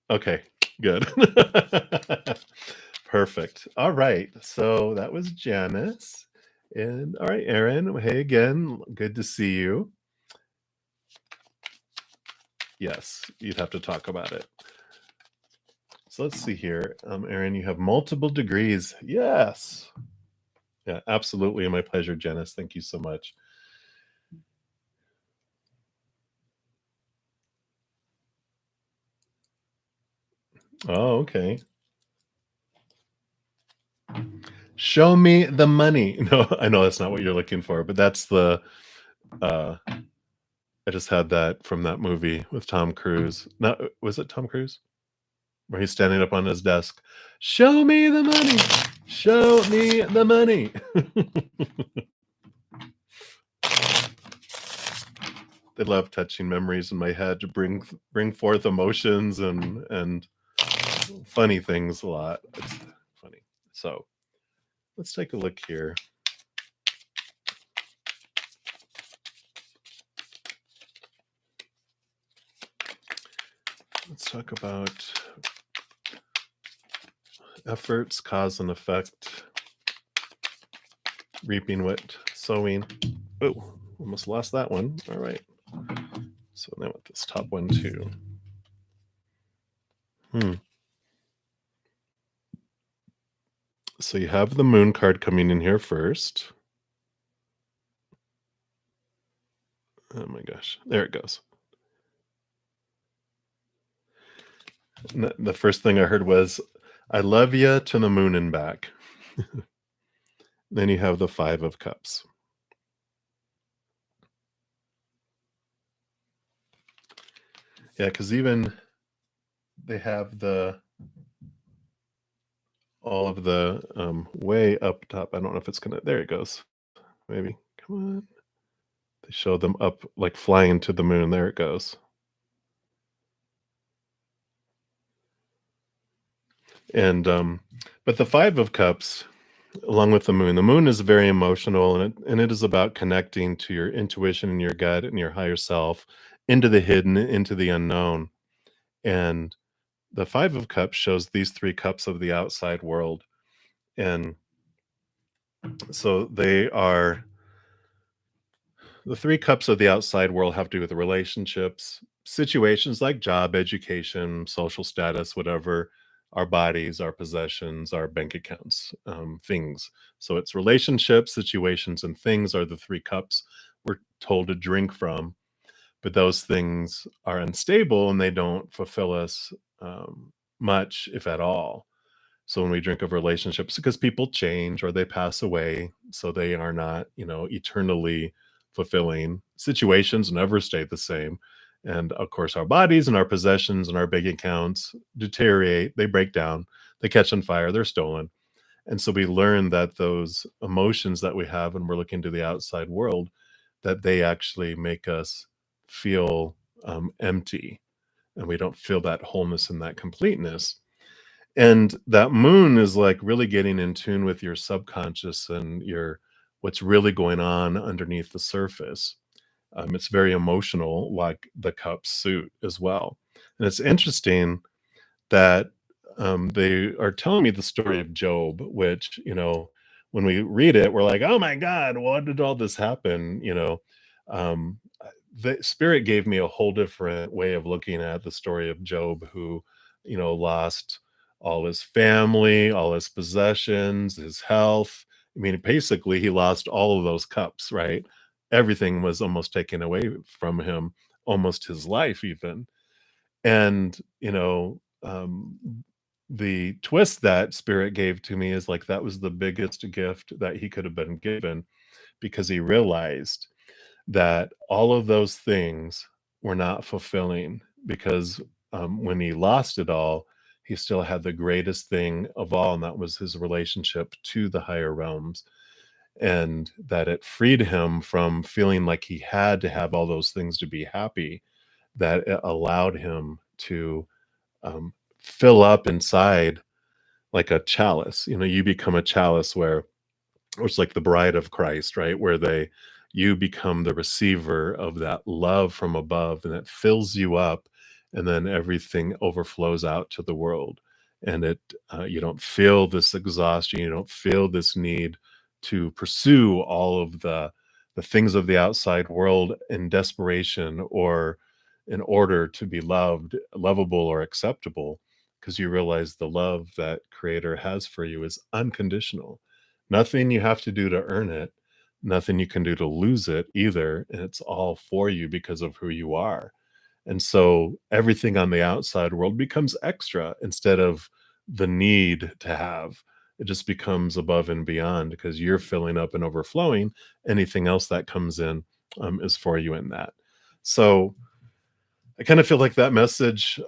Okay, good. Perfect. All right. So that was Janice. And all right, Aaron. Hey again. Good to see you. Yes, you'd have to talk about it. So let's see here. Aaron, you have multiple degrees. Yes. Yeah, absolutely. My pleasure, Janice. Thank you so much. Oh, okay. Show me the money. No, I know that's not what you're looking for, but that's the I just had that from that movie with Tom Cruise. No, was it Tom Cruise? Where he's standing up on his desk. Show me the money. Show me the money. They love touching memories in my head to bring forth emotions and funny things a lot. It's funny. So let's take a look here. Let's talk about efforts, cause and effect, reaping what sowing. Oh, almost lost that one. All right. So now with this top one too. Hmm. So you have the moon card coming in here first. Oh my gosh. There it goes. The first thing I heard was, I love you to the moon and back. Then you have the 5 of cups. Yeah, because even they have the all of the way up top. I don't know if it's gonna, there it goes. Maybe. Come on. They show them up like flying to the moon. There it goes. And but the 5 of cups along with the moon is very emotional, and it is about connecting to your intuition and your gut and your higher self, into the hidden, into the unknown. And the 5 of cups shows these 3 cups of the outside world. And so they are the 3 cups of the outside world have to do with relationships, situations like job, education, social status, whatever, our bodies, our possessions, our bank accounts, things. So it's relationships, situations, and things are the 3 cups we're told to drink from. But those things are unstable and they don't fulfill us much, if at all. So when we drink of relationships, because people change or they pass away, so they are not, eternally fulfilling. Situations never stay the same. And of course, our bodies and our possessions and our bank accounts deteriorate, they break down, they catch on fire, they're stolen. And so we learn that those emotions that we have when we're looking to the outside world, that they actually make us feel empty, and we don't feel that wholeness and that completeness. And that moon is like really getting in tune with your subconscious and your what's really going on underneath the surface. It's very emotional, like the cup suit as well. And it's interesting that they are telling me the story of Job, which, when we read it, we're like, oh my God, what did all this happen? Um, the spirit gave me a whole different way of looking at the story of Job, who, lost all his family, all his possessions, his health. I mean, basically, he lost all of those cups, right? Everything was almost taken away from him, almost his life, even. And, the twist that spirit gave to me is like that was the biggest gift that he could have been given, because he realized that all of those things were not fulfilling, because when he lost it all, he still had the greatest thing of all, and that was his relationship to the higher realms. And that it freed him from feeling like he had to have all those things to be happy, that it allowed him to fill up inside like a chalice. You become a chalice where it's like the bride of Christ, right? Where you become the receiver of that love from above, and it fills you up, and then everything overflows out to the world. And you don't feel this exhaustion, you don't feel this need to pursue all of the things of the outside world in desperation, or in order to be loved, lovable, or acceptable, because you realize the love that Creator has for you is unconditional. Nothing you have to do to earn it, nothing you can do to lose it either, and it's all for you because of who you are. And so everything on the outside world becomes extra instead of the need to have. It just becomes above and beyond because you're filling up and overflowing. Anything else that comes in is for you in that. So I kind of feel like that message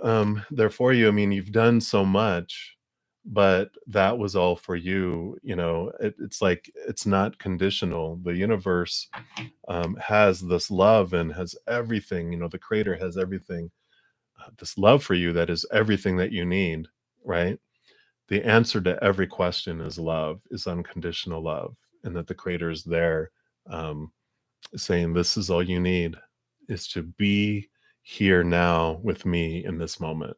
there for you. I mean, you've done so much, but that was all for you. It's like it's not conditional. The universe has this love and has everything. The Creator has everything. This love for you that is everything that you need. Right. The answer to every question is love, is unconditional love, and that the Creator is there, um, saying, "This is all you need, is to be here now with me in this moment.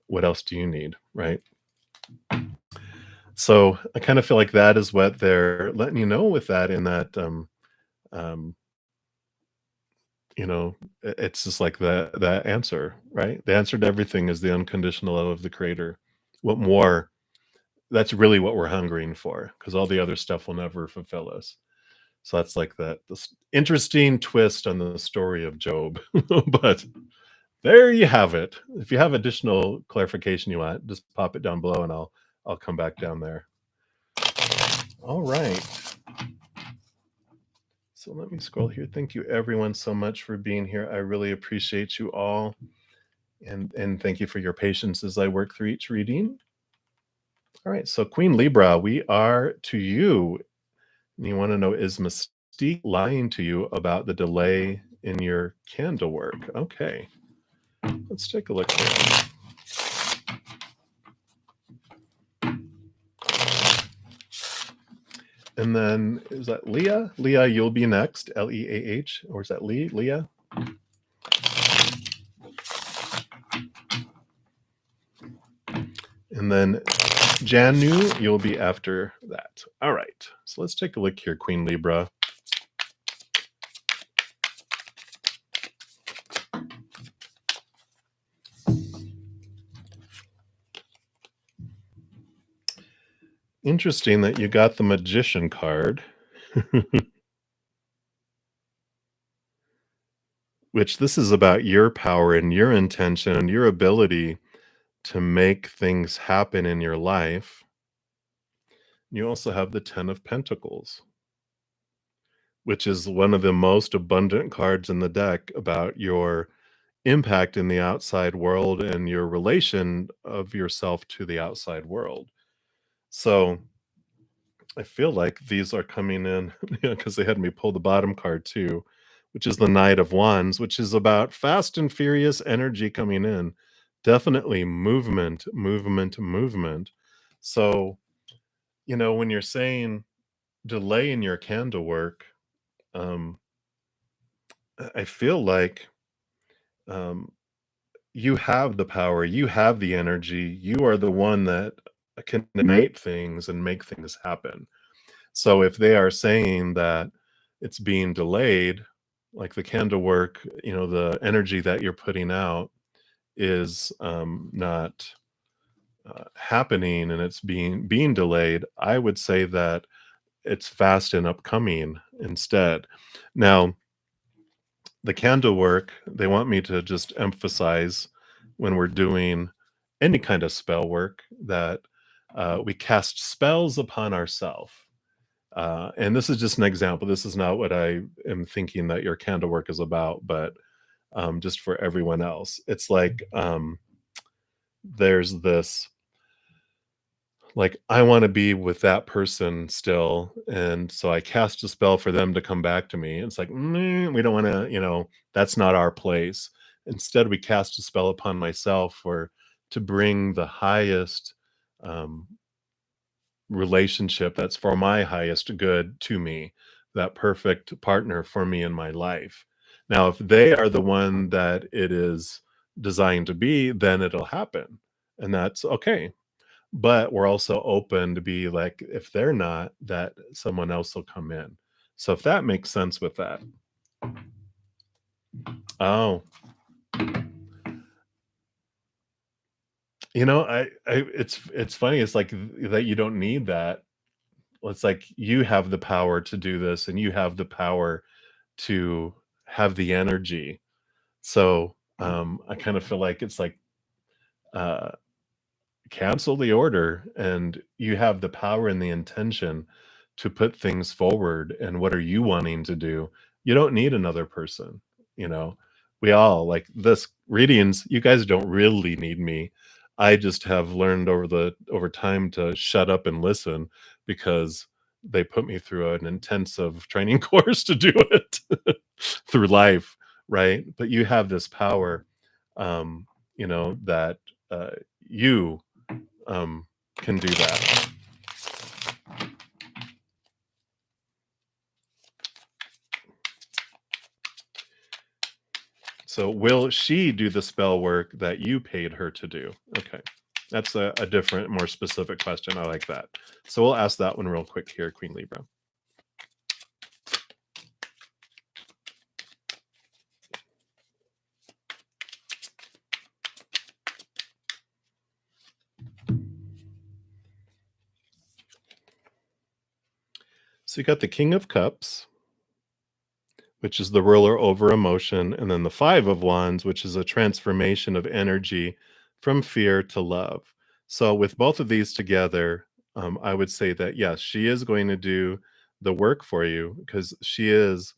What else do you need?" Right? So, I kinda feel like that is what they're letting you know with that, in that, um, it's just like that answer, right? The answer to everything is the unconditional love of the Creator. What more? That's really what we're hungering for, because all the other stuff will never fulfill us. So that's like this interesting twist on the story of Job. But there you have it. If you have additional clarification you want, just pop it down below and I'll come back down there. All right. So let me scroll here. Thank you everyone so much for being here. I really appreciate you all. And thank you for your patience as I work through each reading. All right. So Queen Libra, we are to you. You want to know, is mystique lying to you about the delay in your candle work? Okay, let's take a look here. And then is that Leah? Leah, you'll be next. Leah, or is that Leah? And then Janu, you'll be after that. All right. So let's take a look here, Queen Libra. Interesting that you got the Magician card. Which this is about your power and your intention and your ability to make things happen in your life. You also have the 10 of Pentacles, which is one of the most abundant cards in the deck about your impact in the outside world and your relation of yourself to the outside world. So I feel like these are coming in because they had me pull the bottom card too, which is the Knight of Wands, which is about fast and furious energy coming in. Definitely movement, movement, movement. So, when you're saying delay in your candle work, um, I feel like um, you have the power, you have the energy, you are the one that can innate things and make things happen. So if they are saying that it's being delayed, like the candle work, the energy that you're putting out is not happening and it's being delayed, I would say that it's fast and upcoming instead. Now, the candle work, they want me to just emphasize when we're doing any kind of spell work that we cast spells upon ourselves. And this is just an example. This is not what I am thinking that your candle work is about, but just for everyone else, it's like there's this like I want to be with that person still, and so I cast a spell for them to come back to me. It's like we don't want to, that's not our place. Instead, we cast a spell upon myself for to bring the highest um, relationship that's for my highest good to me, that perfect partner for me in my life. Now, if they are the one that it is designed to be, then it'll happen, and that's okay. But we're also open to be like, if they're not, that someone else will come in. So if that makes sense with that. Oh, it's funny. It's like that you don't need that. It's like you have the power to do this and you have the power to have the energy. So I kind of feel like it's like uh cancel the order and you have the power and the intention to put things forward and what are you wanting to do. You don't need another person. you know we all like this readings, you guys don't really need me. I just have learned over time to shut up and listen because they put me through an intensive training course to do it through life, right? But you have this power, that uh, you can do that. So will she do the spell work that you paid her to do? Okay. That's a different, more specific question. I like that. So we'll ask that one real quick here, Queen Libra. So you got the King of Cups, which is the ruler over emotion, and then the Five of Wands, which is a transformation of energy from fear to love. So, with both of these together, I would say that yes, she is going to do the work for you because she is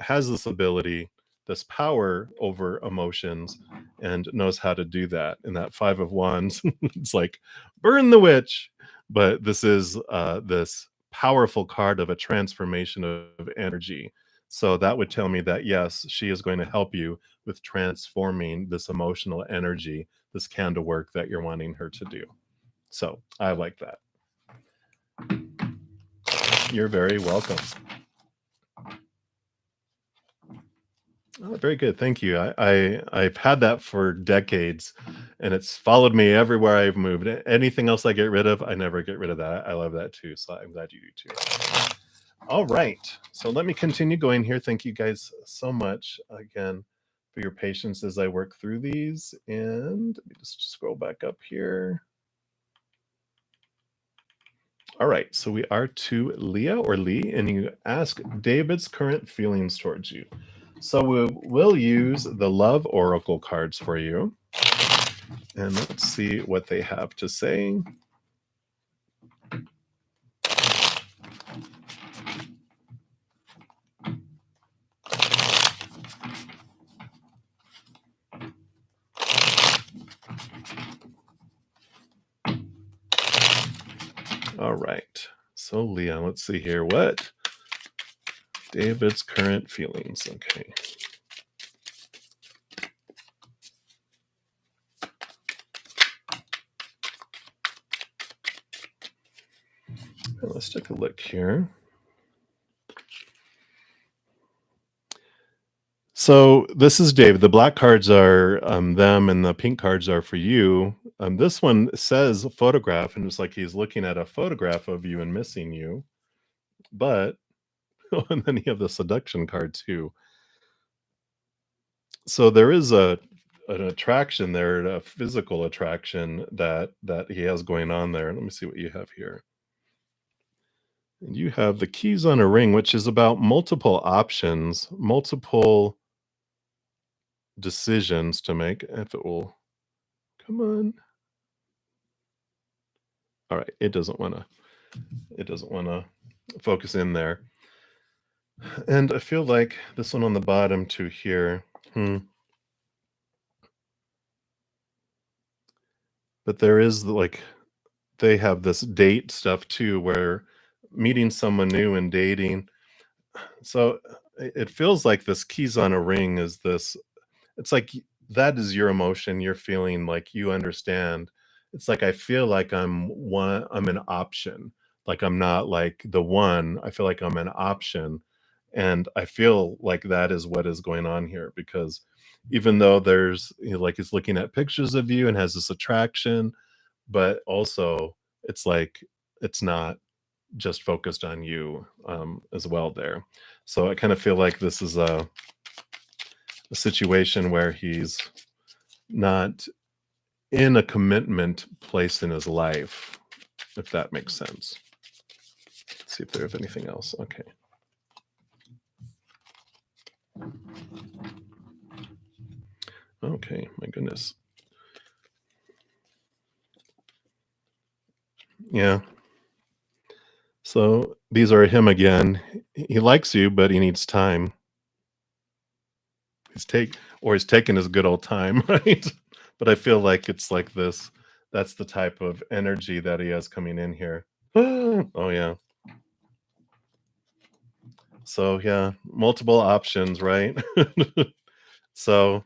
has this ability, this power over emotions, and knows how to do that. And that Five of Wands, it's like burn the witch, but this is this powerful card of a transformation of energy. So that would tell me that yes, she is going to help you with transforming this emotional energy, this candle work that you're wanting her to do. So I like that. You're very welcome. Oh, very good. Thank you. I've had that for decades, and it's followed me everywhere I've moved. Anything else I get rid of, I never get rid of that. I love that too. So I'm glad you do too. All right. So let me continue going here. Thank you guys so much again for your patience as I work through these. And let me just scroll back up here. All right. So we are to Leah or Lee, and you ask David's current feelings towards you. So we'll use the Love Oracle cards for you. And let's see what they have to say. All right. So Leah, let's see here. What? David's current feelings. Okay. Let's take a look here. So this is David. The black cards are them, and the pink cards are for you. This one says photograph, and it's like he's looking at a photograph of you and missing you. But and then you have the seduction card too. So there is an attraction there, a physical attraction that he has going on there. Let me see what you have here. And you have the keys on a ring, which is about multiple options, multiple decisions to make. If it will come on. All right, it doesn't want to focus in there. And I feel like this one on the bottom to here. But there is like they have this date stuff too where meeting someone new and dating. So it feels like this keys on a ring is this. It's like that is your emotion, you're feeling like you understand. It's like I feel like I'm an option. Like I'm not like the one. I feel like I'm an option. And I feel like that is what is going on here because even though there's like he's looking at pictures of you and has this attraction, but also it's like it's not just focused on you as well there. So I kind of feel like this is a situation where he's not in a commitment place in his life, if that makes sense. Let's see if there's anything else. Okay. Okay, my goodness. Yeah. So these are him again. He likes you, but he needs time. He's taking his good old time, right? But I feel like it's like this. That's the type of energy that he has coming in here. Oh yeah. So yeah, multiple options, right? So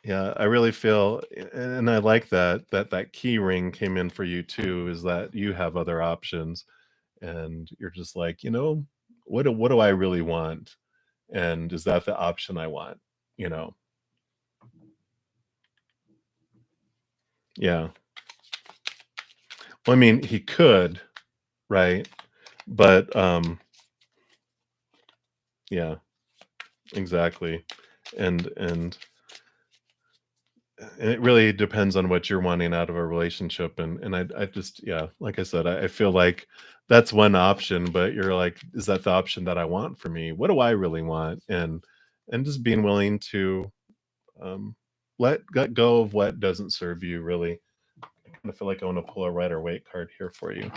yeah, I really feel and I like that key ring came in for you too, is that you have other options and you're just like, what do I really want? And is that the option I want? You know? Yeah. Well, I mean, he could, right? But yeah, exactly. And and it really depends on what you're wanting out of a relationship and I just yeah like I said I feel like that's one option but you're like is that the option that I want for me what do I really want and just being willing to um let go of what doesn't serve you really. I kind of feel like I want to pull a Rider Waite card here for you.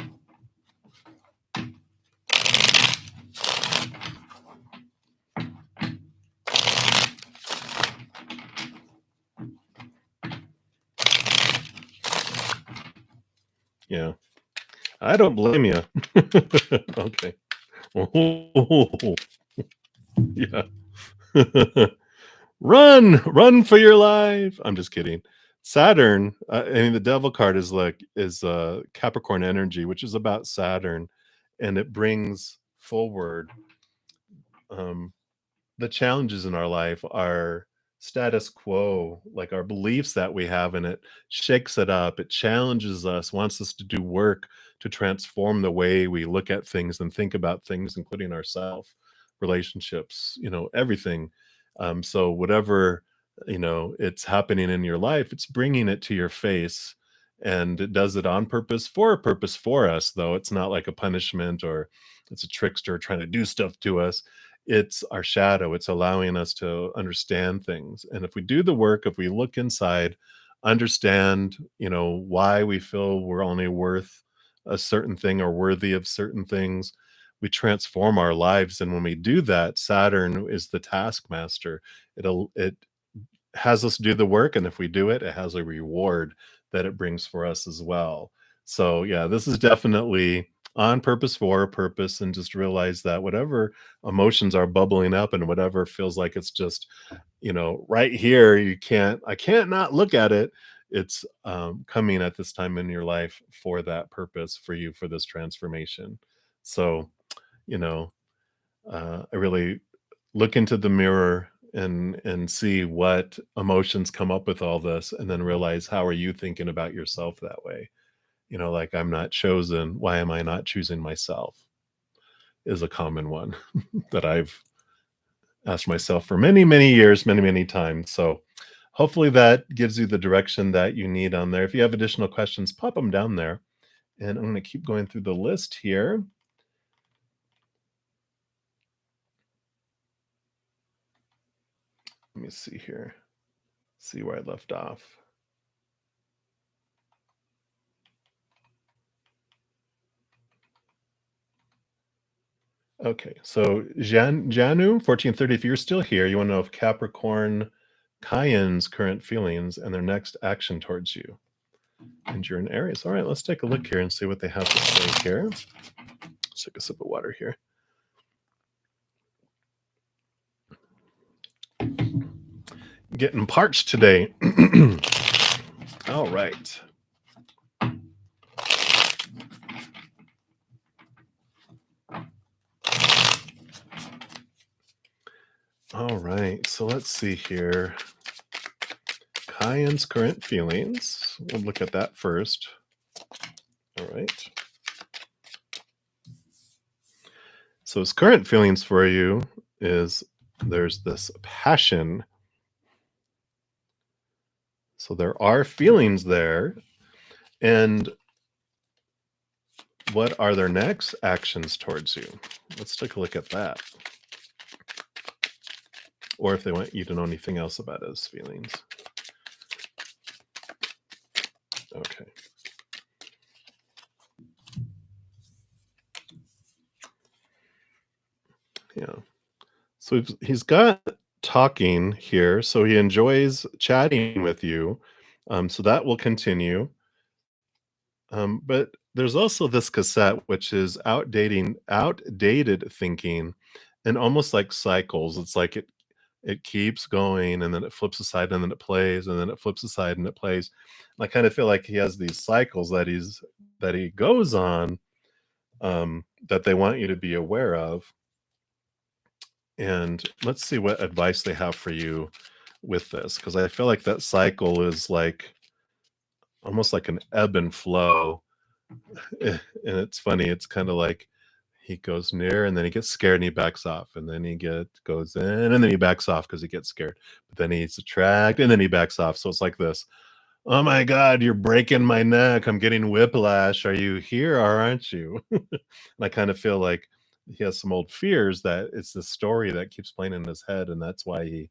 Yeah, I don't blame you. Okay. Oh, yeah. Run for your life. I'm just kidding. Saturn, I mean, the devil card is Capricorn energy, which is about Saturn, and it brings forward um the challenges in our life, our status quo, like our beliefs that we have in it, shakes it up. It challenges us, wants us to do work to transform the way we look at things and think about things, including ourselves, relationships, everything. So whatever, it's happening in your life, it's bringing it to your face. And it does it on purpose for a purpose for us, though. It's not like a punishment or it's a trickster trying to do stuff to us. It's our shadow. It's allowing us to understand things. And if we do the work, if we look inside, understand, why we feel we're only worth a certain thing or worthy of certain things, we transform our lives. And when we do that, Saturn is the taskmaster. It has us do the work, and if we do it, it has a reward that it brings for us as well. So, yeah, this is definitely on purpose for a purpose, and just realize that whatever emotions are bubbling up and whatever feels like it's just, right here, I can't not look at it. It's coming at this time in your life for that purpose for you for this transformation. So, you know, I really look into the mirror and see what emotions come up with all this, and then realize how are you thinking about yourself that way. Like, I'm not chosen, why am I not choosing myself, is a common one that I've asked myself for many, many years, many, many times. So hopefully that gives you the direction that you need on there. If you have additional questions, pop them down there, and I'm going to keep going through the list here. Let me see here, see where I left off. Okay, so Janu 1430, if you're still here, you want to know if Capricorn Cayenne's current feelings and their next action towards you. And you're in Aries. All right, let's take a look here and see what they have to say here. Let's take a sip of water here. Getting parched today. All right. All right, so let's see here. Cayenne's current feelings. We'll look at that first. All right. So his current feelings for you is there's this passion. So there are feelings there. And what are their next actions towards you? Let's take a look at that. Or if they want you to know anything else about his feelings. Okay. Yeah. So he's got talking here. So he enjoys chatting with you. So that will continue. But there's also this cassette, which is outdated thinking, and almost like cycles. It's like it keeps going, and then it flips aside, and then it plays, and then it flips aside, and it plays. I kind of feel like he has these cycles that he goes on, that they want you to be aware of. And let's see what advice they have for you with this, because I feel like that cycle is like almost like an ebb and flow. And it's funny, it's kind of like he goes near and then he gets scared and he backs off, and then goes in and then he backs off because he gets scared, but then he's attracted and then he backs off. So it's like this. Oh my God, you're breaking my neck. I'm getting whiplash. Are you here or aren't you? And I kind of feel like he has some old fears that it's the story that keeps playing in his head, and that's why he,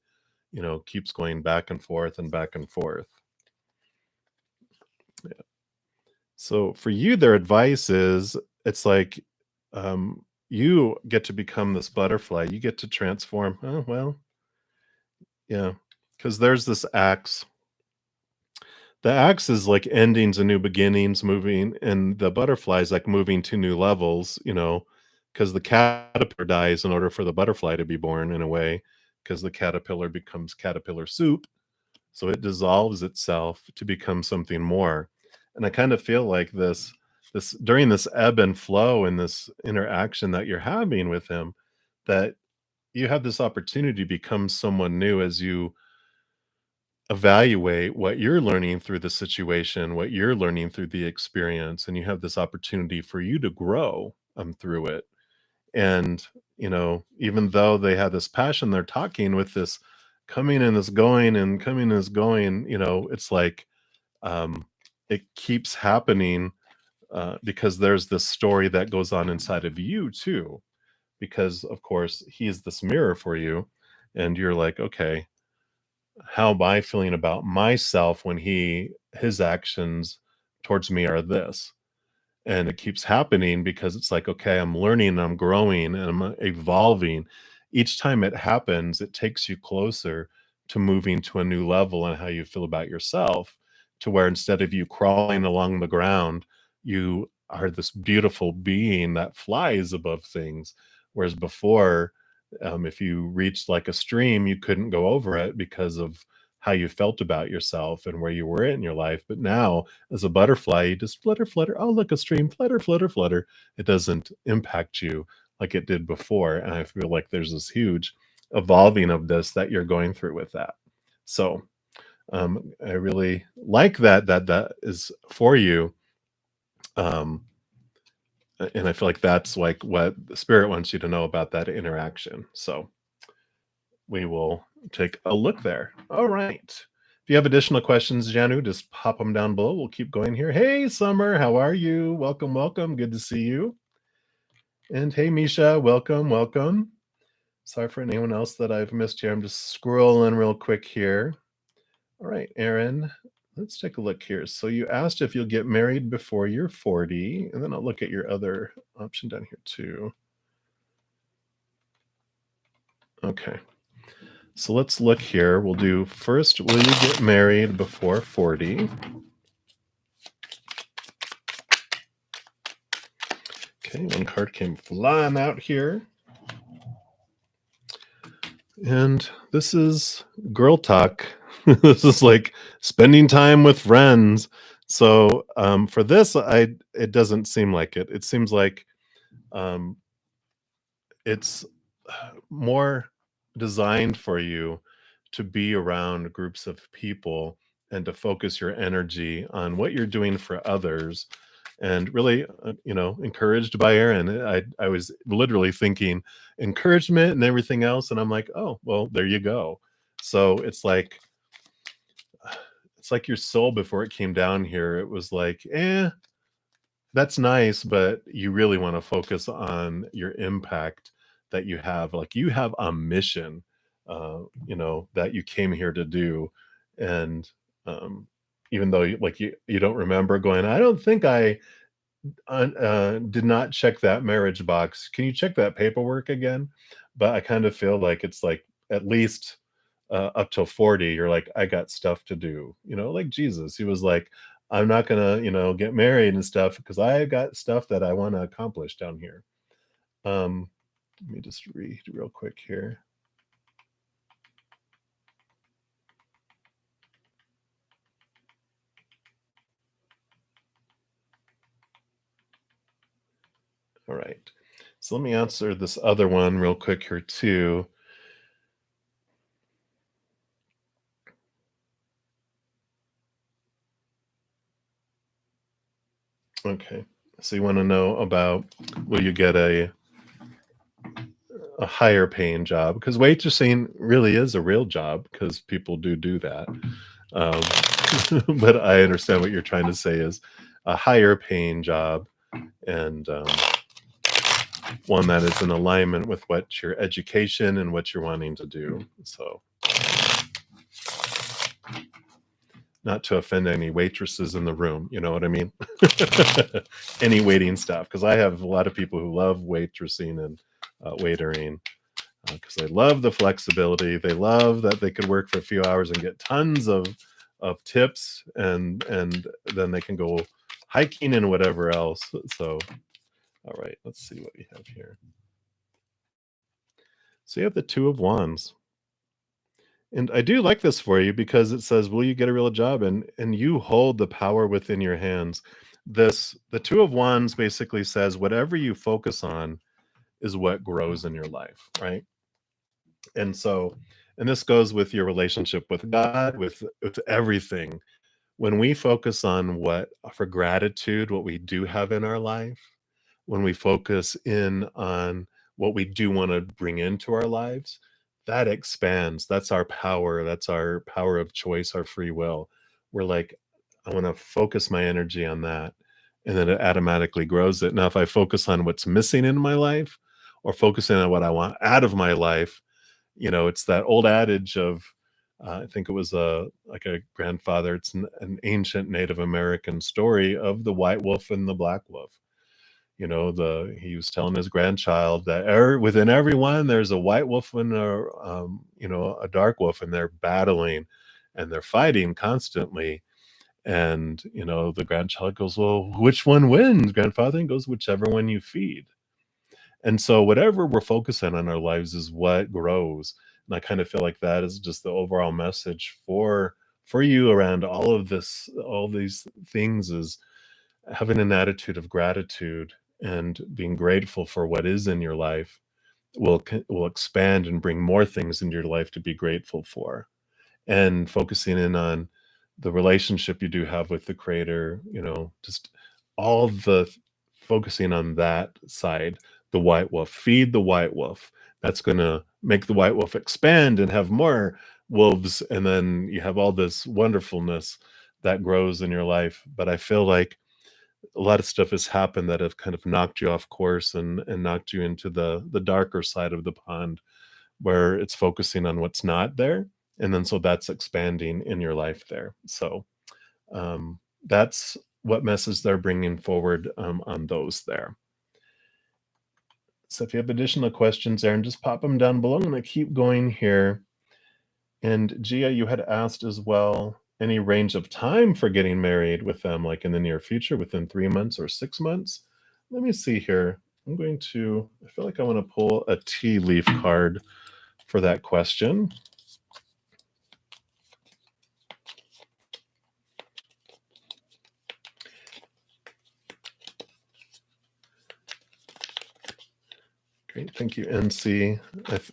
keeps going back and forth and back and forth. Yeah. So for you, their advice is it's like, you get to become this butterfly. You get to transform. Oh, well, yeah. Because there's this axe The axe is like endings and new beginnings, moving, and the butterfly is like moving to new levels, because the caterpillar dies in order for the butterfly to be born in a way, because the caterpillar becomes caterpillar soup. So it dissolves itself to become something more. And I kind of feel like this during this ebb and flow and this interaction that you're having with him, that you have this opportunity to become someone new as you evaluate what you're learning through the situation, what you're learning through the experience, and you have this opportunity for you to grow through it. And, even though they have this passion, they're talking with this coming and this going and coming and this going, it's like um, it keeps happening because there's this story that goes on inside of you too. Because, of course, he's this mirror for you. And you're like, okay, how am I feeling about myself when his actions towards me are this? And it keeps happening because it's like, okay, I'm learning and I'm growing and I'm evolving. Each time it happens, it takes you closer to moving to a new level on how you feel about yourself, to where instead of you crawling along the ground, you are this beautiful being that flies above things. Whereas before, if you reached like a stream, you couldn't go over it because of how you felt about yourself and where you were in your life. But now, as a butterfly, you just flutter, flutter. Oh, look, a stream, flutter, flutter, flutter. It doesn't impact you like it did before. And I feel like there's this huge evolving of this that you're going through with that. So I really like that is for you. Um, and I feel like that's like what the spirit wants you to know about that interaction. So we will take a look there. All right. If you have additional questions, Janu, just pop them down below. We'll keep going here. Hey, Summer, how are you? Welcome, welcome. Good to see you. And hey, Misha, welcome, welcome. Sorry for anyone else that I've missed here. I'm just scrolling real quick here. All right, Aaron, let's take a look here. So you asked if you'll get married before you're 40, and then I'll look at your other option down here too. Okay. So let's look here. We'll do first, will you get married before 40? Okay, one card came flying out here. And this is girl talk. This is like spending time with friends. So for this, it doesn't seem like it. It seems like um, it's more designed for you to be around groups of people and to focus your energy on what you're doing for others, and really encouraged by Aaron. I was literally thinking encouragement and everything else, and I'm like, oh well, there you go. So it's like your soul before it came down here, it was like, that's nice, but you really want to focus on your impact that you have. Like you have a mission, that you came here to do. And even though you don't remember going, I don't think I did not check that marriage box. Can you check that paperwork again? But I kind of feel like it's like at least up till 40, you're like, I got stuff to do. Like Jesus, he was like, I'm not gonna, get married and stuff because I got stuff that I want to accomplish down here. Let me just read real quick here. All right. So let me answer this other one real quick here too. Okay. So you want to know about, will you get a higher paying job? Because waitressing really is a real job because people do that. But I understand what you're trying to say is a higher paying job, and one that is in alignment with what your education and what you're wanting to do. So, not to offend any waitresses in the room, you know what I mean? Any waiting staff, because I have a lot of people who love waitressing and waitering because they love the flexibility. They love that they could work for a few hours and get tons of of tips, and then they can go hiking and whatever else. So, all right, let's see what we have here. So you have the Two of Wands. And I do like this for you because it says, "Will you get a real job?" And you hold the power within your hands. This the Two of Wands basically says whatever you focus on is what grows in your life, right? And so, and this goes with your relationship with God, with everything. When we focus on what for gratitude, what we do have in our life, when we focus in on what we do want to bring into our lives, that expands. That's our power. That's our power of choice, our free will. We're like, I want to focus my energy on that. And then it automatically grows it. Now, if I focus on what's missing in my life or focusing on what I want out of my life, it's that old adage of, I think it was like a grandfather. It's an ancient Native American story of the white wolf and the black wolf. The he was telling his grandchild that within everyone there's a white wolf and a dark wolf, and they're battling, and they're fighting constantly. And the grandchild goes, "Well, which one wins, grandfather?" And goes, "Whichever one you feed." And so whatever we're focusing on our lives is what grows. And I kind of feel like that is just the overall message for you around all of this, all these things, is having an attitude of gratitude and being grateful for what is in your life will expand and bring more things into your life to be grateful for, and focusing in on the relationship you do have with the creator, just all the focusing on that side. The white wolf, feed the white wolf. That's going to make the white wolf expand and have more wolves, and then you have all this wonderfulness that grows in your life. But I feel like a lot of stuff has happened that have kind of knocked you off course, and knocked you into the darker side of the pond, where it's focusing on what's not there, and then so that's expanding in your life there. So that's what message they're bringing forward on those there. So if you have additional questions, Aaron, just pop them down below. I'm going to keep going here. And Gia, you had asked as well, any range of time for getting married with them, like in the near future, within 3 months or 6 months? Let me see here. I feel like I want to pull a tea leaf card for that question. Great, thank you, NC.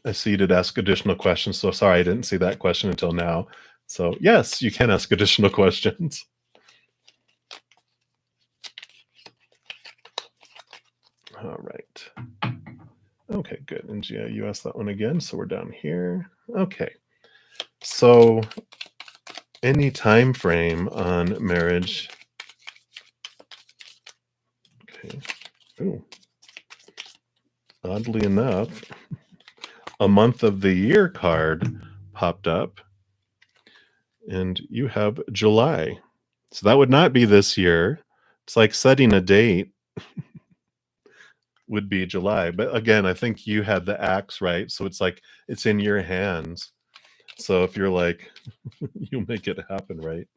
I see you did ask additional questions, so sorry I didn't see that question until now. So yes, you can ask additional questions. All right. Okay, good. And Gia, you asked that one again, so we're down here. Okay. So any time frame on marriage? Okay. Ooh. Oddly enough, a month of the year card popped up, and you have July. So that would not be this year. It's like setting a date would be July. But again, I think you had the axe, right? So it's like it's in your hands. So if you're like, you make it happen, right?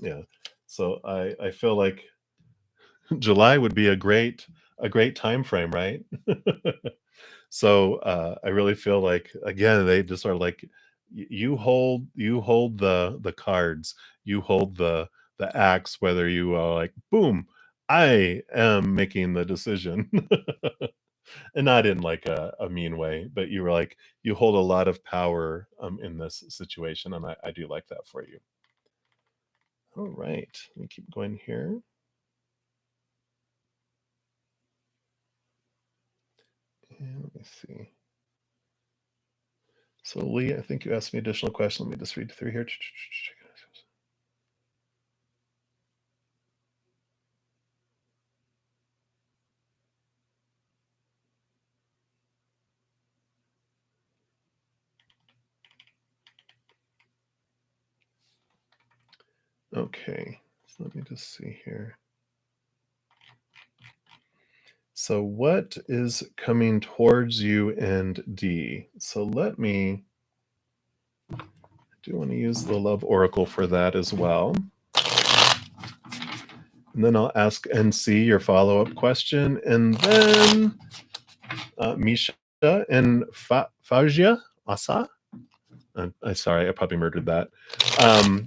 Yeah. So I feel like July would be a great time frame, right? So I really feel like, again, they just are like, you hold the cards, you hold the axe, whether you are like, boom, I am making the decision. And not in like a mean way, but you were like, you hold a lot of power in this situation, and I do like that for you. All right, let me keep going here. And let me see. So Lee, I think you asked me additional questions. Let me just read through here. Okay, so let me just see here. So what is coming towards you and D? So let me Do want to use the Love Oracle for that as well. And then I'll ask NC your follow-up question, and then Misha and Fauja Asa. I'm sorry, I probably murdered that.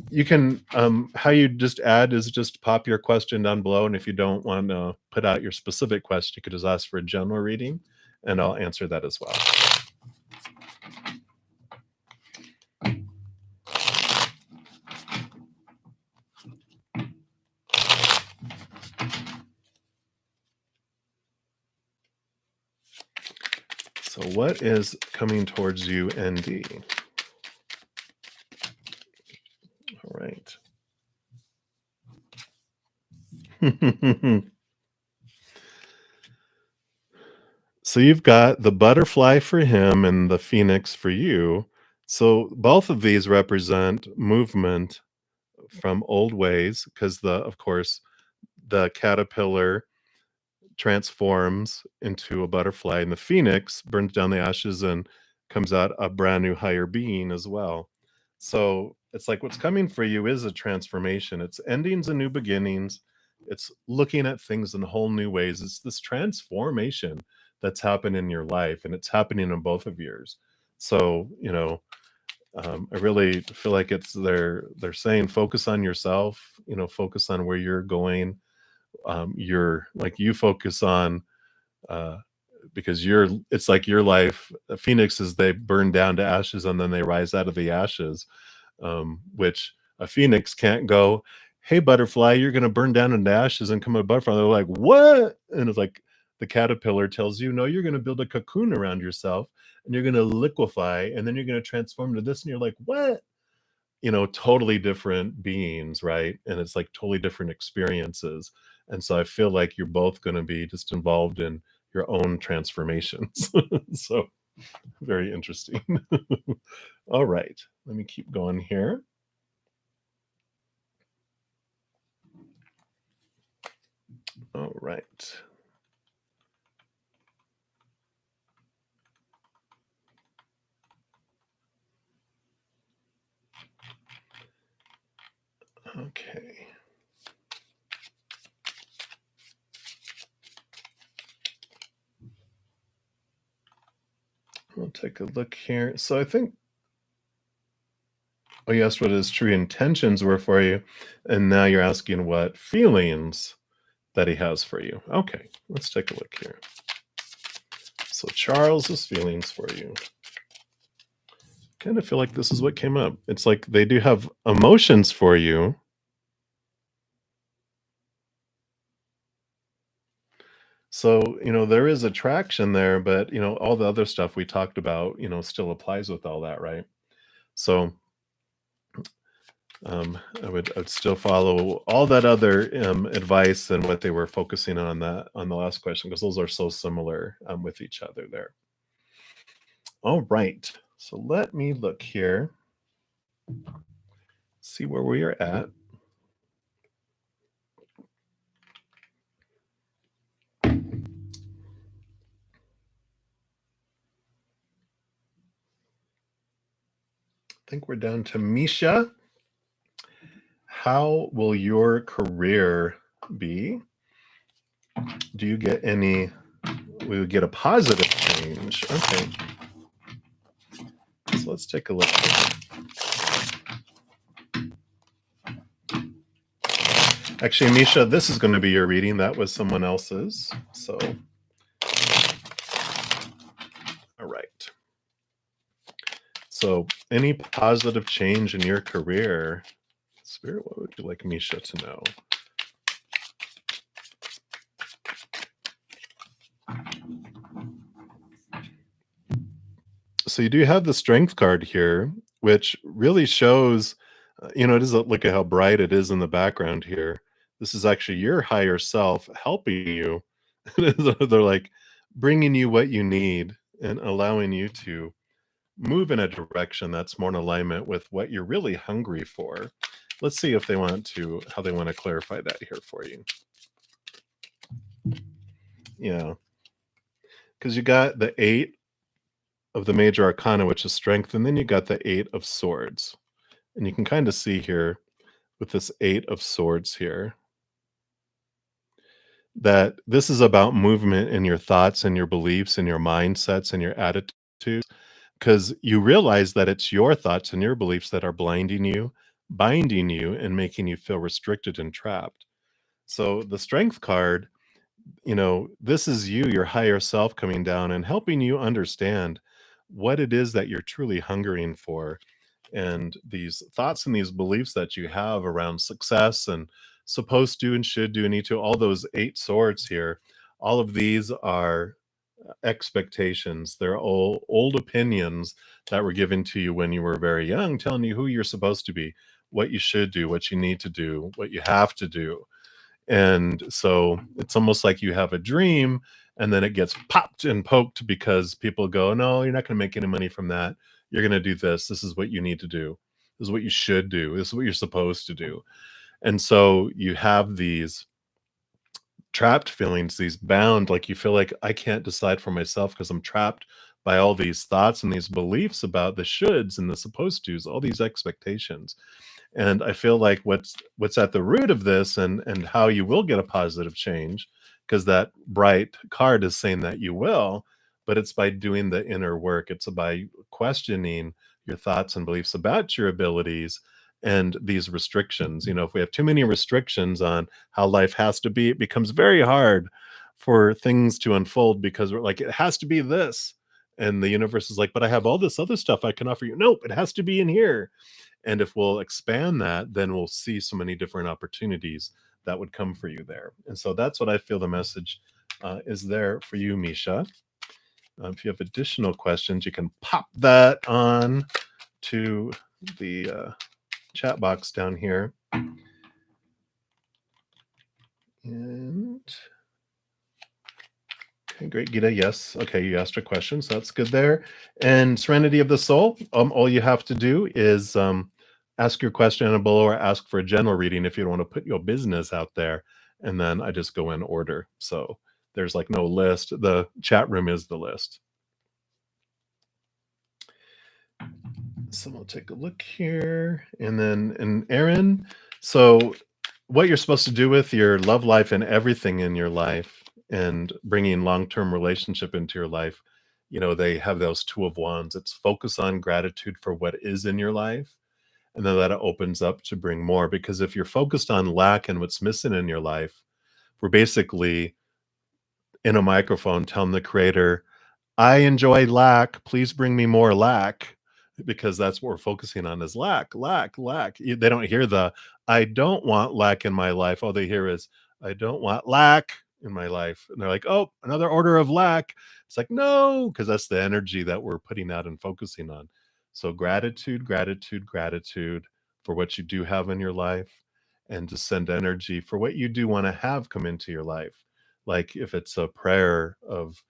You can, how you just add is just pop your question down below, and if you don't want to put out your specific question, you could just ask for a general reading, and I'll answer that as well. So what is coming towards you, ND? All right. So you've got the butterfly for him and the phoenix for you. So both of these represent movement from old ways because of course, the caterpillar transforms into a butterfly and the phoenix burns down the ashes and comes out a brand new higher being as well. So it's like what's coming for you is a transformation. It's endings and new beginnings. It's looking at things in whole new ways. It's this transformation that's happened in your life, and it's happening in both of yours. So, I really feel like they're saying focus on yourself, focus on where you're going. You focus on uh because it's like your life, phoenixes, they burn down to ashes and then they rise out of the ashes, which a phoenix can't go, hey butterfly, you're going to burn down into ashes and come a butterfly. They're like, what? And it's like the caterpillar tells you, no, you're going to build a cocoon around yourself and you're going to liquefy and then you're going to transform into this, and you're like, what? Totally different beings, right? And it's like totally different experiences. And so I feel like you're both going to be just involved in your own transformations. So very interesting. All right, let me keep going here. All right. Okay. We'll take a look here. So I think, oh, you asked what his true intentions were for you, and now you're asking what feelings that he has for you. Okay, let's take a look here. So Charles's feelings for you. Kind of feel like this is what came up. It's like they do have emotions for you. So, there is attraction there, but, all the other stuff we talked about, still applies with all that, right? So, I would still follow all that other advice and what they were focusing on the last question, because those are so similar with each other there. All right. So let me look here, see where we are at. I think we're down to Misha. How will your career be? Do you get any? We would get a positive change. Okay. So let's take a look. Actually, Misha, this is going to be your reading. That was someone else's. So, all right. So, any positive change in your career? Spirit, what would you like Misha to know? So you do have the strength card here, which really shows, it is look at how bright it is in the background here. This is actually your higher self helping you. They're like bringing you what you need and allowing you to move in a direction that's more in alignment with what you're really hungry for. Let's see if how they want to clarify that here for you. Yeah. Because you got the 8 of the major arcana, which is strength, and then you got the 8 of swords. And you can kind of see here with this 8 of swords here that this is about movement in your thoughts and your beliefs and your mindsets and your attitudes, because you realize that it's your thoughts and your beliefs that are blinding you, binding you, and making you feel restricted and trapped. So the strength card, this is you, your higher self coming down and helping you understand what it is that you're truly hungering for. And these thoughts and these beliefs that you have around success and supposed to and should do and need to, all those 8 swords here, all of these are expectations. They're all old opinions that were given to you when you were very young, telling you who you're supposed to be, what you should do, what you need to do, what you have to do. And so it's almost like you have a dream and then it gets popped and poked because people go, no, you're not going to make any money from that. You're going to do this. This is what you need to do. This is what you should do. This is what you're supposed to do. And so you have these trapped feelings, these bound, like you feel like I can't decide for myself because I'm trapped by all these thoughts and these beliefs about the shoulds and the supposed tos, all these expectations. And I feel like what's at the root of this and how you will get a positive change, because that bright card is saying that you will, but it's by doing the inner work. It's by questioning your thoughts and beliefs about your abilities and these restrictions. If we have too many restrictions on how life has to be, it becomes very hard for things to unfold because we're like, it has to be this. And the universe is like, but I have all this other stuff I can offer you. Nope, it has to be in here. And if we'll expand that, then we'll see so many different opportunities that would come for you there. And so that's what I feel the message is there for you, Misha. If you have additional questions, you can pop that on to the chat box down here. And okay, great, Gita. Yes. Okay, you asked a question, so that's good there. And Serenity of the Soul, all you have to do is ask your question below or ask for a general reading if you don't want to put your business out there. And then I just go in order. So there's like no list. The chat room is the list. So we'll take a look here. And Aaron, so what you're supposed to do with your love life and everything in your life and bringing long-term relationship into your life, they have those 2 of wands. It's focus on gratitude for what is in your life, and then that opens up to bring more, because if you're focused on lack and what's missing in your life, we're basically in a microphone telling the creator, I enjoy lack. Please bring me more lack, because that's what we're focusing on is lack, lack, lack. They don't hear the I don't want lack in my life. All they hear is I don't want lack in my life. And they're like, oh, another order of lack. It's like, no, because that's the energy that we're putting out and focusing on. So gratitude, gratitude, gratitude for what you do have in your life, and to send energy for what you do want to have come into your life. Like if it's a prayer of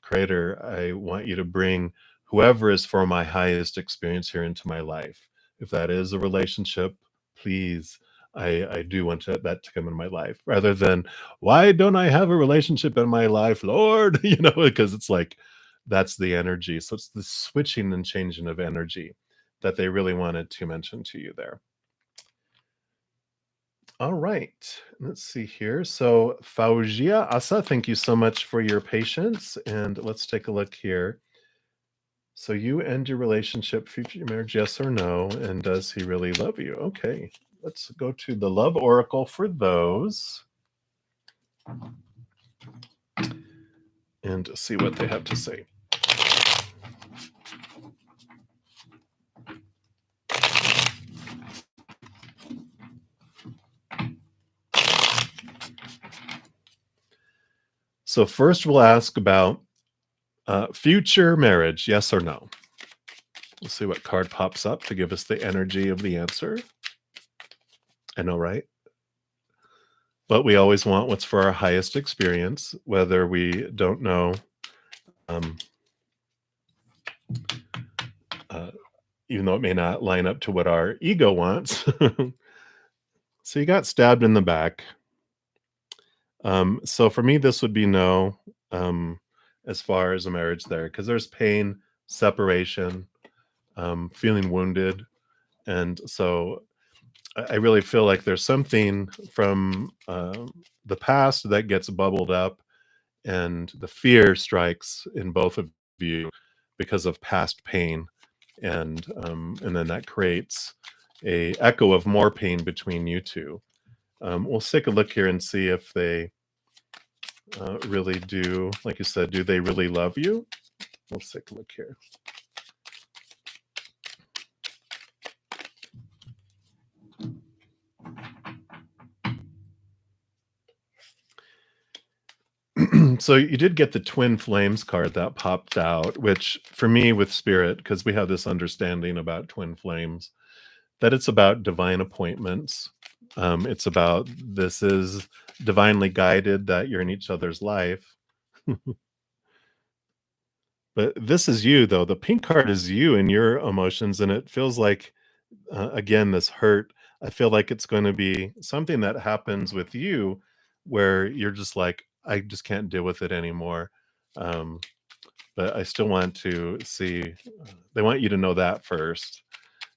creator, I want you to bring whoever is for my highest experience here into my life. If that is a relationship, please, I do want that to come in my life, rather than why don't I have a relationship in my life, Lord? Because it's like that's the energy. So it's the switching and changing of energy that they really wanted to mention to you there. All right. Let's see here. So, Faujia Asa, thank you so much for your patience. And let's take a look here. So, you end your relationship, future marriage, yes or no? And does he really love you? Okay. Let's go to the love oracle for those and see what they have to say. So, first we'll ask about future marriage, yes or no? We'll see what card pops up to give us the energy of the answer. I know, right? But we always want what's for our highest experience, whether we don't know, um, even though it may not line up to what our ego wants. So you got stabbed in the back. So for me, this would be no, as far as a marriage there, because there's pain, separation, feeling wounded. And so I really feel like there's something from the past that gets bubbled up, and the fear strikes in both of you because of past pain, and then that creates a echo of more pain between you two. We'll take a look here and see if they really do, like you said, do they really love you? We'll take a look here. So you did get the twin flames card that popped out, which for me with spirit, because we have this understanding about twin flames, that it's about divine appointments. It's about this is divinely guided that you're in each other's life. But this is you, though. The pink card is you and your emotions, and it feels like, again, this hurt. I feel like it's going to be something that happens with you where you're just like, I just can't deal with it anymore. Um, but I still want to see, they want you to know that first,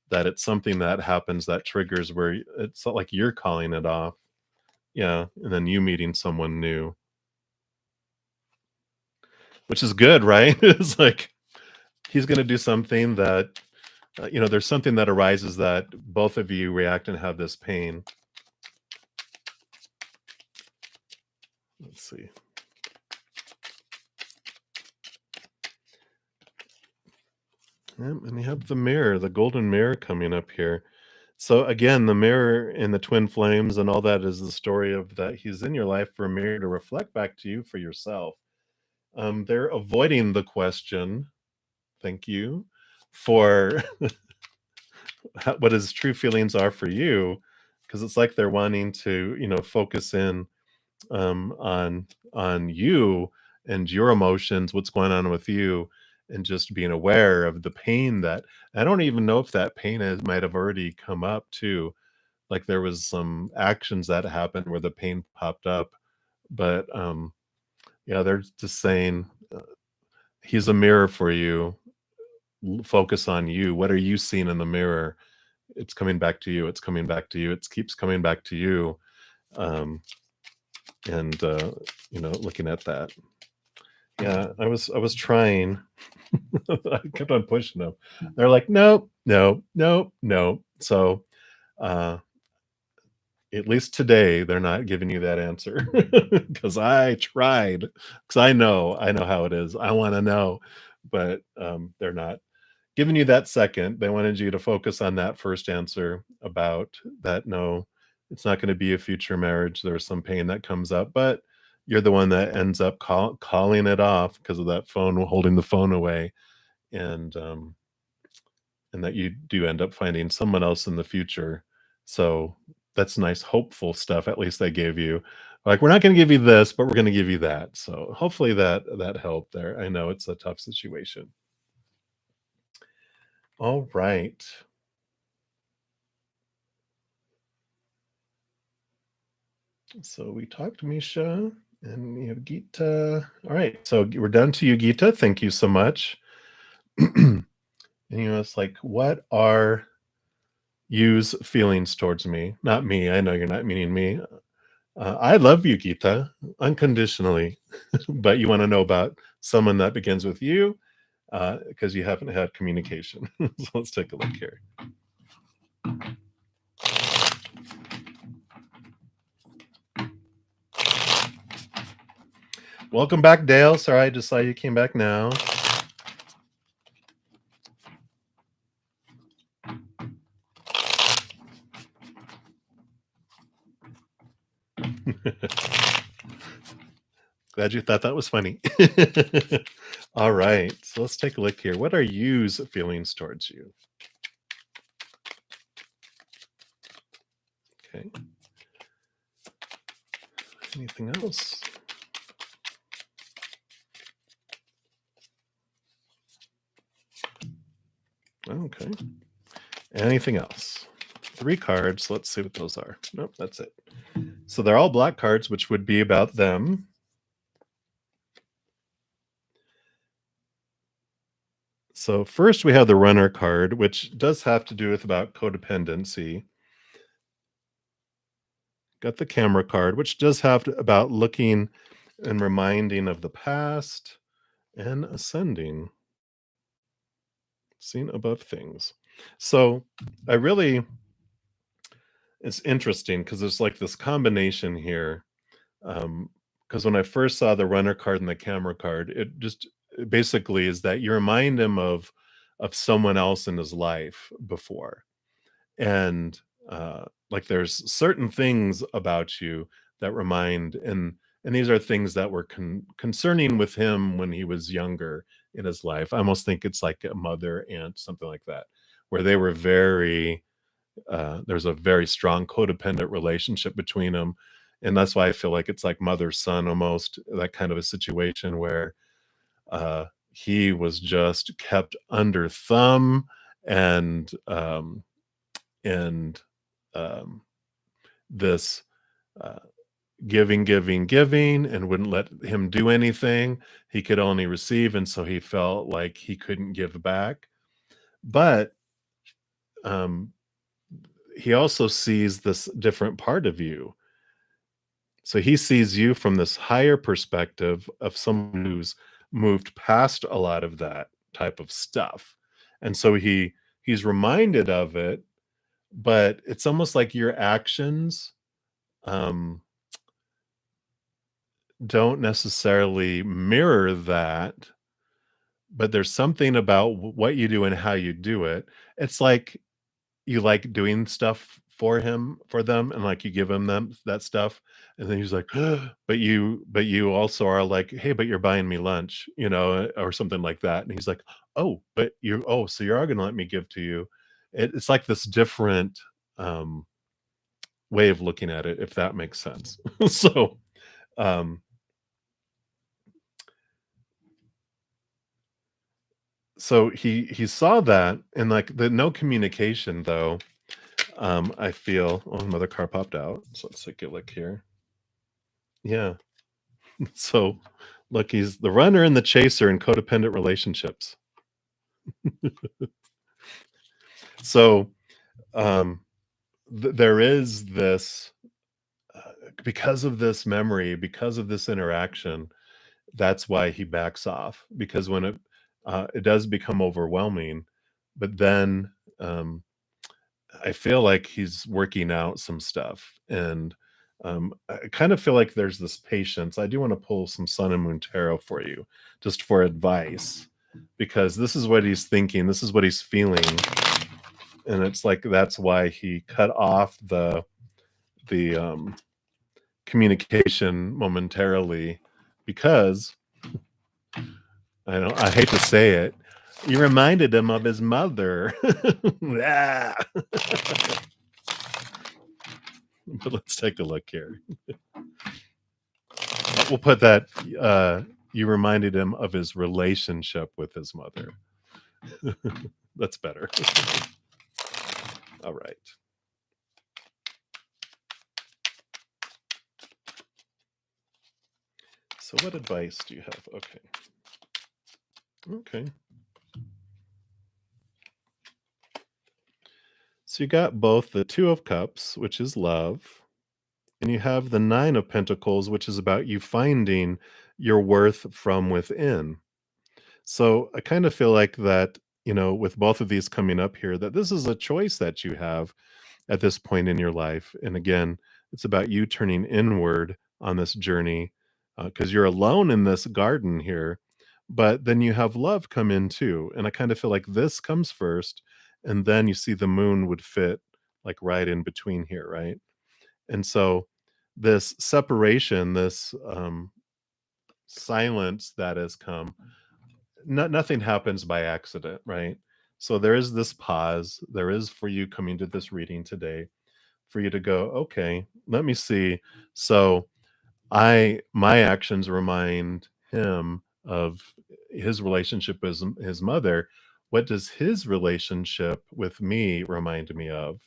that it's something that happens that triggers where it's not like you're calling it off. Yeah. And then you meeting someone new, which is good, right? It's like he's going to do something that, there's something that arises that both of you react and have this pain. Let's see. And you have the mirror, the golden mirror coming up here. So again, the mirror and the twin flames and all that is the story of that he's in your life for a mirror to reflect back to you for yourself. They're avoiding the question, thank you, for what his true feelings are for you, because it's like they're wanting to, focus in on you and your emotions, what's going on with you, and just being aware of the pain that I don't even know if that pain might have already come up too. Like there was some actions that happened where the pain popped up, but yeah, they're just saying he's a mirror for you. Focus on you. What are you seeing in the mirror? It's coming back to you. It's coming back to you. It keeps coming back to you. Um, and looking at that. Yeah, I was trying. I kept on pushing them. They're like, "Nope, nope, nope, nope." So, uh, at least today, they're not giving you that answer because I tried. Because I know how it is. I wanna know, but, they're not giving you that second. They wanted you to focus on that first answer about that, no, it's not gonna be a future marriage. There's some pain that comes up, but you're the one that ends up calling it off because of that phone, holding the phone away, and, um, and that you do end up finding someone else in the future. So, that's nice, hopeful stuff, at least they gave you. Like, "We're not gonna give you this, but we're gonna give you that." So, hopefully that helped there. I know it's a tough situation. Alright. So we talked Misha and we have Gita. All right. So we're done to you, Gita. Thank you so much. And it's like, what are you's feelings towards me? Not me. I know you're not meaning me. I love you, Gita, unconditionally. But you want to know about someone that begins with you because you haven't had communication. So let's take a look here. Welcome back, Dale. Sorry, I just saw you came back now. Glad you thought that was funny. All right, so let's take a look here. What are you's feelings towards you? Okay. Anything else? Okay. Anything else? 3 cards. Let's see what those are. Nope, that's it. So they're all black cards, which would be about them. So first we have the runner card, which does have to do with about codependency. Got the camera card, which does have to, about looking and reminding of the past and ascending, seen above things. So I really, it's interesting because there's like this combination here. Because when I first saw the runner card and the camera card, it basically is that you remind him of someone else in his life before. And like there's certain things about you that remind, and these are things that were concerning with him when he was younger in his life. I almost think it's like a mother aunt, something like that, where they were very there's a very strong codependent relationship between them. And that's why I feel like it's like mother son, almost that kind of a situation where he was just kept under thumb, and and um, this uh, giving, and wouldn't let him do anything. He could only receive, and so he felt like he couldn't give back. But um, he also sees this different part of you. So he sees you from this higher perspective of someone who's moved past a lot of that type of stuff. And so he's reminded of it, but it's almost like your actions um don't necessarily mirror that, but there's something about what you do and how you do it. It's like you like doing stuff for them, and like you give him them that stuff, and then he's like, but you also are like, hey, but you're buying me lunch, or something like that. And he's like, oh, but you oh, so you are gonna let me give to you. It's like this different um way of looking at it, if that makes sense. So um so he saw that, and like the no communication though. I feel, oh, another car popped out, so let's take a look here. Yeah. So look, he's the runner and the chaser in codependent relationships. So um there is this because of this memory, because of this interaction, that's why he backs off, because when it does become overwhelming. But then I feel like he's working out some stuff, and I kind of feel like there's this patience. I do want to pull some Sun and Moon Tarot for you, just for advice, because this is what he's thinking, this is what he's feeling, and it's like that's why he cut off the communication momentarily, because I hate to say it, you reminded him of his mother. Ah. But let's take a look here. We'll put that, you reminded him of his relationship with his mother. That's better. All right. So what advice do you have? Okay. Okay. So you got both the Two of Cups, which is love, and you have the Nine of Pentacles, which is about you finding your worth from within. So I kind of feel like that, with both of these coming up here, that this is a choice that you have at this point in your life. And again, it's about you turning inward on this journey, because you're alone in this garden here, but then you have love come in too. And I kind of feel like this comes first, and then you see the moon would fit like right in between here, right? And so this separation, this silence that has come, nothing happens by accident, right? So there is this pause. There is, for you coming to this reading today, for you to go, okay, let me see. So my actions remind him of his relationship with his mother. What does his relationship with me remind me of?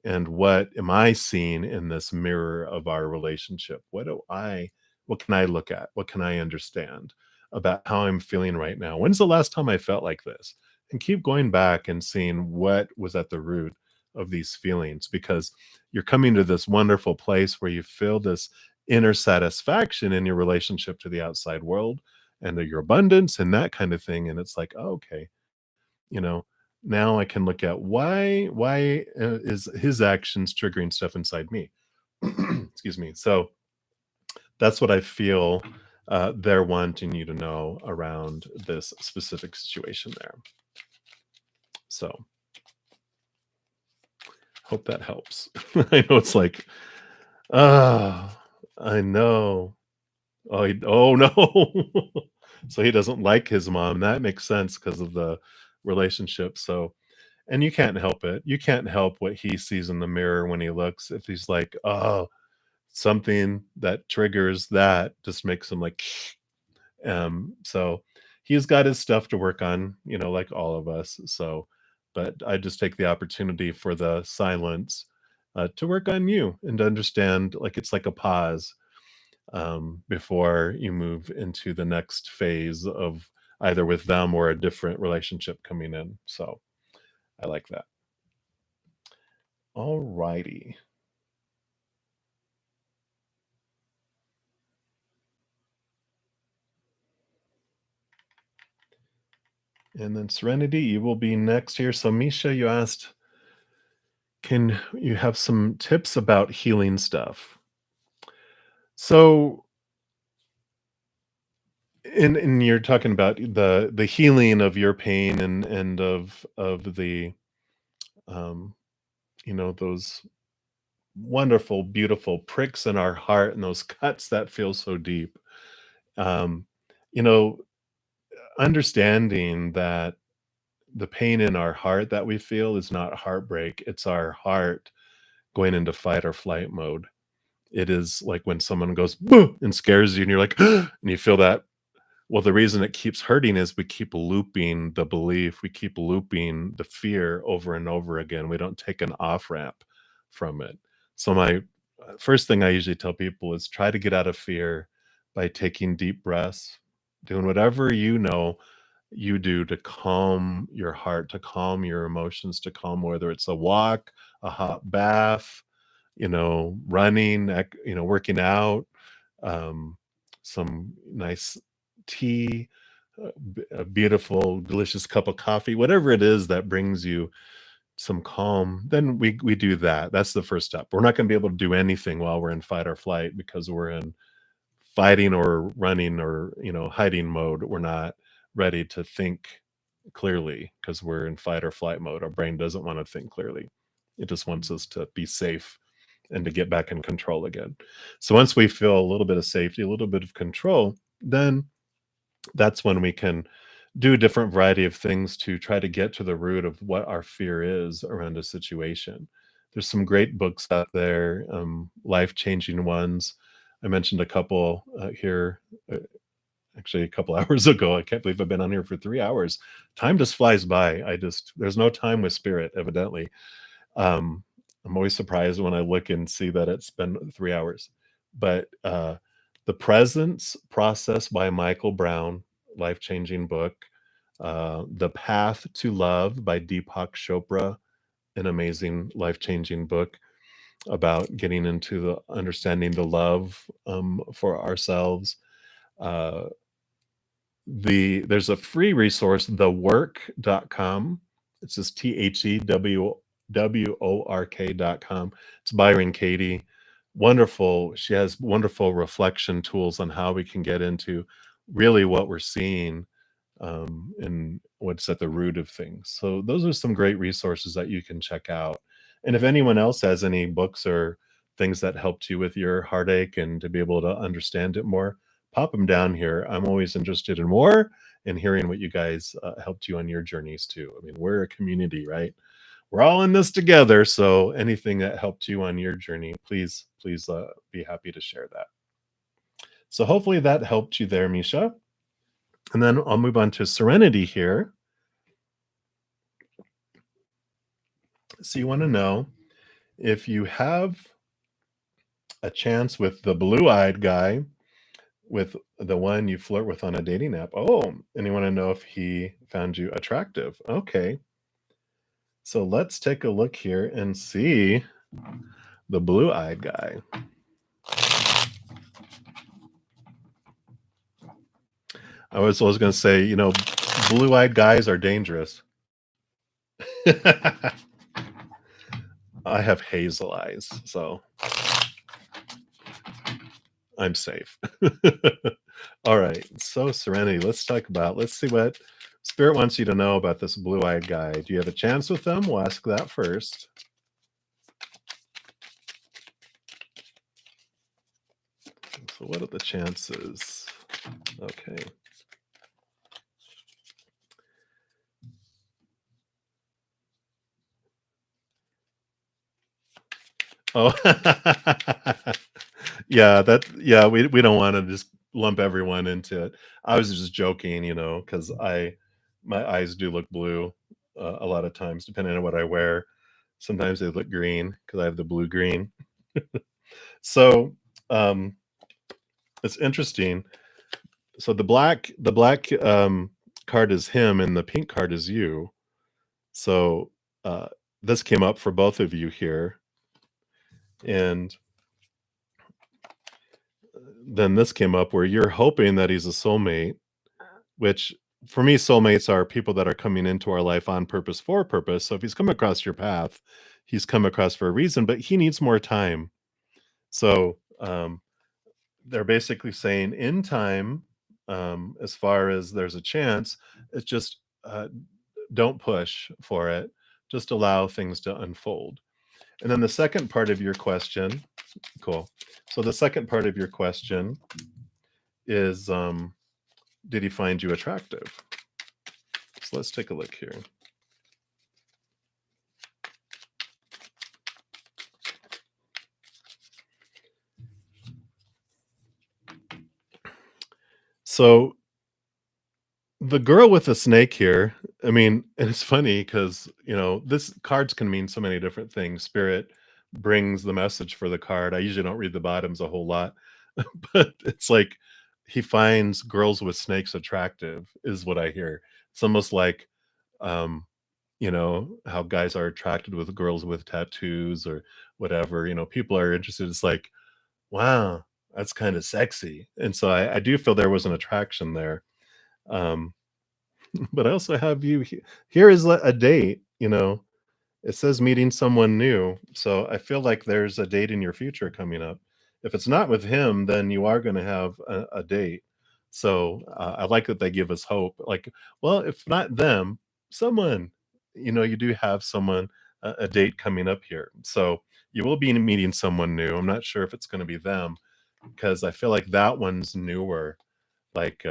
And what am I seeing in this mirror of our relationship? What can I look at? What can I understand about how I'm feeling right now? When's the last time I felt like this? and keep going back and seeing what was at the root of these feelings, because you're coming to this wonderful place where you feel this inner satisfaction in your relationship to the outside world and your abundance and that kind of thing. And it's like, oh, okay, you know, now I can look at why is his actions triggering stuff inside me. Excuse me. So that's what I feel they're wanting you to know around this specific situation there. So hope that helps. I know it's like, ah, I know. Oh no. So he doesn't like his mom. That makes sense because of the relationship. So, and you can't help it. You can't help what he sees in the mirror when he looks. If he's like, oh, something that triggers that just makes him like, so he's got his stuff to work on, like all of us. So, but I just take the opportunity for the silence to work on you and to understand, like it's like a pause before you move into the next phase of either with them or a different relationship coming in. So I like that. All righty. And then Serenity, you will be next here. So Misha, you asked, can you have some tips about healing stuff? So and you're talking about the healing of your pain and of the um those wonderful beautiful pricks in our heart and those cuts that feel so deep. um you know Understanding that the pain in our heart that we feel is not heartbreak, it's our heart going into fight or flight mode. It is like when someone goes "Boo!" and scares you and you're like and you feel that. Well, the reason it keeps hurting is we keep looping the belief, we keep looping the fear over and over again. We don't take an off ramp from it. So, my first thing I usually tell people is try to get out of fear by taking deep breaths, doing whatever you do to calm your heart, to calm your emotions, to calm whether it's a walk, a hot bath, running, working out, um, some nice tea, a beautiful, delicious cup of coffee, whatever it is that brings you some calm, then we do that. That's the first step. We're not going to be able to do anything while we're in fight or flight because we're in fighting or running or hiding mode. We're not ready to think clearly because we're in fight or flight mode. Our brain doesn't want to think clearly. It just wants us to be safe and to get back in control again. So once we feel a little bit of safety, a little bit of control, then that's when we can do a different variety of things to try to get to the root of what our fear is around a situation. There's some great books out there, life-changing ones. I mentioned a couple here, actually a couple hours ago. I can't believe I've been on here for 3 hours. Time just flies by. There's no time with spirit, evidently. Um, I'm always surprised when I look and see that it's been 3 hours. But The Presence Process by Michael Brown, life changing book. The Path to Love by Deepak Chopra, an amazing life changing book about getting into the understanding the love for ourselves. Uh, there's a free resource, thework.com. It's just THEWWORK.com. It's Byron Katie. Wonderful. She has wonderful reflection tools on how we can get into really what we're seeing and what's at the root of things. So those are some great resources that you can check out. And if anyone else has any books or things that helped you with your heartache and to be able to understand it more, pop them down here. I'm always interested in more and hearing what you guys helped you on your journeys too. I mean, we're a community, right? We're all in this together. So anything that helped you on your journey, please be happy to share that. So hopefully that helped you there, Misha. And then I'll move on to Serenity here. So you want to know if you have a chance with the blue-eyed guy, with the one you flirt with on a dating app. Oh, and you want to know if he found you attractive. Okay. So let's take a look here and see the blue-eyed guy. I was going to say, blue-eyed guys are dangerous. I have hazel eyes, so I'm safe. All right. So Serenity, let's see what Spirit wants you to know about this blue-eyed guy. Do you have a chance with them? We'll ask that first. So what are the chances? Okay. Oh. Yeah, we don't wanna just lump everyone into it. I was just joking, because my eyes do look blue, a lot of times, depending on what I wear. Sometimes they look green because I have the blue-green. So, um, it's interesting. So the black card is him and the pink card is you. So, uh, this came up for both of you here, and then this came up where you're hoping that he's a soulmate, which for me, soulmates are people that are coming into our life on purpose for a purpose. So if he's come across your path, he's come across for a reason, but he needs more time. So they're basically saying in time, as far as there's a chance, it's just don't push for it. Just allow things to unfold. And then the second part of your question, cool. So the second part of your question is, did he find you attractive? So let's take a look here. So the girl with the snake here, I mean, and it's funny because, this cards can mean so many different things. Spirit brings the message for the card. I usually don't read the bottoms a whole lot, but it's like he finds girls with snakes attractive, is what I hear. It's almost like, um, how guys are attracted with girls with tattoos or whatever. People are interested. It's like, wow, that's kind of sexy. And so I do feel there was an attraction there. Um, but I also have you here is a date, it says meeting someone new. So I feel like there's a date in your future coming up. If it's not with him, then you are going to have a date. So I like that they give us hope. Like, well, if not them, someone, you do have someone, a date coming up here. So you will be meeting someone new. I'm not sure if it's going to be them because I feel like that one's newer. Like,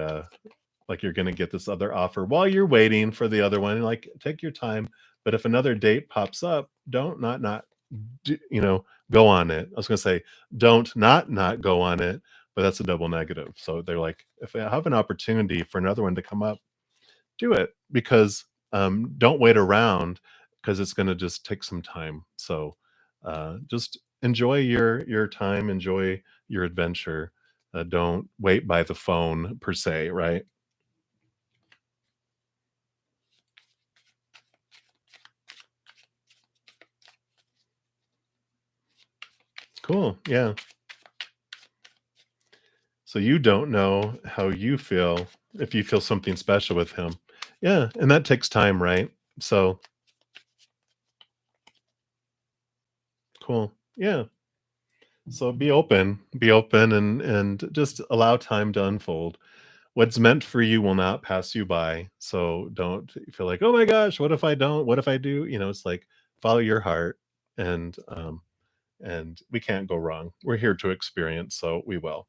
you're gonna get this other offer while you're waiting for the other one, like, take your time, but if another date pops up, don't not do go on it. I was gonna say, don't not go on it, but that's a double negative. So they're like, if I have an opportunity for another one to come up, do it because, don't wait around because it's gonna just take some time. So, just enjoy your time, enjoy your adventure. Don't wait by the phone per se, right? Cool. Yeah. So you don't know how you feel if you feel something special with him. Yeah, and that takes time, right? So cool. Yeah. So be open and just allow time to unfold. What's meant for you will not pass you by. So don't feel like, "Oh my gosh, what if I don't? What if I do?" It's like follow your heart and we can't go wrong. We're here to experience, so we will.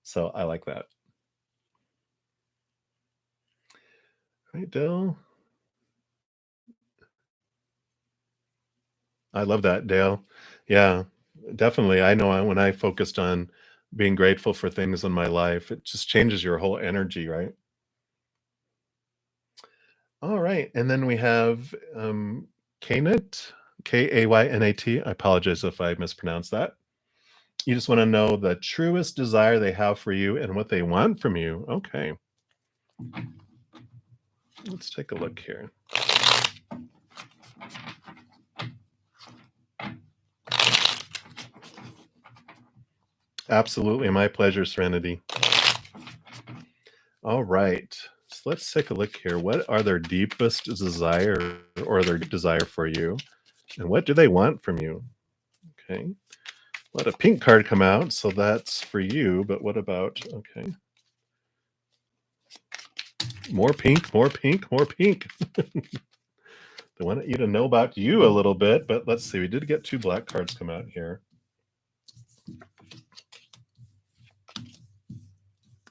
So I like that. Right, Dale? I love that, Dale. Yeah, definitely. I know when I focused on being grateful for things in my life, it just changes your whole energy, right? All right. And then we have Kaynat, Kaynat. I apologize if I mispronounced that. You just wanna know the truest desire they have for you and what they want from you. Okay, let's take a look here. Absolutely, my pleasure, Serenity. All right. So let's take a look here. What are their deepest desire or their desire for you? And what do they want from you? Okay. Let a pink card come out, so that's for you. But what about, okay, more pink, more pink, more pink. They want you to know about you a little bit, but let's see. We did get two black cards come out here.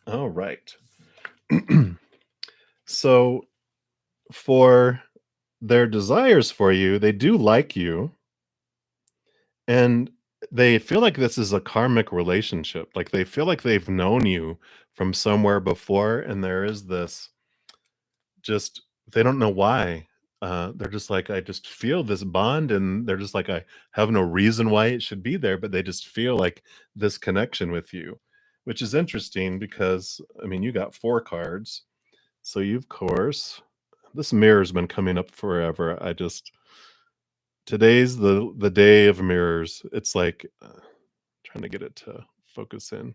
All right. So for their desires for you, they do like you, and they feel like this is a karmic relationship. Like they feel like they've known you from somewhere before, and there is this just they don't know why. They're just like, I just feel this bond, and they're just like, I have no reason why it should be there, but they just feel like this connection with you, which is interesting because I mean, you got four cards, so you of course this mirror's been coming up forever. I just today's the day of mirrors. It's like trying to get it to focus in.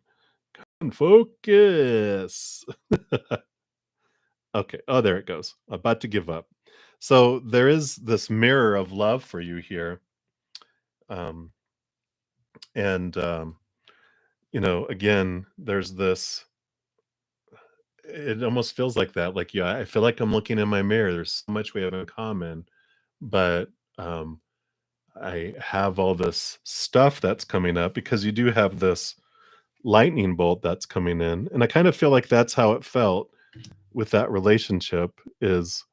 Focus. Okay. Oh, there it goes. About to give up. So there is this mirror of love for you here. Um, and, again, there's this, it almost feels like that. Like, yeah, I feel like I'm looking in my mirror. There's so much we have in common, but um, I have all this stuff that's coming up because you do have this lightning bolt that's coming in. And I kind of feel like that's how it felt with that relationship is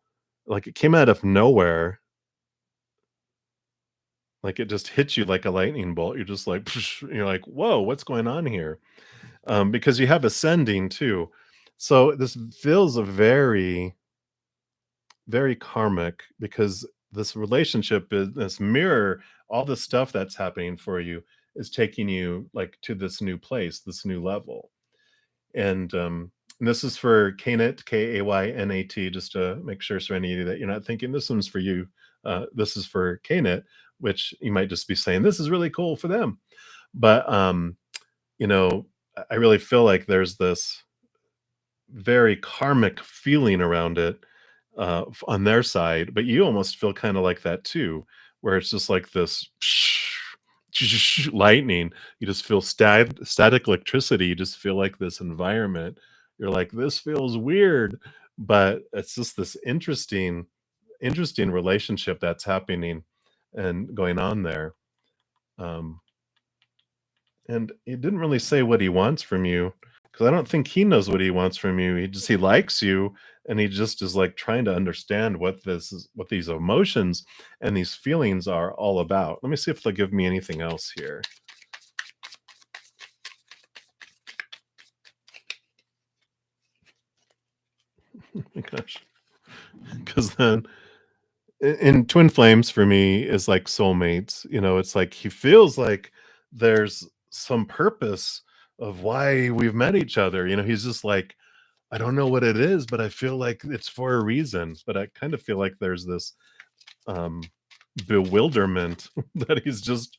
like it came out of nowhere. Like it just hits you like a lightning bolt. You're just like, you're like, whoa, what's going on here? Because you have ascending too. So this feels a very, very karmic because this relationship is this mirror, all the stuff that's happening for you is taking you like to this new place, this new level. And this is for KNET, KAYNAT, just to make sure, Serenity, that you're not thinking this one's for you. This is for KNET, which you might just be saying, this is really cool for them. But, you know, I really feel like there's this very karmic feeling around it on their side, but you almost feel kind of like that too, where it's just like this lightning. You just feel static electricity. You just feel like this environment. You're like, this feels weird, but it's just this interesting relationship that's happening and going on there. Um, and he didn't really say what he wants from you because I don't think he knows what he wants from you. He likes you, and he just is like trying to understand what these emotions and these feelings are all about. Let me see if they'll give me anything else here. Oh my gosh, because then in twin flames for me is like soulmates. It's like he feels like there's some purpose of why we've met each other. He's just like, I don't know what it is, but I feel like it's for a reason. But I kind of feel like there's this um, bewilderment that he's just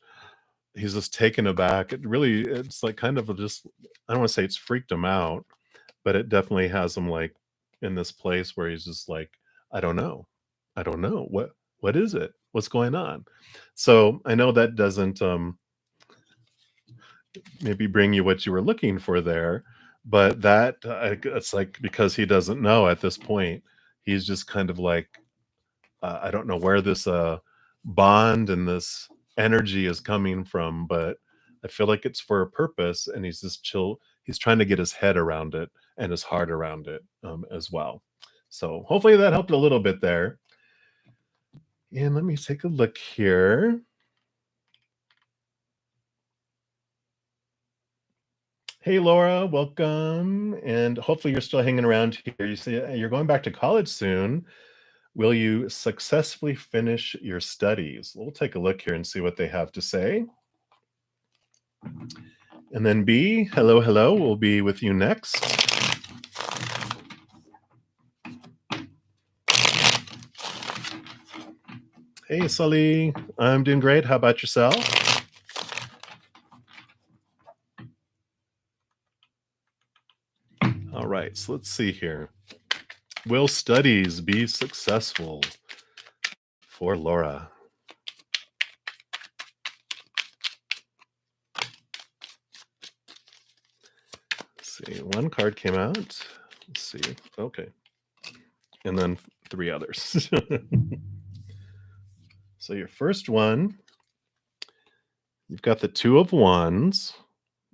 taken aback. It's like kind of just, I don't want to say it's freaked him out, but it definitely has him like in this place where he's just like, I don't know, I don't know what is it, what's going on. So I know that doesn't maybe bring you what you were looking for there, but it's like because he doesn't know at this point, he's just kind of like, I don't know where this bond and this energy is coming from, but I feel like it's for a purpose, and he's just chill. He's trying to get his head around it and his heart around it as well. So hopefully that helped a little bit there. And let me take a look here. Hey, Laura, welcome. And hopefully you're still hanging around here. You see, you're going back to college soon. Will you successfully finish your studies? We'll take a look here and see what they have to say. And then B, hello, hello, will be with you next. Hey, Sully. I'm doing great. How about yourself? All right, so let's see here. Will studies be successful for Laura? Let's see. One card came out. Let's see. Okay. And then three others. So your first one, you've got the Two of Wands.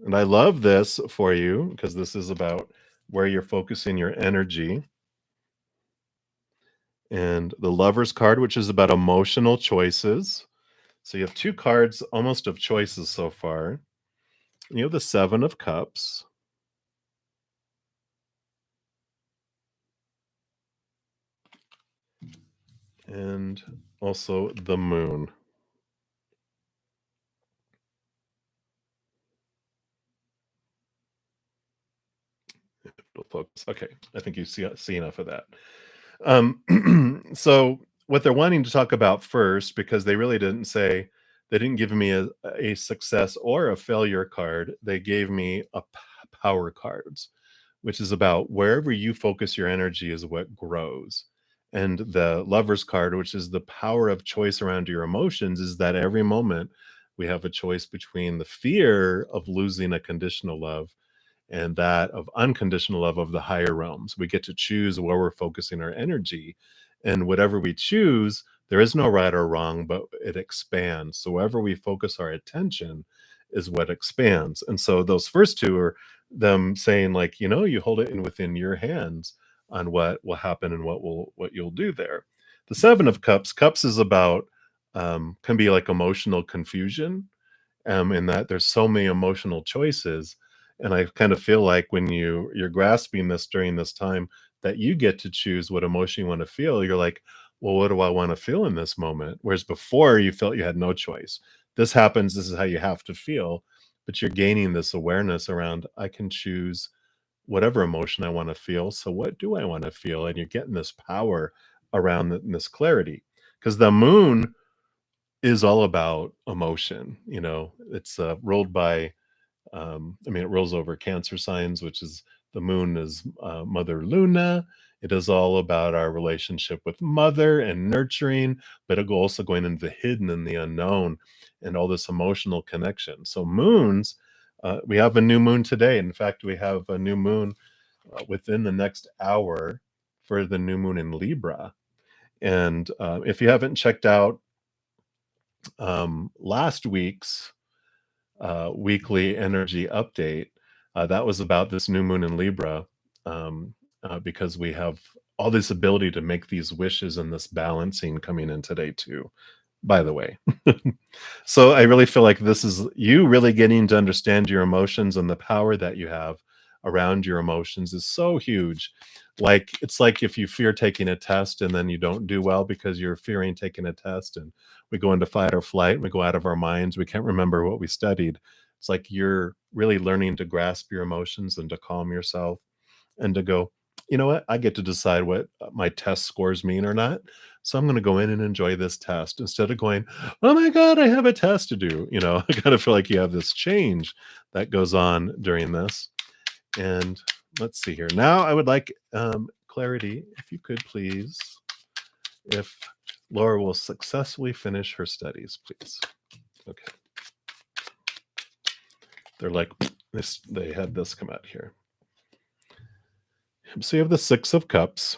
And I love this for you because this is about where you're focusing your energy. And the Lover's card, which is about emotional choices. So you have two cards almost of choices so far. And you have the Seven of Cups. And also the Moon. It'll focus. Okay, I think you see enough of that. So what they're wanting to talk about first, because they really didn't say, they didn't give me a success or a failure card. They gave me power cards, which is about wherever you focus your energy is what grows. And the Lover's card, which is the power of choice around your emotions, is that every moment we have a choice between the fear of losing a conditional love and that of unconditional love of the higher realms. We get to choose where we're focusing our energy. And whatever we choose, there is no right or wrong, but it expands. So wherever we focus our attention is what expands. And so those first two are them saying, like, you hold it in within your hands on what will happen and what you'll do there. The Seven of Cups is about can be like emotional confusion, in that there's so many emotional choices. And I kind of feel like when you're grasping this during this time, that you get to choose what emotion you want to feel. You're like, well, what do I want to feel in this moment? Whereas before you felt you had no choice. This happens, this is how you have to feel. But you're gaining this awareness around, I can choose whatever emotion I want to feel. So what do I want to feel? And you're getting this power around this clarity. Because the Moon is all about emotion. It's ruled by, it rolls over Cancer signs, which is the Moon is Mother Luna. It is all about our relationship with Mother and nurturing, but it also going into the hidden and the unknown and all this emotional connection. So moons, we have a new moon today. In fact, we have a new moon within the next hour for the new moon in Libra. And if you haven't checked out last week's weekly energy update, that was about this new moon in Libra, because we have all this ability to make these wishes and this balancing coming in today, too, by the way. So I really feel like this is you really getting to understand your emotions, and the power that you have around your emotions is so huge. Like, it's like if you fear taking a test and then you don't do well because you're fearing taking a test, and we go into fight or flight, and we go out of our minds, we can't remember what we studied. It's like you're really learning to grasp your emotions and to calm yourself and to go, you know what? I get to decide what my test scores mean or not. So I'm going to go in and enjoy this test instead of going, oh my God, I have a test to do. I kind of feel like you have this change that goes on during this. And let's see here. Now I would like clarity, if you could please, if Laura will successfully finish her studies, please. Okay. They're like, this, they had this come out here. So you have the Six of Cups.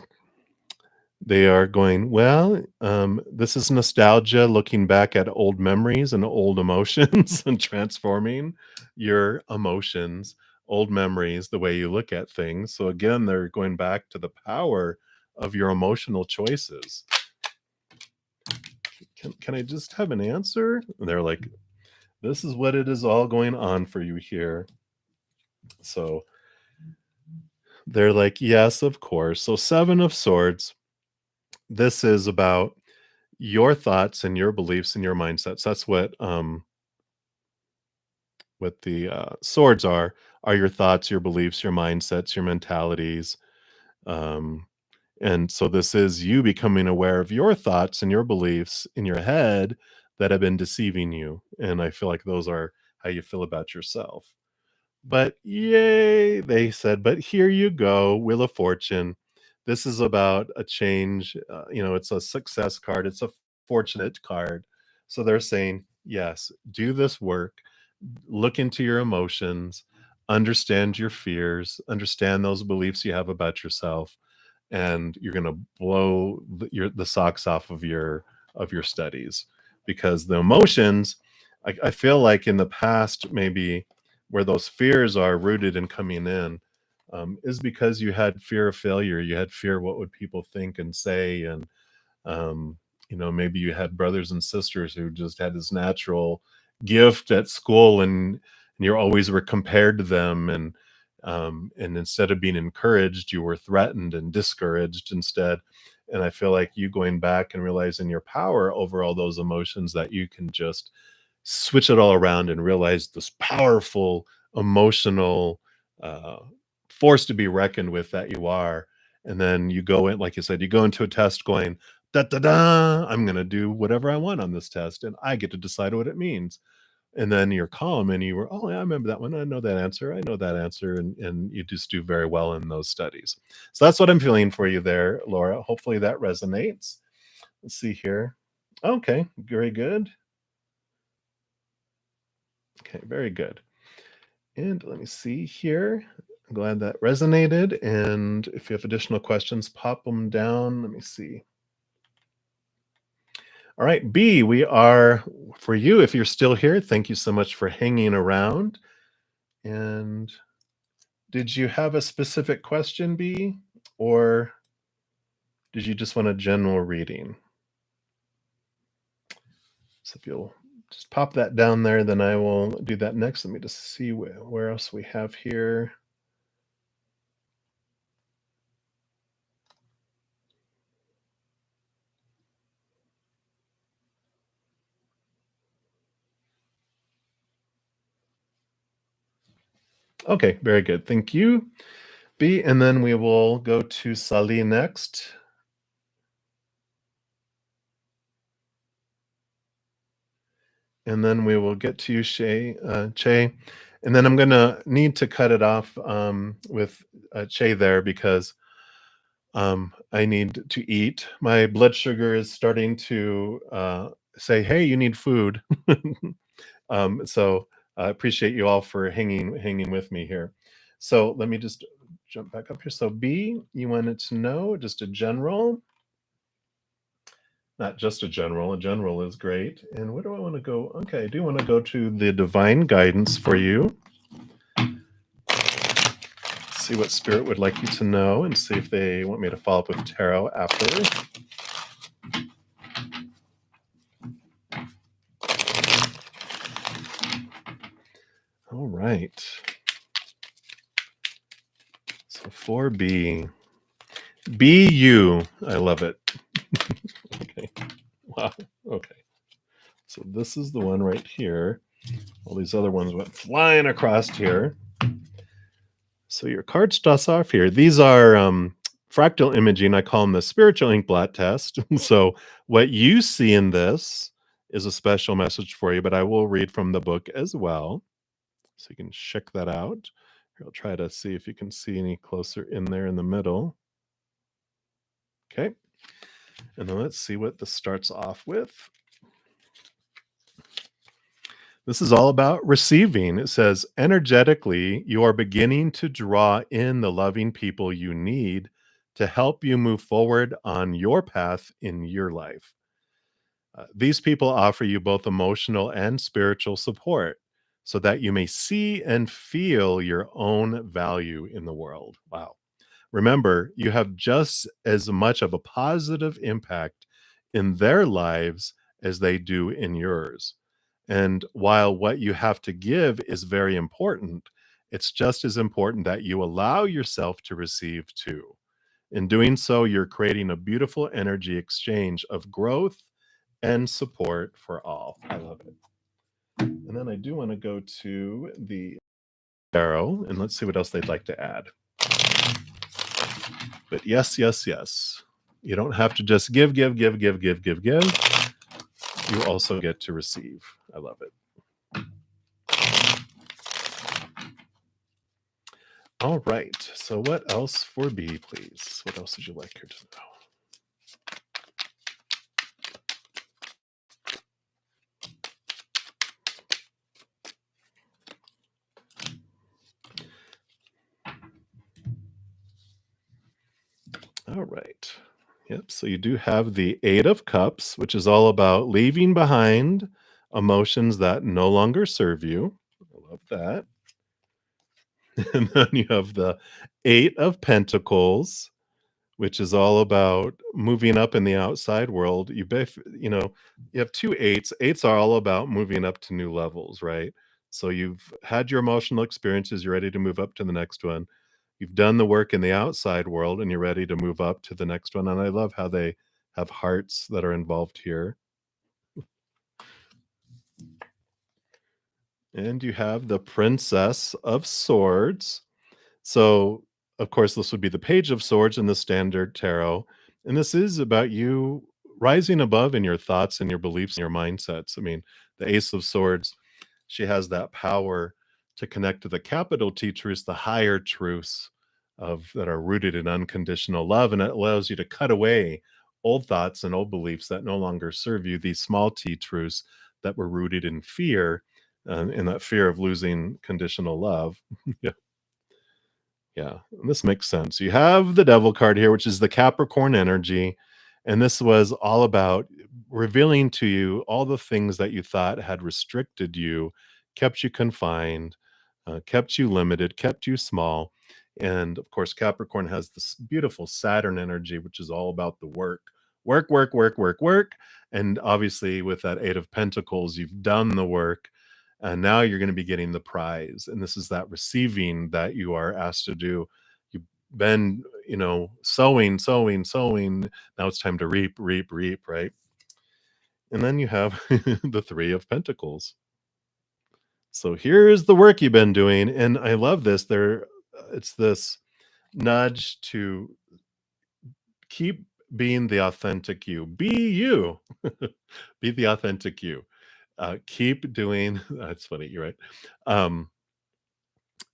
They are going, well, this is nostalgia, looking back at old memories and old emotions and transforming your emotions, old memories, the way you look at things. So again, they're going back to the power of your emotional choices. Can I just have an answer? And they're like, this is what it is all going on for you here. So they're like, yes, of course. So Seven of Swords, this is about your thoughts and your beliefs and your mindsets. That's what swords are your thoughts, your beliefs, your mindsets, your mentalities. Um, and so this is you becoming aware of your thoughts and your beliefs in your head that have been deceiving you. And I feel like those are how you feel about yourself. But yay, they said, but here you go, Wheel of Fortune. This is about a change. It's a success card, it's a fortunate card. So they're saying, yes, do this work, look into your emotions, understand your fears, understand those beliefs you have about yourself, and you're going to blow the socks off of your studies, because the emotions, I feel like in the past, maybe where those fears are rooted and coming in, is because you had fear of failure, you had fear what would people think and say, and um, maybe you had brothers and sisters who just had this natural gift at school, and you always were compared to them, and instead of being encouraged, you were threatened and discouraged instead. And I feel like you going back and realizing your power over all those emotions, that you can just switch it all around and realize this powerful emotional uh, force to be reckoned with that you are. And then you go in, like you said, you go into a test going, da da da, I'm going to do whatever I want on this test, and I get to decide what it means. And then you're calm and you were, oh, yeah, I remember that one. I know that answer. I know that answer. And you just do very well in those studies. So that's what I'm feeling for you there, Laura. Hopefully that resonates. Let's see here. Okay, very good. Okay, very good. And let me see here. I'm glad that resonated. And if you have additional questions, pop them down. Let me see. All right, B, we are for you. If you're still here, thank you so much for hanging around. And did you have a specific question, B? Or did you just want a general reading? So if you'll just pop that down there, then I will do that next. Let me just see where else we have here. Okay, very good. Thank you, B. And then we will go to Sally next. And then we will get to you, Che. And then I'm gonna need to cut it off with Che there, because I need to eat. My blood sugar is starting to say, "Hey, you need food." So I appreciate you all for hanging with me here. So let me just jump back up here. So B, you wanted to know just a general, not just a general. A general is great. And where do I want to go? Okay, I do want to go to the divine guidance for you. See what spirit would like you to know, and see if they want me to follow up with tarot after. All right. So 4B. Be you. I love it. Okay. Wow. Okay. So this is the one right here. All these other ones went flying across here. So your card starts off here. These are fractal imaging. I call them the spiritual ink blot test. So what you see in this is a special message for you, but I will read from the book as well. So you can check that out. I'll try to see if you can see any closer in there in the middle. Okay. And then let's see what this starts off with. This is all about receiving. It says, energetically, you are beginning to draw in the loving people you need to help you move forward on your path in your life. These people offer you both emotional and spiritual support so that you may see and feel your own value in the world. Wow. Remember, you have just as much of a positive impact in their lives as they do in yours. And while what you have to give is very important, it's just as important that you allow yourself to receive too. In doing so, you're creating a beautiful energy exchange of growth and support for all. I love it. And then I do want to go to the arrow and let's see what else they'd like to add. But yes, yes, yes. You don't have to just give, give, give, give, give, give, give. You also get to receive. I love it. All right. So what else for B, please? What else would you like her to know? All right. Yep. So you do have the Eight of Cups, which is all about leaving behind emotions that no longer serve you. I love that. And then you have the Eight of Pentacles, which is all about moving up in the outside world. You have two eights. Eights are all about moving up to new levels, right? So you've had your emotional experiences, you're ready to move up to the next one. You've done the work in the outside world and you're ready to move up to the next one. And I love how they have hearts that are involved here. And you have the Princess of Swords. So, of course, this would be the Page of Swords in the standard tarot. And this is about you rising above in your thoughts and your beliefs and your mindsets. I mean, the Ace of Swords, she has that power to connect to the capital T truths, the higher truths of that are rooted in unconditional love. And it allows you to cut away old thoughts and old beliefs that no longer serve you, these small T truths that were rooted in fear, in that fear of losing conditional love. Yeah. Yeah, and this makes sense. You have the Devil card here, which is the Capricorn energy, and this was all about revealing to you all the things that you thought had restricted you, kept you confined, kept you limited, kept you small. And of course, Capricorn has this beautiful Saturn energy, which is all about the work. Work, work, work, work, work. And obviously, with that Eight of Pentacles, you've done the work and now you're going to be getting the prize, and this is that receiving that you are asked to do. You've been sowing, sowing, sowing. Now it's time to reap, reap, reap, right? And then you have the Three of Pentacles. So here's the work you've been doing, and I love this. It's this nudge to keep being the authentic you. Be you. Be the authentic you. Keep doing that's funny, you're right.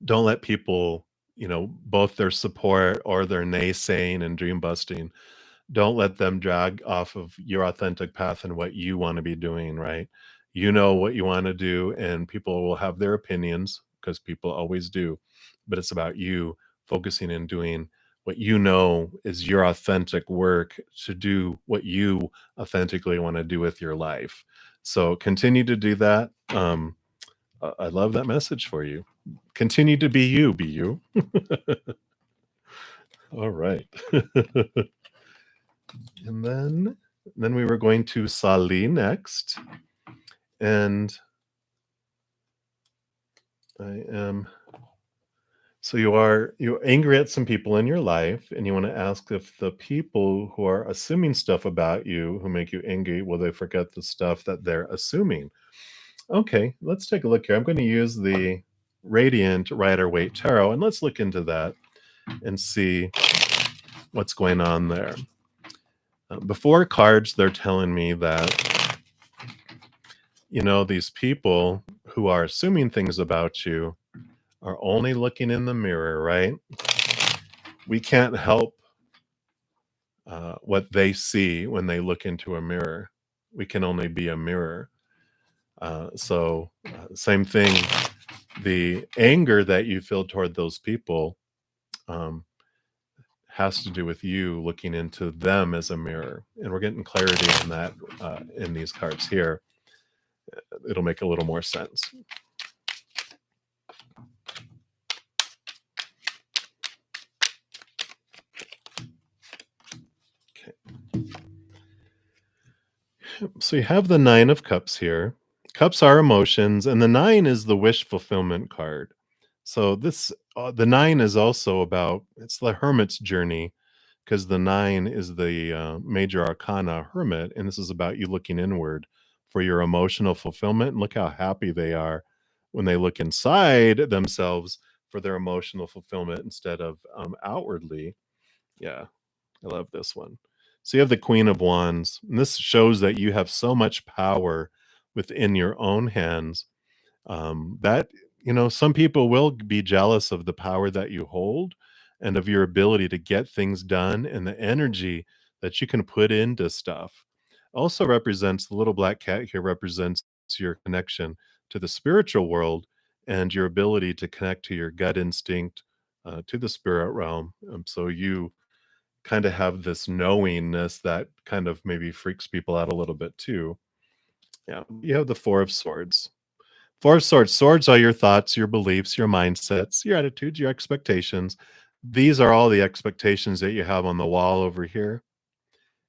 Don't let people, both their support or their naysaying and dream busting, don't let them drag off of your authentic path and what you want to be doing, right? You know what you want to do, and people will have their opinions because people always do. But it's about you focusing and doing what you know is your authentic work to do what you authentically want to do with your life. So continue to do that. I love that message for you. Continue to be you, be you. All right. And then we were going to Sali next. And I am so you're angry at some people in your life and you want to ask if the people who are assuming stuff about you who make you angry, will they forget the stuff that they're assuming? Okay, let's take a look here. I'm going to use the Radiant Rider Waite Tarot and let's look into that and see what's going on there. Before cards, they're telling me that, these people who are assuming things about you are only looking in the mirror, right? We can't help what they see when they look into a mirror. We can only be a mirror. Same thing. The anger that you feel toward those people um, has to do with you looking into them as a mirror. And we're getting clarity on that in these cards here. It'll make a little more sense. Okay. So you have the Nine of Cups here. Cups are emotions, and the Nine is the wish fulfillment card. So the Nine is also about it's the Hermit's journey because the Nine is the major arcana Hermit, and this is about you looking inward for your emotional fulfillment. And look how happy they are when they look inside themselves for their emotional fulfillment instead of outwardly. Yeah, I love this one. So you have the Queen of Wands, and this shows that you have so much power within your own hands, that some people will be jealous of the power that you hold and of your ability to get things done and the energy that you can put into stuff. Also represents the little black cat here represents your connection to the spiritual world and your ability to connect to your gut instinct, to the spirit realm. So you kind of have this knowingness that kind of maybe freaks people out a little bit too. Yeah, you have the Four of Swords. Four of Swords. Swords are your thoughts, your beliefs, your mindsets, your attitudes, your expectations. These are all the expectations that you have on the wall over here.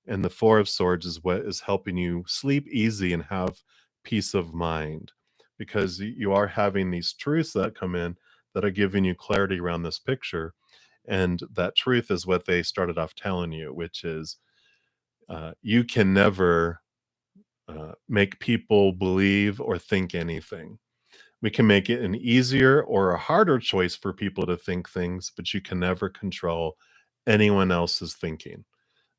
And the Four of Swords is what is helping you sleep easy and have peace of mind, because you are having these truths that come in that are giving you clarity around this picture. And that truth is what they started off telling you, which is you can never make people believe or think anything. We can make it an easier or a harder choice for people to think things, but you can never control anyone else's thinking.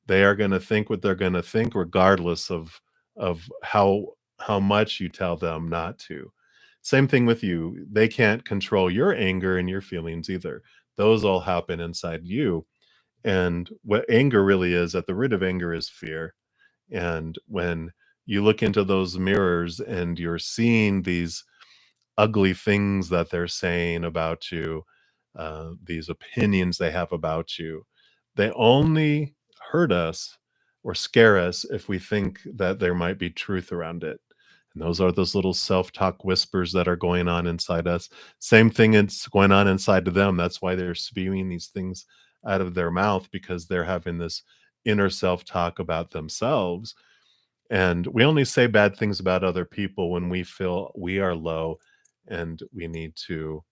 They are gonna think what they're gonna think regardless of how much you tell them not to. Same thing with you. They can't control your anger and your feelings either. Those all happen inside you. And what anger really is, at the root of anger is fear. And when you look into those mirrors and you're seeing these ugly things that they're saying about you, these opinions they have about you, they only hurt us or scare us if we think that there might be truth around it. And those are those little self-talk whispers that are going on inside us. Same thing it's going on inside of them. That's why they're spewing these things out of their mouth, because they're having this inner self-talk about themselves. And we only say bad things about other people when we feel we are low and we need to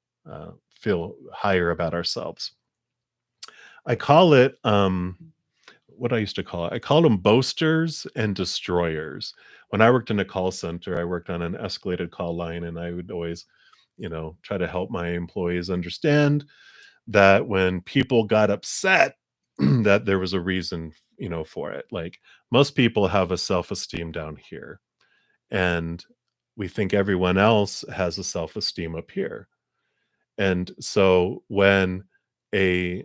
feel higher about ourselves. I call it what I used to call it. I called them boasters and destroyers. When I worked in a call center, I worked on an escalated call line, and I would always, try to help my employees understand that when people got upset, that there was a reason, for it. Like, most people have a self-esteem down here, and we think everyone else has a self-esteem up here. And so when a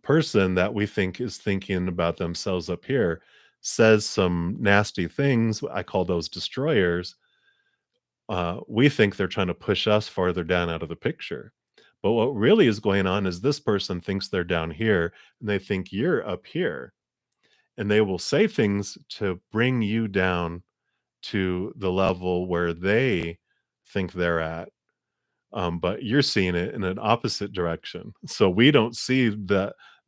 person that we think is thinking about themselves up here says some nasty things, I call those destroyers. We think they're trying to push us farther down out of the picture. But what really is going on is this person thinks they're down here and they think you're up here. And they will say things to bring you down to the level where they think they're at, but you're seeing it in an opposite direction. So we don't see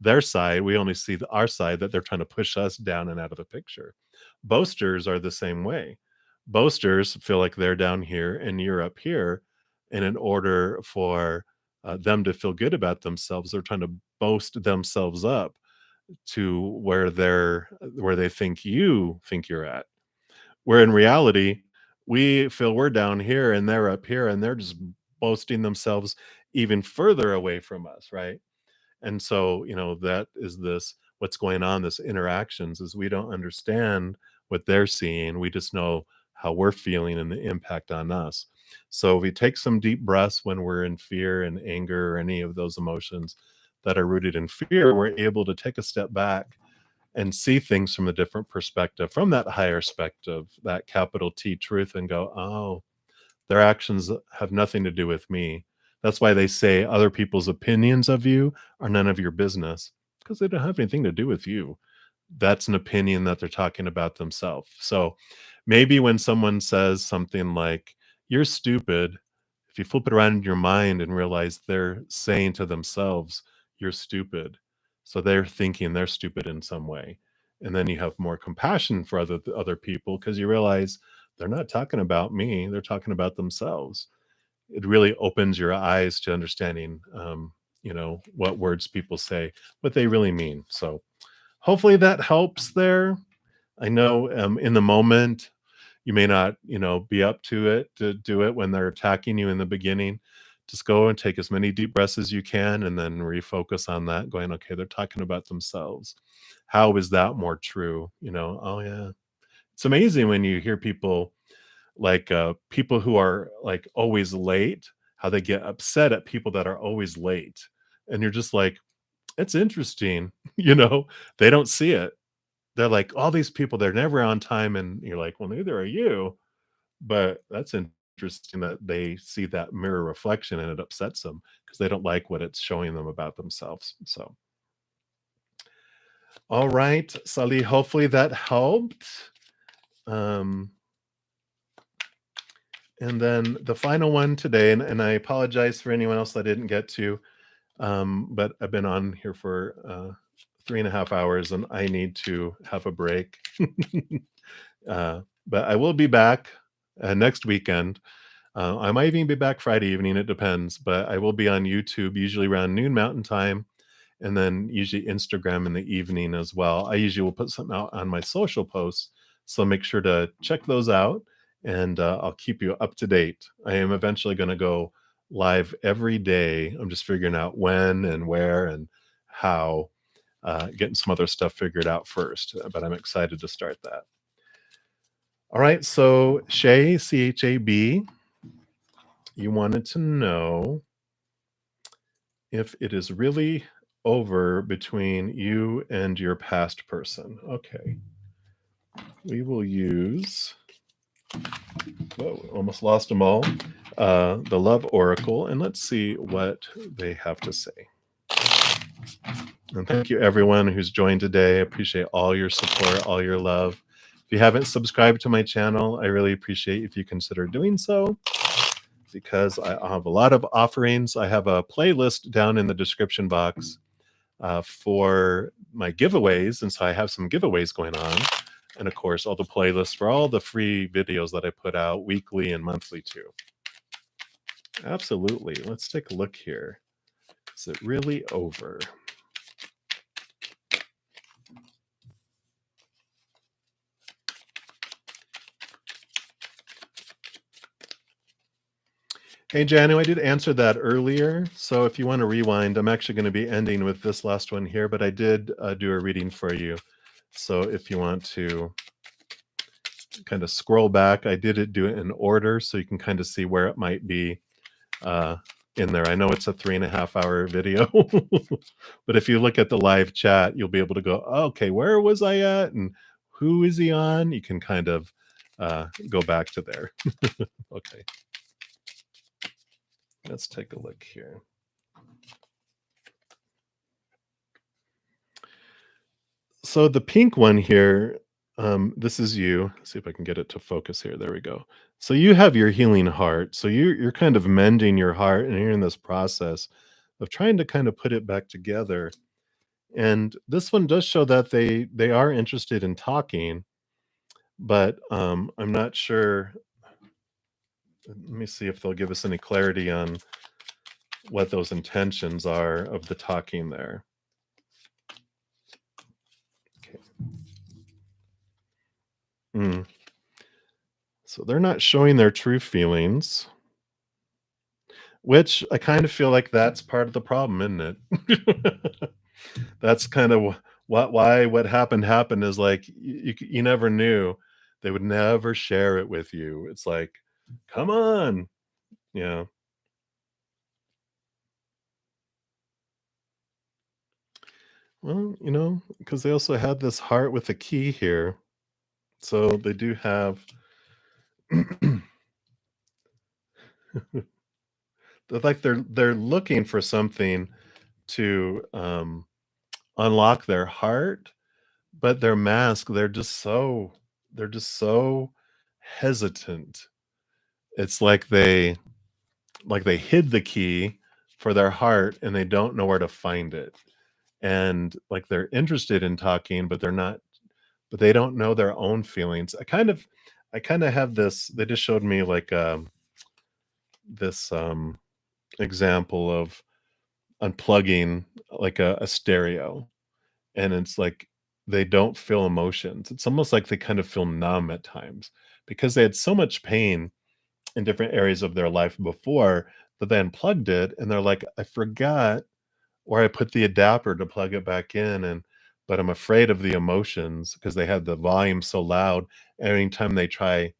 their side. We only see our side, that they're trying to push us down and out of the picture. Boasters are the same way. Boasters feel like they're down here and you're up here, and in order for them to feel good about themselves, they're trying to boast themselves up to where they think you're at. Where in reality, we feel we're down here and they're up here, and they're just boasting themselves even further away from us, right? And so, that is this what's going on, this interactions is we don't understand what they're seeing. We just know how we're feeling and the impact on us. So we take some deep breaths when we're in fear and anger or any of those emotions that are rooted in fear. We're able to take a step back and see things from a different perspective, from that higher perspective, that capital T truth, and go, oh, their actions have nothing to do with me. That's why they say other people's opinions of you are none of your business, because they don't have anything to do with you. That's an opinion that they're talking about themselves. So maybe when someone says something like, you're stupid, if you flip it around in your mind and realize they're saying to themselves, you're stupid. So they're thinking they're stupid in some way. And then you have more compassion for other people, because you realize they're not talking about me, they're talking about themselves. It really opens your eyes to understanding, what words people say, what they really mean. So hopefully that helps there. I know in the moment, you may not, be up to it to do it when they're attacking you in the beginning. Just go and take as many deep breaths as you can and then refocus on that, going, okay, they're talking about themselves. How is that more true? Oh yeah. It's amazing when you hear people like people who are like always late, how they get upset at people that are always late. And you're just like, it's interesting, they don't see it. They're like, all these people, they're never on time. And you're like, well, neither are you. But that's interesting that they see that mirror reflection and it upsets them because they don't like what it's showing them about themselves. So, all right, Sally, hopefully that helped. Um, and then the final one today, and I apologize for anyone else that I didn't get to, but I've been on here for 3.5 hours and I need to have a break. But I will be back next weekend. I might even be back Friday evening, it depends, but I will be on YouTube usually around noon Mountain Time, and then usually Instagram in the evening as well. I usually will put something out on my social posts, so make sure to check those out, and I'll keep you up to date. I am eventually going to go live every day. I'm just figuring out when and where and how, getting some other stuff figured out first, but I'm excited to start that. All right, so Shay, CHAB, you wanted to know if it is really over between you and your past person. Okay. We will use, whoa, almost lost them all, the Love Oracle, and let's see what they have to say. And thank you, everyone who's joined today. I appreciate all your support, all your love. If you haven't subscribed to my channel, I really appreciate if you consider doing so, because I have a lot of offerings. I have a playlist down in the description box for my giveaways. And so I have some giveaways going on. And of course, all the playlists for all the free videos that I put out weekly and monthly too. Absolutely. Let's take a look here. Is it really over? Hey, Janu, I did answer that earlier. So if you want to rewind, I'm actually going to be ending with this last one here, but I did do a reading for you. So if you want to kind of scroll back, I did do it in order so you can kind of see where it might be in there. I know it's a 3.5 hour video, but if you look at the live chat, you'll be able to go, oh, okay, where was I at? And who is he on? You can kind of go back to there. Okay. Let's take a look here. So the pink one here, this is you. Let's see if I can get it to focus here. There we go. So you have your healing heart. So you're kind of mending your heart, and you're in this process of trying to kind of put it back together. And this one does show that they are interested in talking, but I'm not sure. Let me see if they'll give us any clarity on what those intentions are of the talking there. Okay. So they're not showing their true feelings, which I kind of feel like that's part of the problem, isn't it? That's kind of what happened is like you never knew. They would never share it with you. It's like, come on, yeah. Well, because they also had this heart with a key here, so they do have. They're looking for something to unlock their heart, but their mask, they're just so hesitant. It's like they hid the key for their heart and they don't know where to find it. And like they're interested in talking, but they don't know their own feelings. I kind of have this. They just showed me like this example of unplugging like a stereo, and it's like they don't feel emotions. It's almost like they kind of feel numb at times because they had so much pain in different areas of their life before that they unplugged it, and they're like, "I forgot where I put the adapter to plug it back in, and but I'm afraid of the emotions because they had the volume so loud. Anytime they try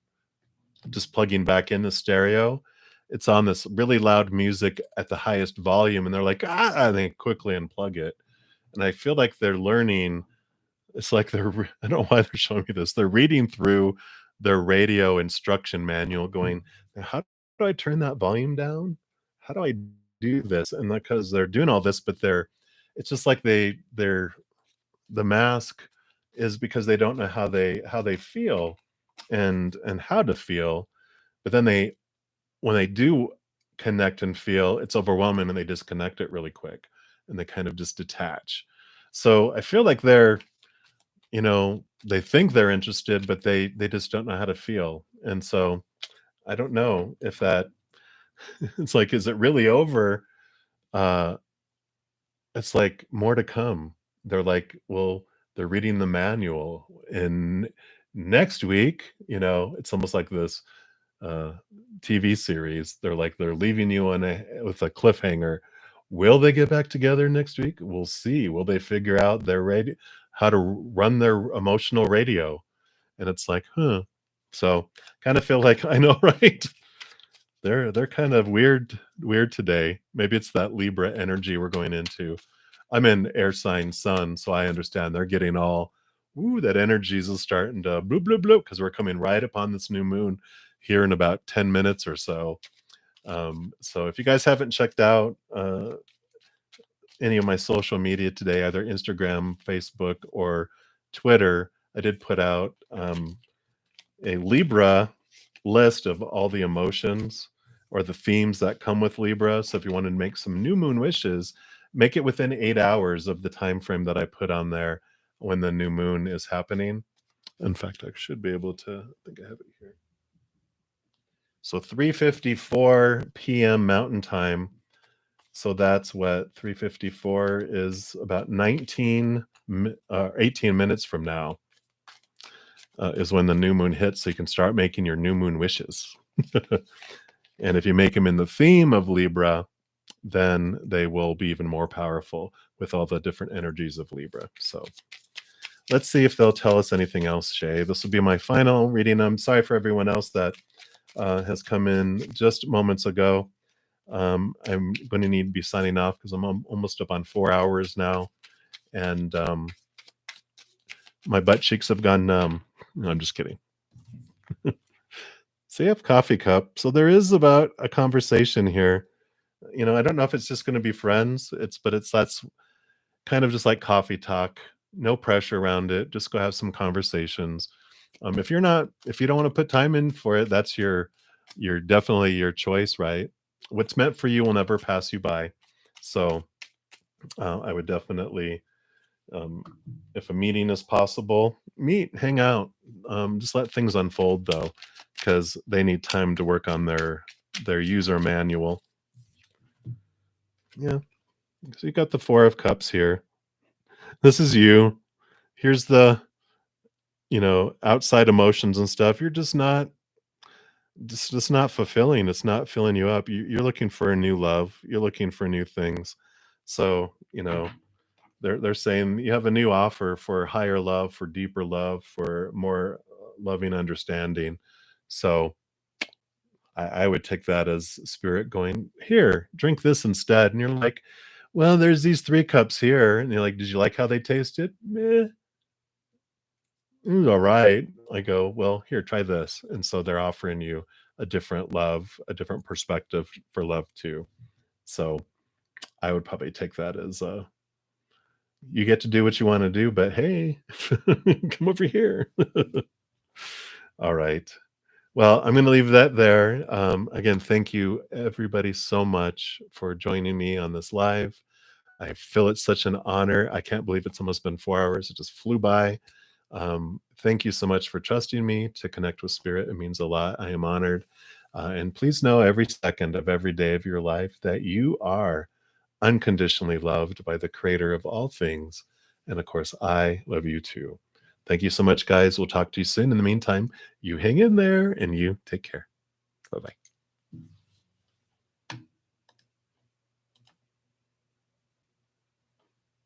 just plugging back in the stereo, it's on this really loud music at the highest volume, and they're like, "Ah," and they quickly unplug it. And I feel like they're learning it's like I don't know why they're showing me this. They're reading through their radio instruction manual going, "How do I turn that volume down? How do I do this?" And because they're doing all this, but it's just like they're the mask is because they don't know how they feel and how to feel. But then when they do connect and feel, it's overwhelming and they disconnect it really quick and they kind of just detach. So I feel like they think they're interested, but they just don't know how to feel. And so I don't know if that it's like, is it really over? Uh it's like more to come. They're like, well, they're reading the manual. And next week, it's almost like this uh TV series. They're leaving you on a with a cliffhanger. Will they get back together next week? We'll see. Will they figure out their radio how to run their emotional radio? And it's like, huh. So kind of feel like I know, right? They're kind of weird today. Maybe it's that Libra energy we're going into. I'm in air sign sun, so I understand they're getting all, ooh, that energy is starting to bloop bloop bloop because we're coming right upon this new moon here in about 10 minutes or so. So if you guys haven't checked out any of my social media today, either Instagram, Facebook, or Twitter, I did put out a Libra list of all the emotions or the themes that come with Libra. So if you wanted to make some new moon wishes, make it within 8 hours of the time frame that I put on there when the new moon is happening. In fact, I should be able to. I think I have it here. So 3:54 p.m. Mountain Time. So that's what 3:54 is about 18 minutes from now is when the new moon hits. So you can start making your new moon wishes. And if you make them in the theme of Libra, then they will be even more powerful with all the different energies of Libra. So let's see if they'll tell us anything else, Shay. This will be my final reading. I'm sorry for everyone else that has come in just moments ago. I'm going to need to be signing off because I'm almost up on 4 hours now. And my butt cheeks have gone numb. No, I'm just kidding. So you have coffee cup. So there is about a conversation here. I don't know if it's just going to be friends. That's kind of just like coffee talk. No pressure around it. Just go have some conversations. If you don't want to put time in for it, that's your definitely your choice, right? What's meant for you will never pass you by. So I would definitely, um, if a meeting is possible, meet, hang out. Just let things unfold though, because they need time to work on their user manual. Yeah. So you got the Four of Cups here. This is you. Here's the, outside emotions and stuff. You're just not fulfilling. It's not filling you up. You're looking for a new love. You're looking for new things. So, they're saying you have a new offer for higher love, for deeper love, for more loving understanding. So I would take that as spirit going, here, drink this instead. And you're like, well, there's these 3 cups here. And you're like, did you like how they tasted? Meh, it was all right. I go, well, here, try this. And so they're offering you a different love, a different perspective for love too. So I would probably take that as you get to do what you want to do, but hey, come over here. All right. Well, I'm going to leave that there. Again, thank you everybody so much for joining me on this live. I feel it's such an honor. I can't believe it's almost been 4 hours. It just flew by. Thank you so much for trusting me to connect with spirit. It means a lot. I am honored. And please know every second of every day of your life that you are unconditionally loved by the creator of all things. And of course, I love you too. Thank you so much, guys. We'll talk to you soon. In the meantime, you hang in there and you take care. Bye bye.